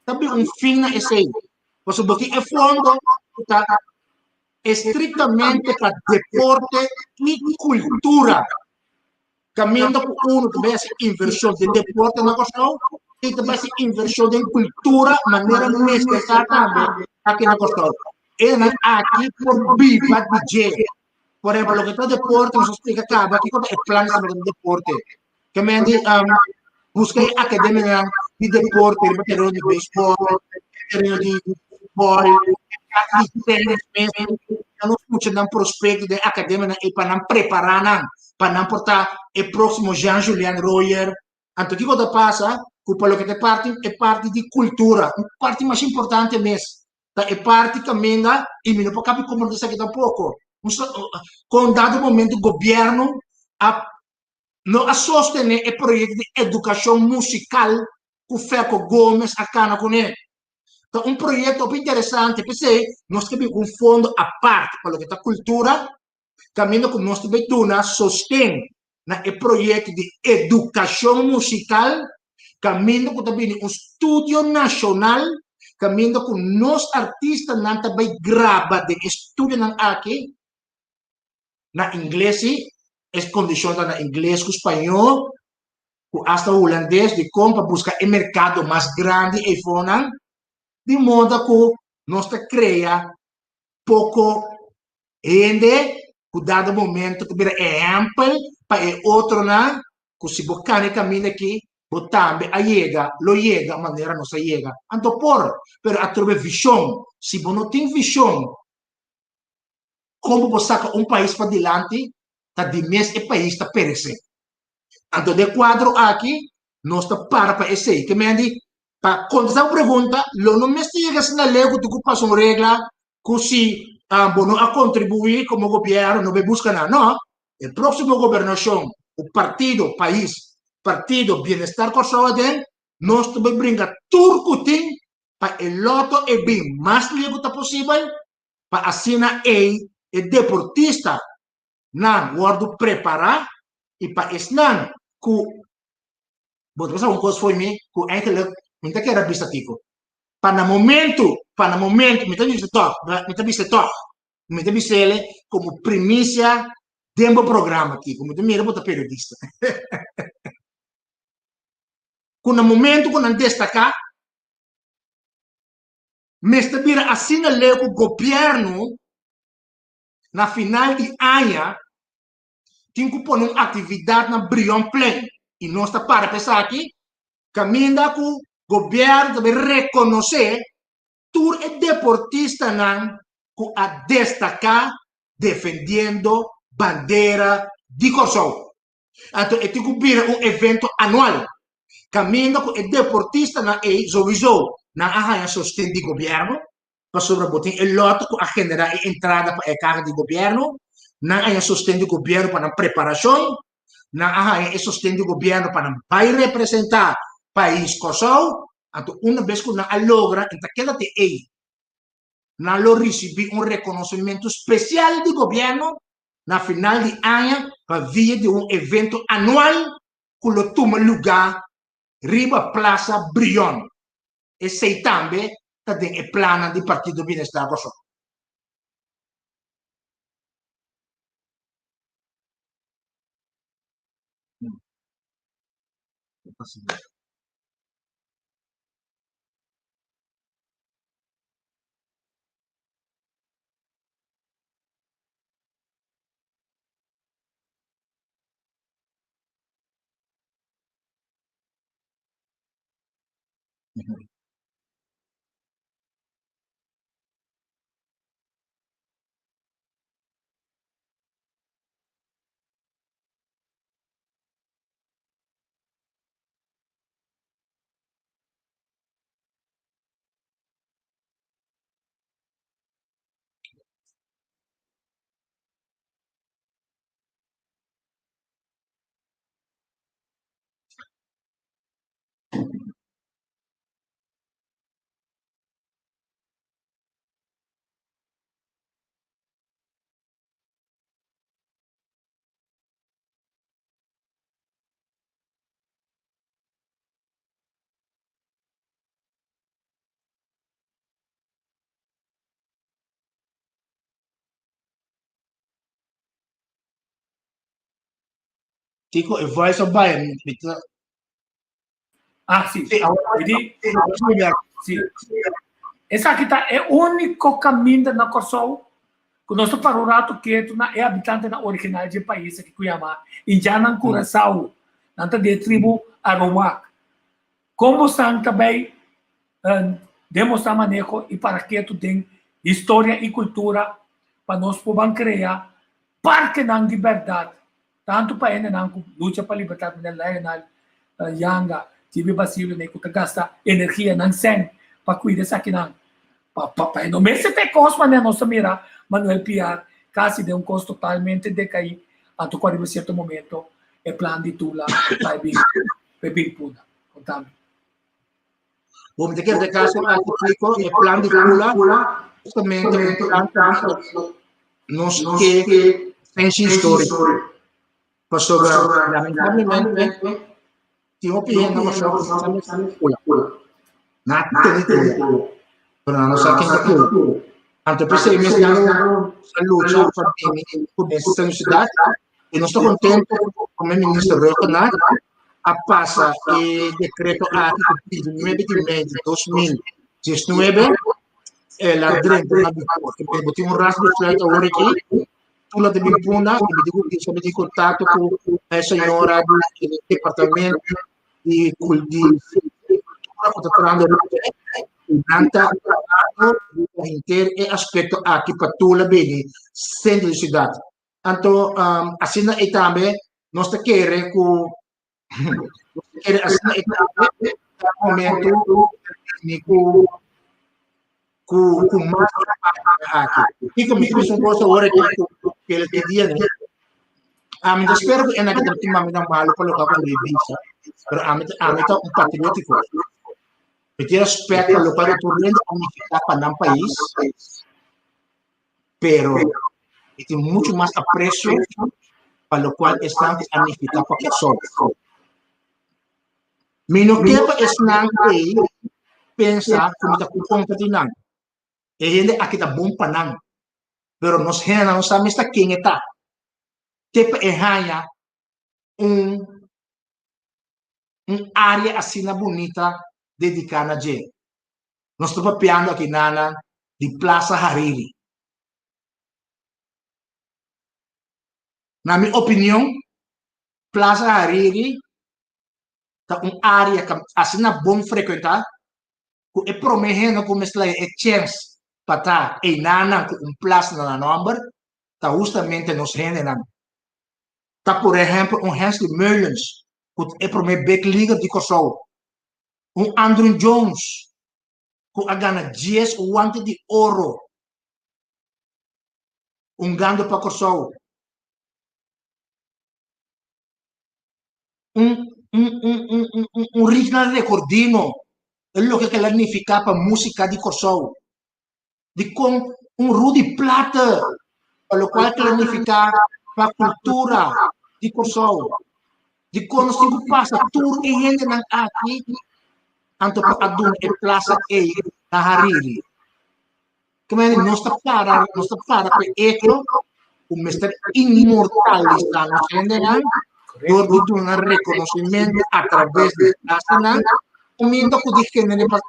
E: também fim na esse. Porque é fundo está estritamente para deporte e cultura. Caminhando com também essa inversão de deporte na questão e também essa inversão de cultura, maneira necessária também aqui na questão. E aqui por viva DJ. Por exemplo, o que está deporte, nos explica acaba aqui quando é plano de deporte. Caminhando busquei academia de deporte, material de beisebol, material de futebol, de tênis mesmo. Eu não escuto um prospecto de academia para não preparar, para não portar o próximo Jean-Julien Royer. Então, o que passa? Pelo que é parte de cultura, parte mais importante mesmo. É parte que caminha e não pode compreender isso aqui tampouco. Com dado momento, o governo não a sostener o projeto de educação musical que o Feco Gomes acaba com ele. Então, projeto bem interessante, porque nós temos fundo à parte para o que é cultura, caminho que nós temos que sostém no projeto de educação musical, caminho que também estúdio nacional, caminho que nós artistas não também grava de estúdio aqui, na inglês, as condições na inglês, com espanhol, com hasta holandês, de como para buscar o mercado mais grande e fora, de modo que nós cria pouco gente, que dado momento que vira exemplo para outro na, que se bocane caminho aqui, o também a lo chega, maneira não se chega. Então por, pero a trover visão, se você não tem visão, como você saca país para diante, tá de mês o país está perecendo. Então de quadro aqui, nós está para esse, que me diz, para contestar a pergunta, não me chega na lei que tu passa uma regra, que se não a contribuir como governo, não vai buscar nada, não. O próximo governação, o partido, o país, partido bem-estar com a saúde, nós também brinca tudo que tem para o loto é bem mais livre possível, para assinar o deportista não guardo preparar e para esnan que vou passar coisa foi me que eigenlijk minta que era vista tico para momento minta vista ele como primícia dentro do programa aqui como mira bota periodista quando momento quando destacar mas também assina lei o governo na final de ano tem que pôr uma atividade na Brion Plain. E nós está para pensar aqui, caminha que o governo deve reconhecer todo o deportista que a destacar defendendo bandeira de Kosovo. Então, tem que vir evento anual. Caminha que o deportista é sowieso na arranha sustento do governo, para sobrebotar o lote que a generar a entrada para a carga do governo, não há sustento do governo para a preparação, não há sustento do governo para vai representar o país Kosovo, então uma vez que não logra, então queda-te aí, não receber reconhecimento especial do governo na final de ano para via de evento anual que lo toma lugar riba Plaza Brion. Esse também tem o plano do Partido Bem-Estar Kosovo. Tico, e voice of Bayern.
D: Ah, sim. Sim. Essa aqui é o único caminho na Kosovo que nós para o rato quieto é habitante na original do país que chama Indiana Curaçao, na de tribo Arawak. Como estão também demonstrar manejo e para quieto tem história e cultura para nós poder criar parque da liberdade tanto para ele não luta para a liberdade nacional Yanga Tibi Basilio ne kuta gasta energia ng sen para cuidar sa kinang. Papai no mês até cosma né nossa mira Manuel Piar quase de custo totalmente decaído a tu quando certo momento é plano de tula vai bem puna contame.
E: Vamos ter que de caso artístico e plan de tula justamente um plan nos que senso histórico. Passou lamentavelmente tinha opinião na nossa tula. Nada de tula. Pero não sei quem é tudo. Então, pensei mesmo a luta por essa cidade e não estou contente com o ministro regional a passar o decreto aqui de 9 de maio de 2019 ela dentro da porque botou rasgo de flight agora aqui tudo de Bimpuna e me digo que estou em contato com a senhora do departamento de cultura tratando Nanta inter e aspecto aqui para tula bem centro de cidade. Então assim na também nós queremos que assim na momento com mais aqui. E como fiz coisa agora que ele dia né. Eu espero que ainda que tenha mais malo para colocar com revista. Mas tá patriótico. Porque respeto lo para tornando unificar para o país, pero tem muito mais apreço para o qual estão unificar para pessoas. Mino que estão aí pensa como está competindo, e ele aqui está bom para não, pero nós gente não sabemos quem está. Tipo é hanya área assim bonita dedicada a gente. Nós estamos piando aqui na de Plaza Hariri. Na minha opinião, Plaza Hariri é uma área que assim é bom frequentar, que é prometendo como é chance para estar em nana com plaza na number, está justamente nos rendendo. Está por exemplo Hensley Mullins, que é prometendo backliga de Kosovo. Andrew Jones, que ganha 10 guantes de ouro. Gando para Kosovo. Original Recordino, é o que ela significa para música de Kosovo. De com Rudy Plata, para o qual ela significa para a cultura de Kosovo. De quando se passa tour e gente aqui, anto pa adun e plaza e na Hariri. Come non sta para per eco un mister inmortal stanno scendendo loro di un riconoscimento a través de nacional comiendo con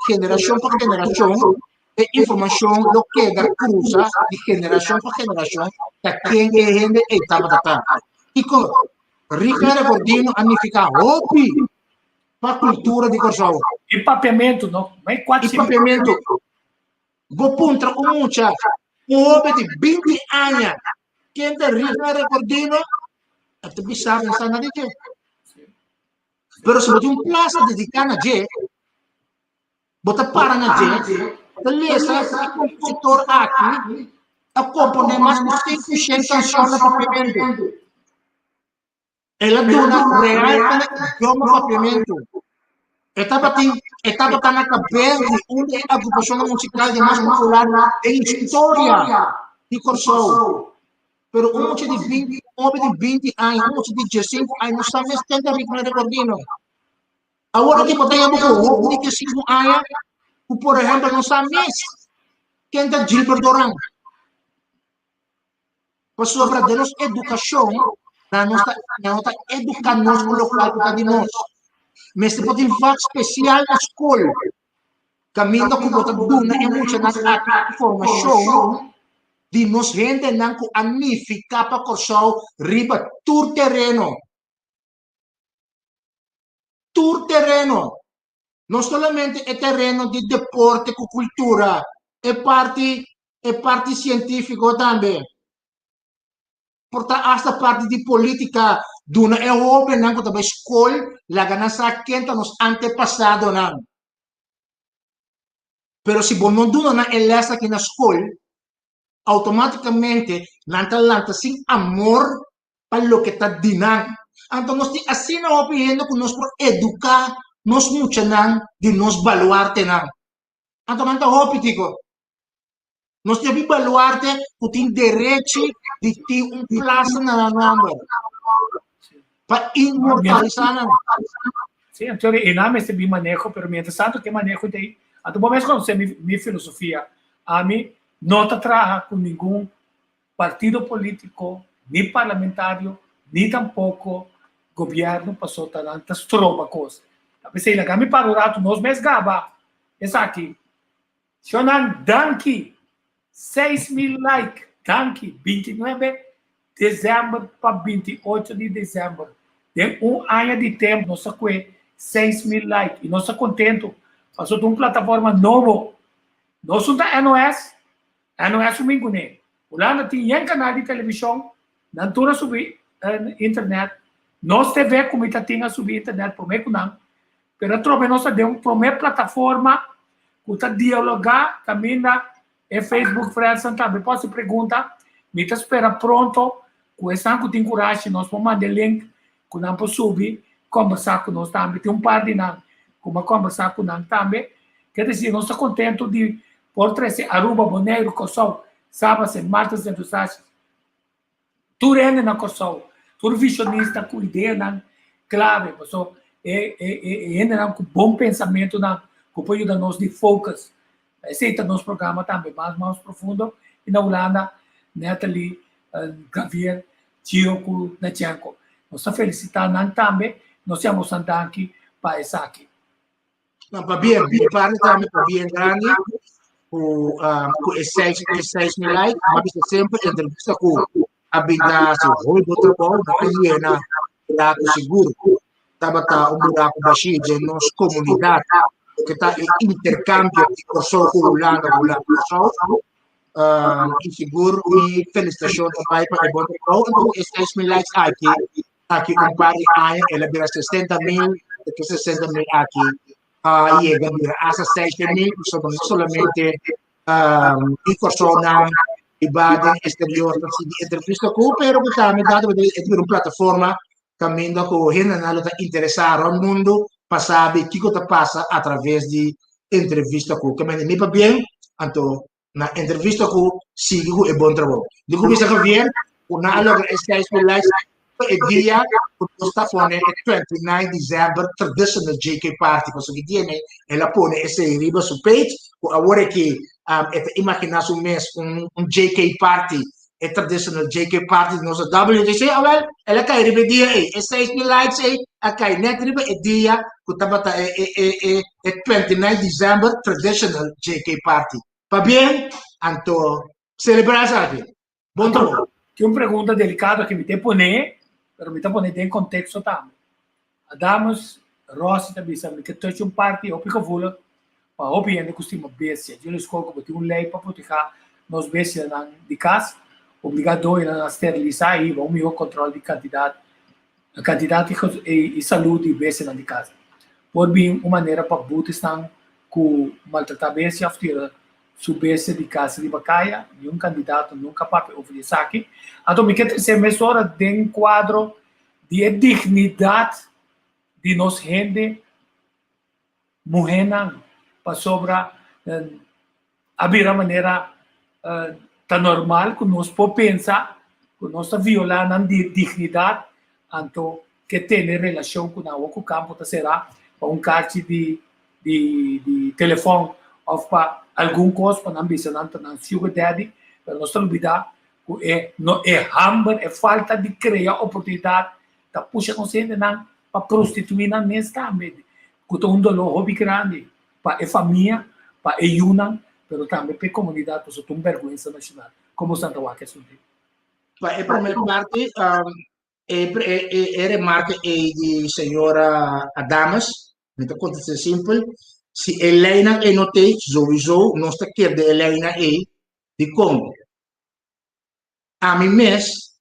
E: generación por generación e información lo que da cruza de generación por generación da quien è gente e tamatata. Iko Ricardo Gordino significa hobby para a cultura de Kosovo.
D: E papiamento, não? Mas quatro
E: e papiamento. Vou punta com muita. Um homem de 20 anos. Quem está Ricardo Gordino, até bizarro, não está nada de quê. Pero se você plaza dedicada a gente, você para na gente, beleza, o compositor aqui, a componer mais de 5% canções de papiamento. Ela dona real idioma papiamento. Estava na cabeça de uma agrupação musical de mais popular da história de Kosovo. Pero de 20 anos, de 15 anos, não sabe se tenta Ricardo Gordino. Agora que podemos ver de 5 anos, por exemplo, não sabe quem é Gilberto Duran. Por sobre a nossa educação, na nossa educação local de nós. Mas se pode fazer especial na escola, caminho com outra duna e muita na informação de nos gente não anificar para Kosovo riba tur terreno. Tur terreno. Não somente é terreno de deporte com cultura, é parte científica também. Portanto, esta parte de política Duna é open não que escola lá gana sa quenta nos antepassado não. Pero se você não duna na elessa aqui na escola, automaticamente lanta sem amor para lo que está dinando. Então nós temos assim na opinião que nós por educar nós muito não de nos baluarte não. Então manta opitico. Nós temos que baluarte que tem direito de ter plaza na número para inmortalizar não.
D: Sim, então e não me se manejo, pero mientras tanto que manejo daí, a tu momento quando você minha filosofia, a mim não trabalha com nenhum partido político, nem parlamentário, nem tampouco governo passou tantas tropas coisas. A pessoa que me para o rato nós mesmos gaba, essa aqui, Shonan Danki, 6.000 likes, Danki, 29 de dezembro para 28 de dezembro. Tem ano de tempo, nós com 6.000 likes, e nós estamos contentos. Passou de uma plataforma nova. Nós somos da NOS domingo, né? O Landa tinha um canal de televisão, não toda subir internet. Nós TV como está tinha subir internet, por meio não. Pero trobe nós deu uma plataforma que está dialogar também na Facebook Friends também. Posso perguntar? Me está esperando pronto. Com essa que tem coragem, nós vamos mandar link que não pode subir, conversar com nós também. Tem par de nós, como conversar com nós também. Quer dizer, nós estamos contentes de por trazer Aruba, Bonaire, Kosovo, sábados e martes e sábados. Tudo é na Kosovo. Tudo visionista com ideia clave. Pessoal, com bom pensamento, com apoio da nós de focus. Aceita nosso programa também, mais profundo. E na Holanda, Nathalie, Javier, Chioco, Nachanko. Nós felicitamos também. Nós estamos aqui para essa aqui.
E: Para bem, parte também para bem grande. Com esses likes, mas sempre entrevista com a Bindaço, o outro povo, na buraco seguro, estava um buraco baixinho de nossa comunidade, que está em intercâmbio de pessoas com o Holanda, e seguro, e felicitação também para o bom trabalho. Então, esses likes aqui um par de anos, ela vira 60.000, que 60.000 aqui. E a 6.000, solamente persona privada exterior de entrevista com pero também dado de uma plataforma também da corrente na luta interessar ao mundo para saber o que está passa através de entrevista com que me para bem então na entrevista com sigo e bom trabalho de como está bem na logo esta likes o dia que está fone 29 de dezembro traditional JK party porque tiene ela pone esse riba su page agora que imaginar um mês JK party traditional JK party nossa WTC ela cai riba dia aí 6.000 likes aí cai net riba dia que estava 29 de dezembro traditional JK party para bem então celebrar aqui bom trabalho.
D: Tem uma pergunta delicada que me tem poner pero me está poniendo en contexto también. Adamos, Rossi também sabe que todos um parte ou pica vula para obviamente costuma bestia. Eu escolho como tem uma lei para proteger nos bestias de casa, obrigado a esterilizar e o melhor controle de quantidade e saúde de bestias de casa. Por bem uma maneira para botar com maltratar bestia, after subesse de casa de bacaia, nenhum candidato nunca pode oferecer aqui. Então, me quer dizer, mesora de um quadro de dignidade de nós gente, mulher, para sobre abrir a maneira tá normal que nós podemos pensar, que nós está violando de dignidade, então, que tem relação com o campo, será para um carte de telefone, ou para algum coisa para ambicionar na sugar daddy, para nós não olvidar que é hambre, é falta de criar oportunidade, tá puxa não sendo para prostituir na nesta também, que um dolor hobby grande para a família, para a Yunnan, mas também para a comunidade, para a vergonha nacional, como Santa Waka Sundi.
E: Para a primeira parte, a remarca de senhora Adamas, muito acontece simples. Se Helena é notei, sowieso, nós te quer de Helena é de como a mim mês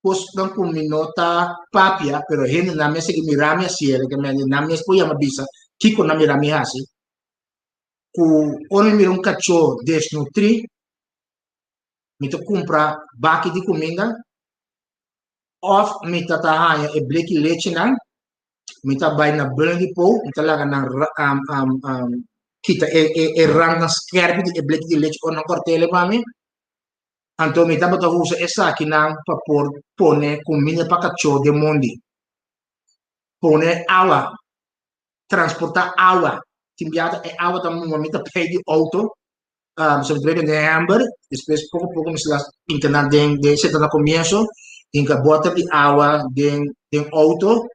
E: pos dan ku minota papia, pero hindi na mesa que mirami asiel, que me na mes po yama bisa, kiko na mirami hasi. Ku ono mira un cachorro desnutri, mito compra baki di comida, of mita tahaya e bleki leche nan, mita bay na bleki po, mita laga na kita rang na skerpi di e bleki di leche o na cortele mami. Anto mita bata usa esa kinang papor pone comida pa cachorro de mondi. Pone agua, transporta agua. Timbiata e agua tamu mita pedi auto. Se entrega de hamburger, después poco a poco me se las interna de se na comienzo, en que bota de agua de auto,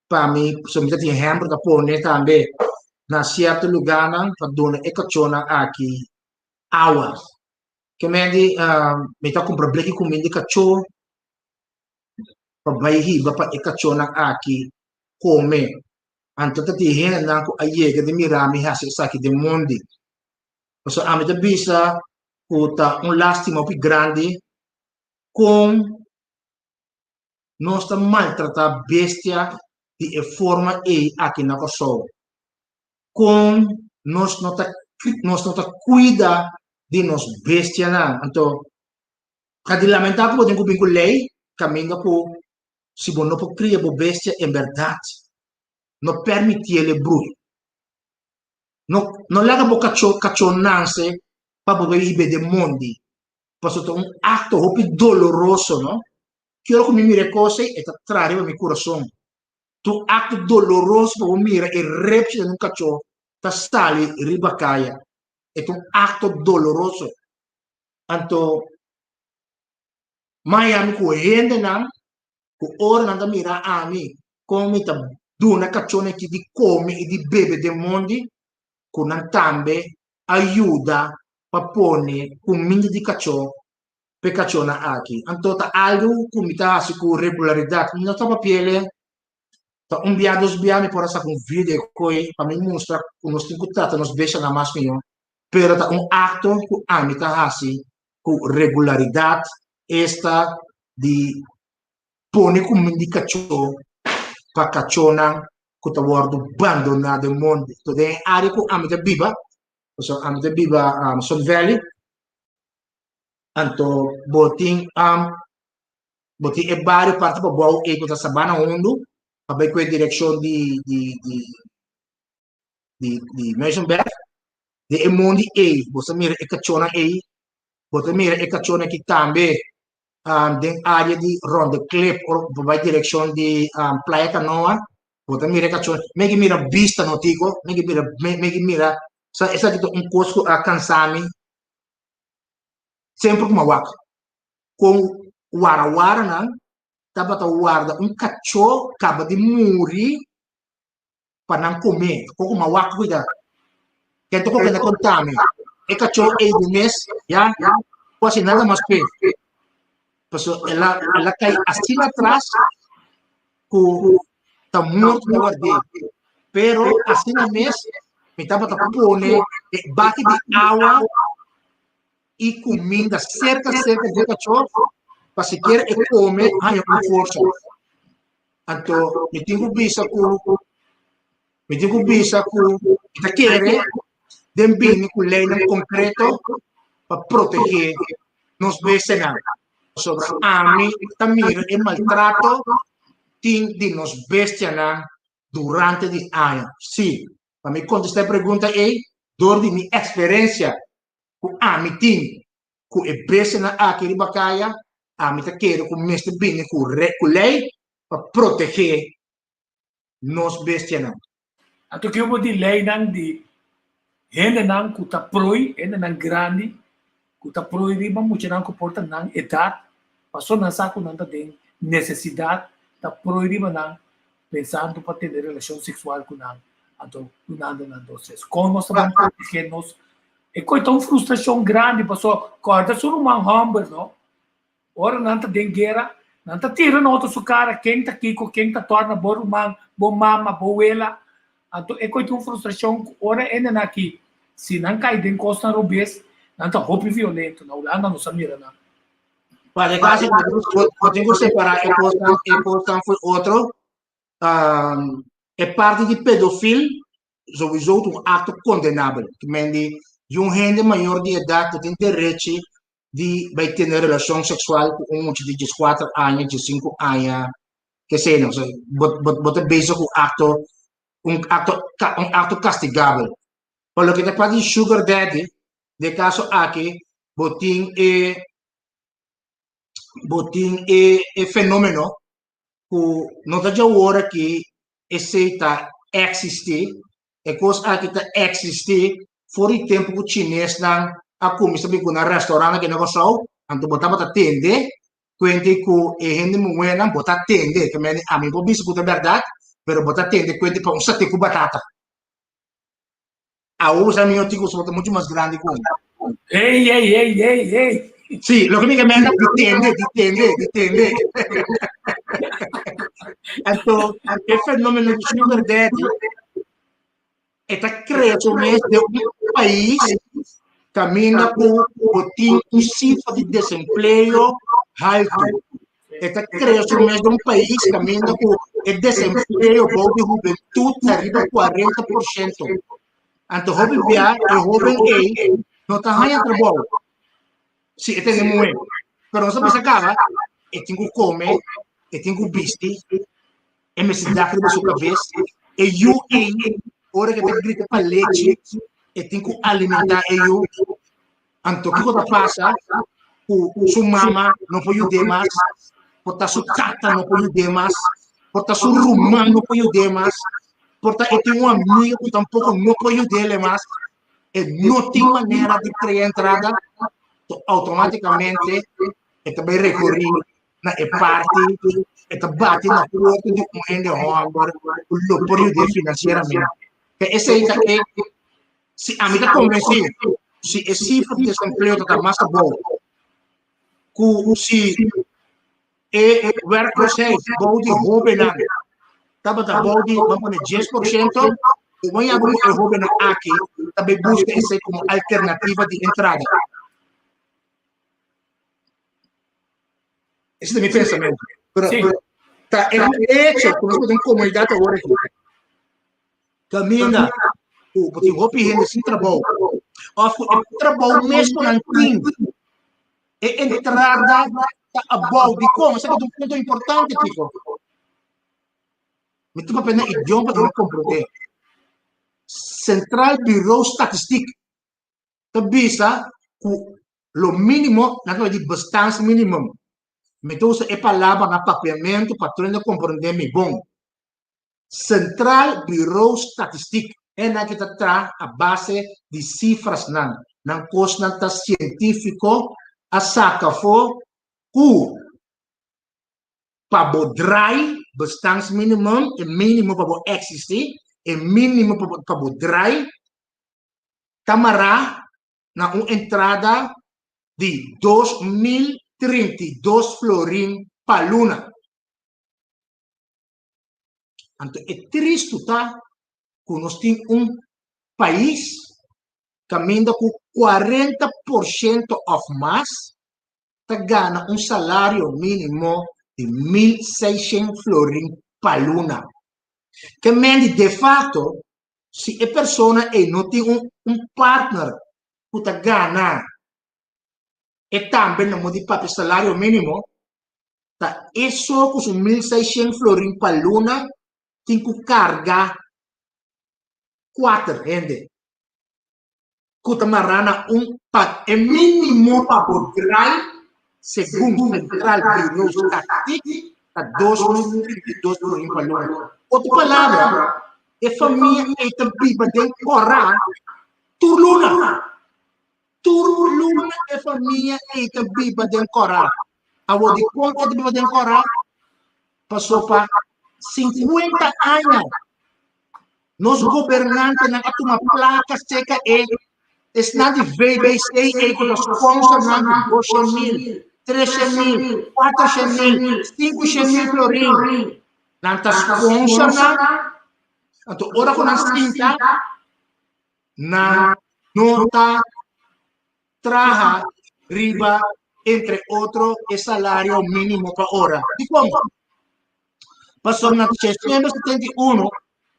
E: para mí, se me tem hamburger da pone também, na certo lugar, para dona e cachona aqui, agua. Que me di, me tá comprar bleque comida de cachorro, para baixi, para e cachona aqui, come. Anto tati hena nanko ayega de mirami hasi saki de mondi. So, a me bisa kuta un lastimo più grande con nostra maltratta bestia di forma e aqui na coso. Com nos nota cuida di nos bestia na. Anto, kadi lamentato potem kubin con lei, caminho po si bono po cria po bestia in verdade. No permitirle brui. Non laga po cachonanse pa po ibe de mondi. Passato un atto hopi doloroso, no? Quiero come mire cose e trarre mi corazón. Tu atto doloroso po mire e repci de un cachorro ta sali ribacaya. È un atto doloroso. Anto Miami ku hende nan ku ora nanda mira ami come ta duna caccione che di come e di beve de mondi con antambe aiuta papone con mindi di cacciò per cacciona aki antota algo kumita con regolarità non sta papiele ta un biado sbiami por asa con video coi pa mi mostra uno stincutata non sbescia na mas mio per ta un atto con amita hasi con regolarità esta di pone con mindi cacciò pa cacciona kuta wardu bandona de mondi to de ari ku amite biba so amite biba Sun Valley anto boting boting e bari parte pa bow e kuta sabana hondo abai que direção di Mesenberg de e mondi e bosa mira e cacciona e bota mira e cacciona che tambe den área di Ronde Clip o vai direção di Playa Canoa bota mira cachorro megi mira vista no tico megi mira sa esa dito un cosco a cansami sempre uma wak com wara nan tabata guarda un cachorro acaba de morrer para não comer uma wak cuida que to que contame e cachorro e do mês já quase nada mais que ela cai assim atrás com tá morto na guarda pero assim na mês me tava tá pone bate de água e comida cerca de cachorro para se quer e come aí com força então me tenho bisa com ita quer dem bem com lei no concreto para proteger nos vecinais sobre a mim tamir e maltrato di nos bestiana durante di anni. Sì, ma mi contesta la pergunta è door di mia esperienza con amitin con e bestiana a che ribacaya amita che con meste bene con lei per proteggere nos bestiana.
D: Ato che io di lei nan di hende nan kuta proi hende nan grandi kuta proi riba mucho nan comporta nan edad passou nan saco nan da den necessidade da proibir nan pensando para ter relação sexual com nan então nada nan doces como mostramos que nos e coita uma frustração grande passou corda sur uma hamburger no ora nan ta den guerra nan ta tira no outro cara quem tá kiko quem tá torna bom mama boela então e coita uma frustração ora ainda aqui se não cai den costa robes nan ta hopi violento na Holanda não samira nan
E: Para caso eu tenho que separar a posição foi outro, é parte de pedofilia, sowieso um ato condenável. Que mende de um rende maior de idade tem direito de vai ter relação sexual com um de 4 anos, de 5 anos, que sei não, bota base com um ato castigável. Por lo que te pode sugar daddy, de caso aqui, botin fenômeno que não está de hora que esse está existir, é coisa que está existir fora o tempo que o chinês não a comer sabe que na restaurante que negócio, então botava a atender, quente que é gente muito não botar atender, que a mim pode ser verdade, mas botar atender quente para um sate com batata. A outra minha tico é muito mais grande que
D: Ei.
E: Sì, lo che mi manda dipende. Il fenomeno di sugar daddy è creato de un país cammina con un cifra di desempleo alto. È creato de un país cammina con il desempleo di juventud arriba al 40%. Anto jovem via e jovem A não está ganhando trabalho. Sim, é muito. Mas não se acaba. E tenho que comer, e tenho que vestir, e me se dá na sua cabeça. E eu, hora que te grita para leite, e tenho que alimentar eu. Então, o que passa? Sua mama não pode ajudar mais, porque sua tata não pode ajudar mais, porque sua irmã não pode ajudar mais, porque eu tenho um amigo que tampouco não pode ajudar mais, e não tem maneira de criar entrada. Automaticamente é também recorrer na parte é bate na porta de um ende homem o período financeiramente que esse aí é se a mim está convencido se esse cifra de desemprego está mais bom que se é workforce bom de jovem estava da bom de vamos dizer 10% o bom é jovem aqui também busca esse como alternativa de entrada. Esse é o meu pensamento. Tá, é hecho, como tem comunidade agora aqui. Caminha, porque o hopi rende sem trabalho. O trabalho mesmo não tem. É entrada a bom de como, sabe um ponto importante, tipo. Me tu apenas idioma que não compreender. Central Bureau Statistique. Tabisa, o mínimo, na verdade, bastante mínimo. Então, é palavra na papiamento para treinar compreender-me bom. Central Bureau Statistique é na que está a base de cifras não costa científico a saca for para bodrai bastante mínimo e mínimo para existir e mínimo para bodrai tamará na uma entrada de 2032 florim para luna. Então, é triste tá? Que nós temos país caminhando com 40% of mais, tá ganha salário mínimo de 1.600 florim para luna. Que mende, de fato, se a pessoa não tem partner que tá ganha e também não pode pagar salário mínimo, tá? Isso com os 1.600 florim para luna tem que carregar 4 rende. Que tamarana é mínimo para poder, segundo o Central Bureau Statistique, tá 2.032 florim para luna. Outra palavra, é família que também tem que correr por luna. Turluna é família que também tem coragem. A de conta de tem coragem passou para 50 anos. Nos governantes não têm uma placa seca e está de VBC e com os funcionários 2.000, 3.000, 4.000, 5.000 florim. Não está funcionando. Então, ora com a cinta, não está traja riba entre otro, el salario mínimo por hora. ¿Y cómo? Pasó en 1971,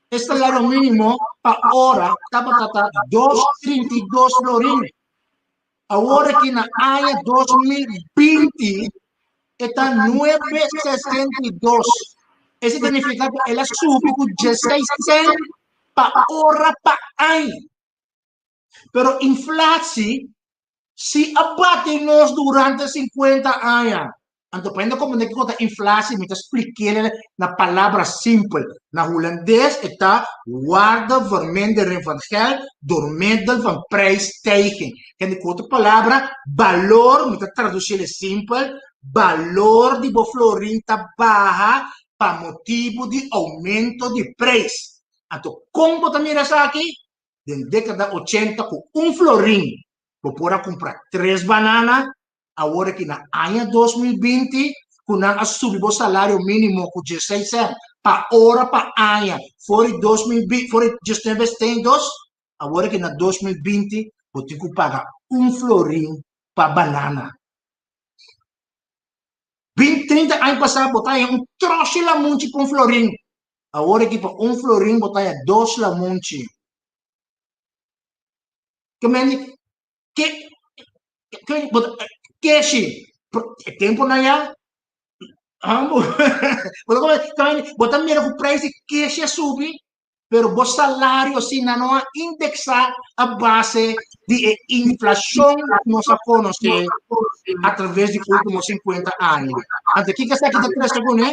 E: el salario mínimo por hora estaba 2,32 florines. Ahora que en el año 2020 está 9,62. Eso significa que ela sube con 16 cents por hora por año. Pero inflación se abate nos durante 50 años. Então, depende como é que conta inflação, me expliquei na palavra simples. Na holandês está waarde vermindering van geld door middel van prijsstijging. En de outra palavra, valor, me traduzir simples, valor de florinta baja para motivo de aumento de preço. Então, como também essa aqui, na década 80, com florim, você pode comprar 3 bananas. Agora que na ano 2020, quando subiu o salário mínimo com 16 cents para hora para ano, foi 2020, foi 2022, agora que na 2020, você tem que pagar florim para banana. 20, 30 anos passados, você tem troço de lamunchi para florim. Agora que para florim, você tem 2 lamunchi. Que tempo na ya bota mira o preço que se sube, pero o salário se não indexar a base de inflação nos conhece através dos últimos 50 anos. Antes que está aqui de 3 segundos,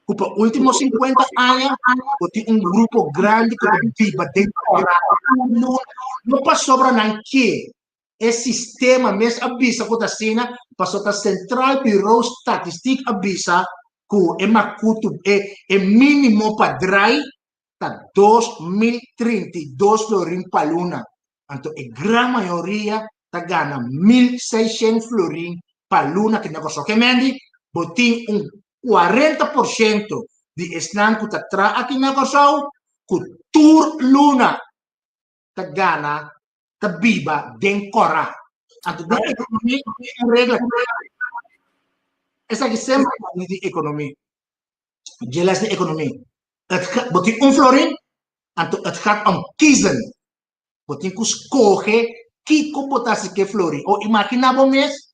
E: os últimos 50 anos, tem grupo grande que vive dentro não passou para nanquê. Esse sistema mesmo avisa que a China passou da Central Bureau Statistic avisa que é mínimo padrão está 2032 florin para luna. Então, a grande maioria está ganhando 1.600 florin para luna que negócio que mendi, botem 40% de esnan que está atrás aqui negócio que tur luna está ganhando ta biba den kora. Anto de economie regla. Essa que sempre de economie. Jelas de economie. Het gaat, wat die florin, anto het gaat om kiezen. Wat die escolhe que computasse que florin. Ou imagina bom mês,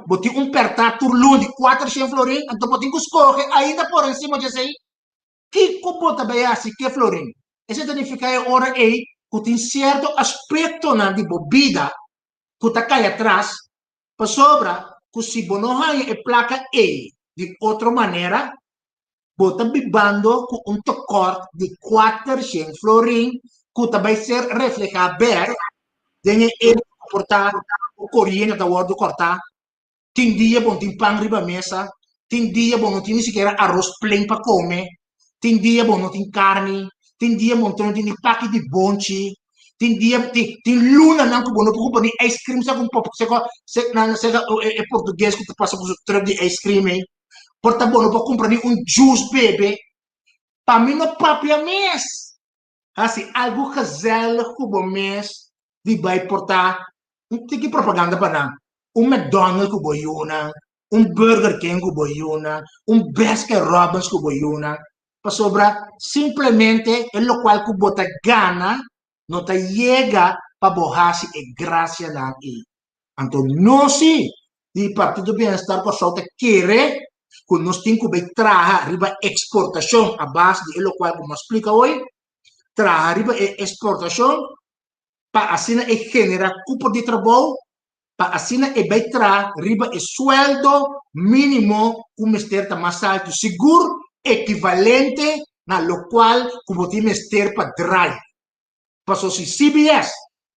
E: wat die perta turlun de 400 florin, anto wat die escolhe ainda por cima de sei que computa baiasi que florin. Esse significa é hora aí que tem certo aspecto na de bebida que está cai atrás, para sobra que se não há placa E de outra maneira, bota bibando com tocor de 400 florin que vai ser reflejado bem, tem ele cortar o corrente da hora de cortar, tem dia bom tem pão riba mesa, tem dia bom não tem nem sequer arroz plain para comer, tem dia bom não tem carne, tem dia bom não tem paque de bonchi, tem dia tem luna não que bom não preocupa nem ice cream sabe um pouco se é português que passa por trap de ice cream hein, porta bom não para comprar nem juice bebê, para mim não papia mês, assim algo gezellig que bom mês de vai portar, não tem que propaganda para não, McDonald's que boiuna, Burger King que boiuna, Baskin Robbins que boiuna, para sobra simplesmente é o qual que bota gana não te chega para borrar-se e graça na aí. Então, nós, de Partido do Bem-Estar, que só te quer, que nós temos que trazer riba exportação, a base de o qual como explica hoje, trazer riba exportação, para assim generar cupo de trabalho, para assim vai trazer riba sueldo mínimo, como está mais alto, seguro, equivalente, na lo qual como tem que para drive. Passou se CBS,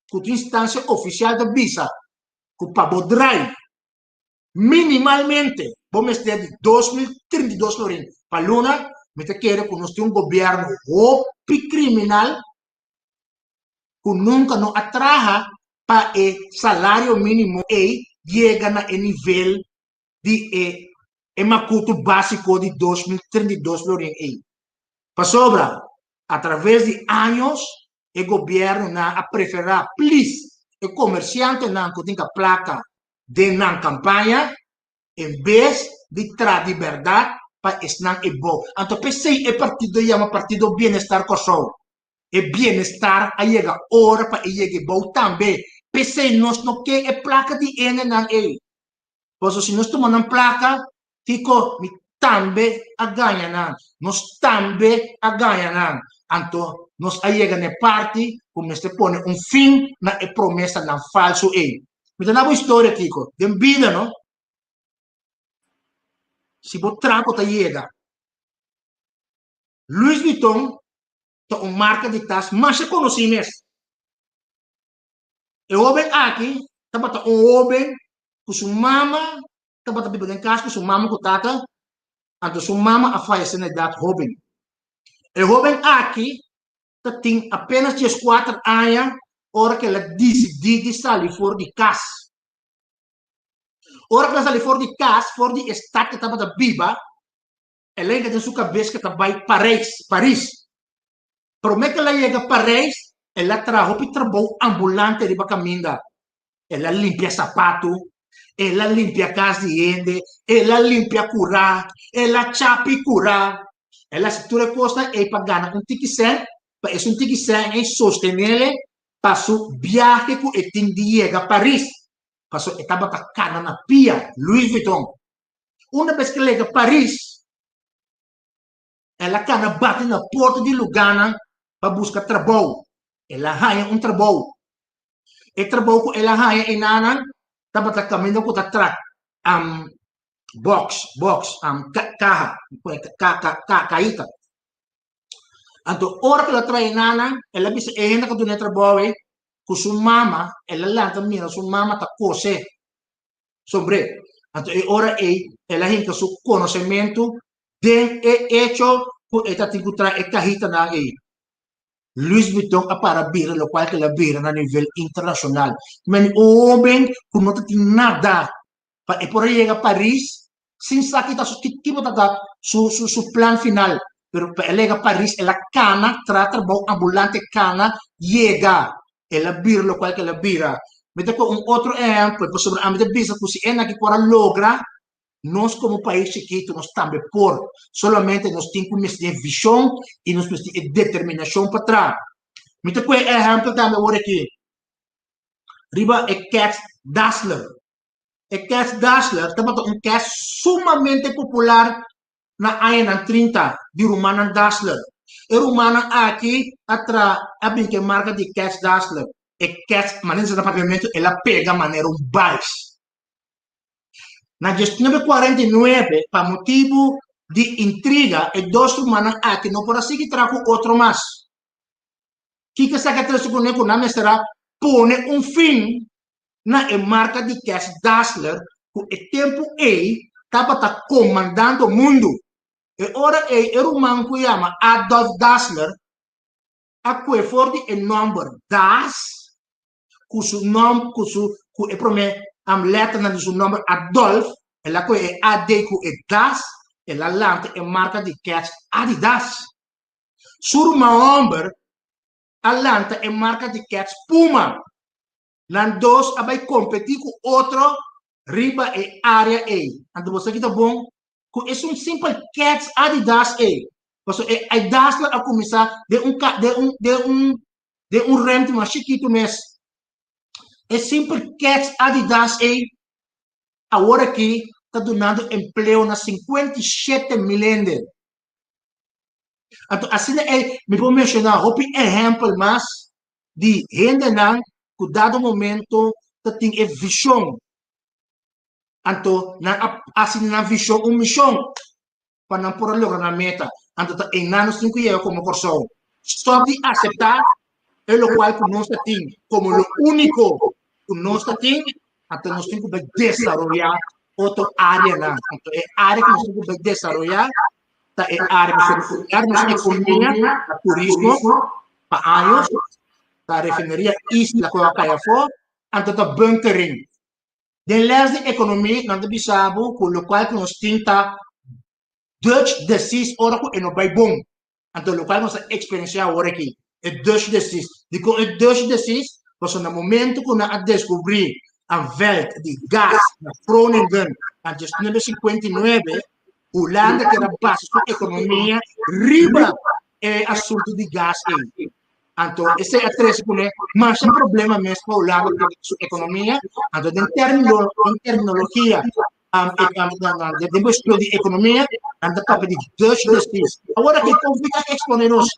E: que instância oficial da visa, que para o drive, minimalmente, vamos ter de 2032 florin. Para Luna, me te quero que nós temos governo criminal, que nunca nos atraja para o salário mínimo e chega na nível de macuto básico de 2032 florin. Para sobra, através de anos, o governo a preferir, please, o comerciante não que tem a placa de na campaña en vez de traer verdad para estar en bo. Entonces, el partido llama Partido Bienestar Kosovo. El bienestar a llega hora para llegar bo también. Pese nos no que es placa de ene nan e. Pues si nos tomamos placa, tico mi tambe a ganhar, nos tambe a ganhar. Anto nos llega na parte como este pone un fin na promessa na falso e. Me dá uma história, tico. De vida, não? Se você trago ta llega. Louis Vuitton é uma marca de tas mais conhecida. E o homem aqui, tá um homem com sua mama, tá bebendo em casa com sua mama com tata, então sua mama a faz na idade jovem. E o homem aqui tem apenas 14 anos, hora que ela decide sair fora de casa. Hora que ela sai fora de casa, fora de estado que estava viva, ela ainda tem sua cabeça que vai para Paris. Promete que ela chega a Paris, ela trabalha para trabalho ambulante de caminho. Ela limpa sapato, ela limpa casa de gente, ela limpa curar, ela chapa e curar. Ela se tudo costa é para ganhar um ticket, para esse ticket é sostener para su viaje que ele tem de chegar a Paris. Para su etapa para cara na pia, Louis Vuitton. Uma vez que chega a Paris, ela cana bate na porta de Lugana para buscar trabalho. Ela ganha um trabalho. E trabalho que ela ganha em Nana, estava caminhando com a track, box, caíta. Então, hora que ela traz Nana, ela disse, ainda que tu não trabalha, com sua mama, ela lança mira, sua mama está cose sobre. Então, hora ela tem seu conhecimento de hecho que ela tem que trazer cajita na aí. Louis Vuitton a para bira, lo qual que ela bira a nível internacional. Mas o homem que não tem nada para por chegar a Paris, sem saber que tipo da su plan final. Pero para chegar a Paris, ela cana, trata bom ambulante cana, chega, ela bira, lo qual que ela bira. Mas com outro exemplo, por sobre a minha business, se é que para logra, nós como país chiquito, nós também por, solamente nós temos que ter visão e nós temos que ter determinação para trás. Então, com exemplo também agora aqui, riba é Cat Dassler. E Cat Dassler também é um cat sumamente popular na área 30 de Romana Dassler. E Romana aqui atrás a brinca marca de Cat Dassler. E Cat, maneira de pagamento, ela pega maneira baixo. Na 1949, para motivo de intriga, e dois humanos aqui não podem seguir trago outro mais. Que essa que com na mestra põe fim na marca de Cat Dassler, que o tempo estava comandando o mundo. E ora era um man que chama Adolf Dassler, a que foi o número 10, com o nome, com o primeiro letra na seu nome Adolf, ela que é AD que é Das, ela lança a marca de Cat Adidas. Sur uma homem, a lança a marca de Cat Puma. Nan dois vai competir com outro riba e área E. Então você que tá bom, que é um simples Cat Adidas E. Porque a Adidas a começar de um rente mais chiquito mesmo. É simples Cat Adidas E. Agora aqui está dando emprego nas 57 milênios. Então, assim, me vou mencionar um exemplo mais de gente que, dado momento, tem visão. Então, assim, na visão, uma missão para não poder lograr a meta. Então, em anos 5 anos como corção. Só de aceitar é o qual que nós temos como o único que nós temos. Então, nós temos que desenvolver outra área. Então, é a área que nós temos que desenvolver. É a área de nossa economia, turismo, para anos, a refineria Isla Coca-Cola, então, a bunkering. Dentro da economia, nós sabemos que o qual que nós temos Dutch disease, ora que não vai bom. Então, o qual nós experienciamos agora aqui é Dutch disease. Digo, é Dutch disease, porque no momento que nós descobrimos aan veld die gas naar Groningen aan 1959, Holanda que era base de economia, riba assunto de gas em. Então, esse é a três mas o problema mesmo para Holanda que sua economia, então em terminologia de estudo de economia, anda para de Dutch justice. Agora que conflito exponermos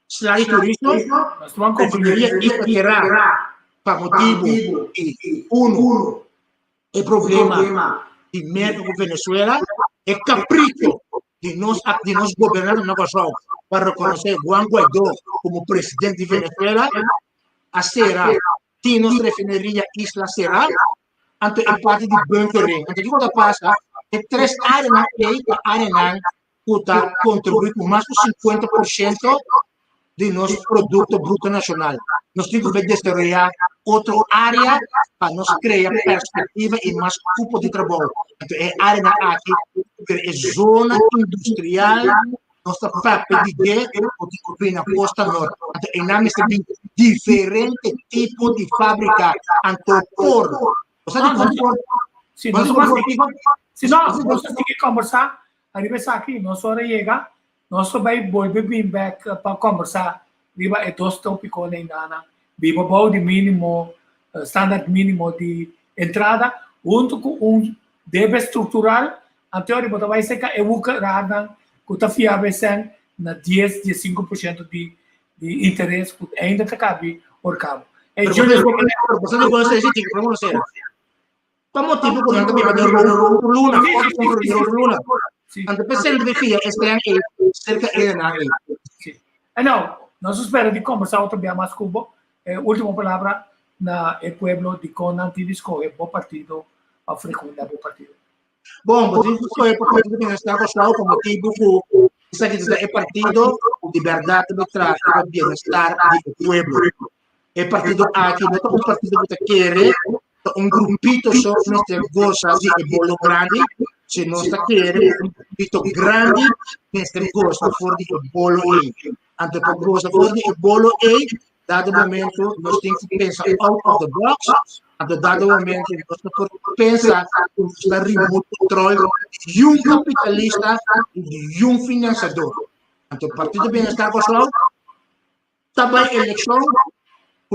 E: salário turismo, definiria isso que era para motivo e problema de mercado com Venezuela é capricho de nós governantes na nação para reconhecer Juan Guaidó como presidente de Venezuela, a será que nos refinaria Isla será ante a parte de bunkering. Então, o que passa é 3 áreas que contribuem com mais de 50% de nosso produto bruto nacional. Nós temos que desarrollar outra área para nos criar perspectiva e mais cupo de trabalho. Então, é a área aqui, é zona industrial, nossa própria ideia, que na costa norte. Então, nós temos diferentes tipos de fábrica. Então,
D: Se nós temos que conversar, arriba aqui, nós só chega, nós só vai voltar back para conversar, riba é 2 tópicos na Indana, viva bom de mínimo, standard mínimo de entrada, junto com deve estrutural, a teoria bota vai ser que é o que radam, que está fiável sem na 10-15% de interesse, que ainda está cabe por cabo.
E: Você não gosta de gente, vamos ver. Qual motivo que não tem Luna? Luna. Ante pensando que fia este ano cerca de nada.
D: Não, nós esperamos de conversar outro dia mais cubo. Última palavra na el pueblo de Conan que escolhe bom partido a frequentar bom partido.
E: Bom, motivo foi o partido que está gostado como motivo que é partido de verdade do tráfico de bem-estar do pueblo. É partido aqui, não é um partido que quer grupito só neste gosta de bolo grande, se não está querendo um grupito grande neste gosta for de bolo aí. Ante para gosta for de bolo aí, dado momento nós temos que pensar out of the box, ante dado momento nós temos que pensar na remote control de um capitalista e de um financiador. Ante o partido bem-estar gostado, também eleição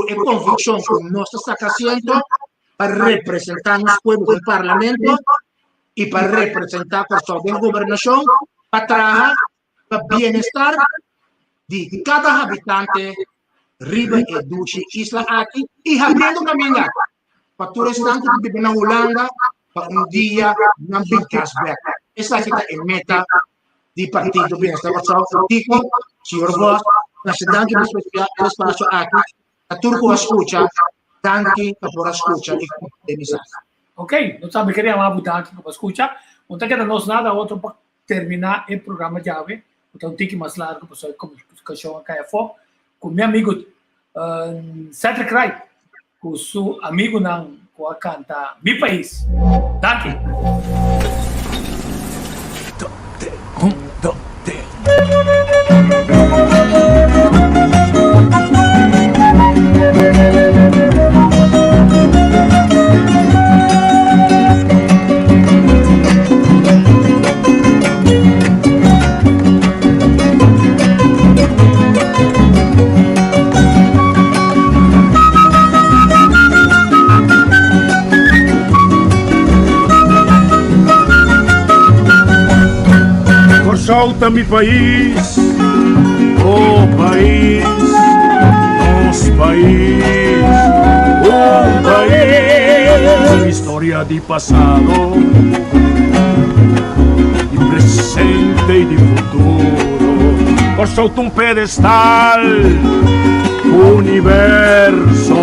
E: é convicção que nós está assento para representar os pueblos do parlamento e para representar a pessoa da governação para trabalhar para o bem-estar de cada habitante riba e duche isla aqui e abrindo caminho para todo restante que vive na Holanda para dia não Casberg. Essa aqui é a meta do Partido Bem-Estar. Digo, senhor Voss, na cidade do espaço aqui, a turco escuta, danke por escutar e comunizar.
D: Ok, nós também queríamos abundar por escutar. Não tem que nós nada outro para terminar o programa de hoje. Então tem que mais largo para sua comunicação aqui com meu amigo Cedric Wright, com seu amigo não com a canta Mi País. Danke.
L: Solta mi país, oh país, nosso país, país, história de passado, de presente e de futuro. Por solta um pedestal, o universo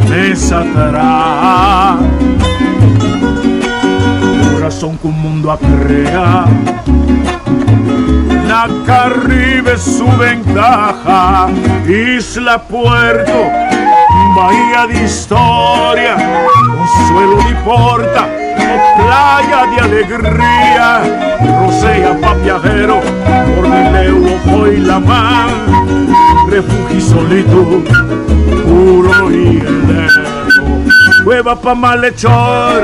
L: desatará. Coração que o mundo acrea. La Caribe su ventaja, Isla Puerto, bahía de historia, consuelo de porta, playa de alegría, rosea pa' viajero, por Leo hoy la mar, refugio solito, puro y heleno. Cueva pa' malhechor,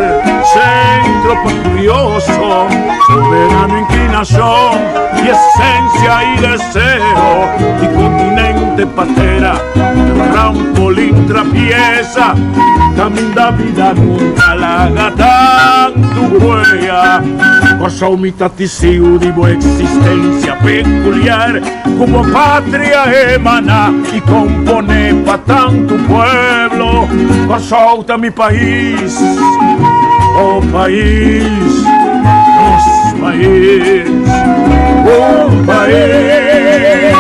L: centro pa' curioso, soberano inclinación y esencia y deseo, y continente patera, trampolín trapieza, camina vida nunca la gata tu huella, cosa humita tisiu divo existencia peculiar, como patria emana y compone pa' tanto pueblo, cosa mi país, oh país, nos país, oh país.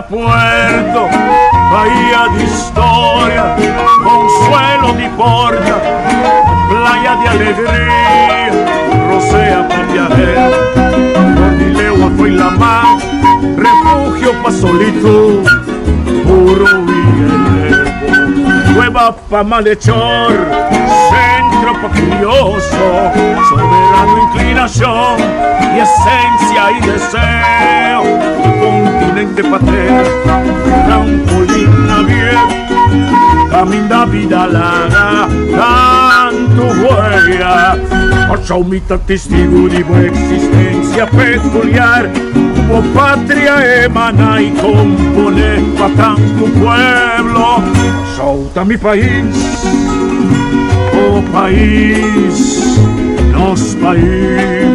L: Puerto, bahía de historia, consuelo de porta, playa de alegría, rocea pa' viajero, Cordilegua fue la mar, refugio pa' solito, puro y cueva pa' malhechor, centro pa' curioso, soberano inclinación y esencia y deseo, continente patera, trampolín abierto, camina vida larga, tanto huella, achomita testigo de buena existencia peculiar, como patria emana y compone pa' tanto pueblo, solta mi país, oh país, nos país.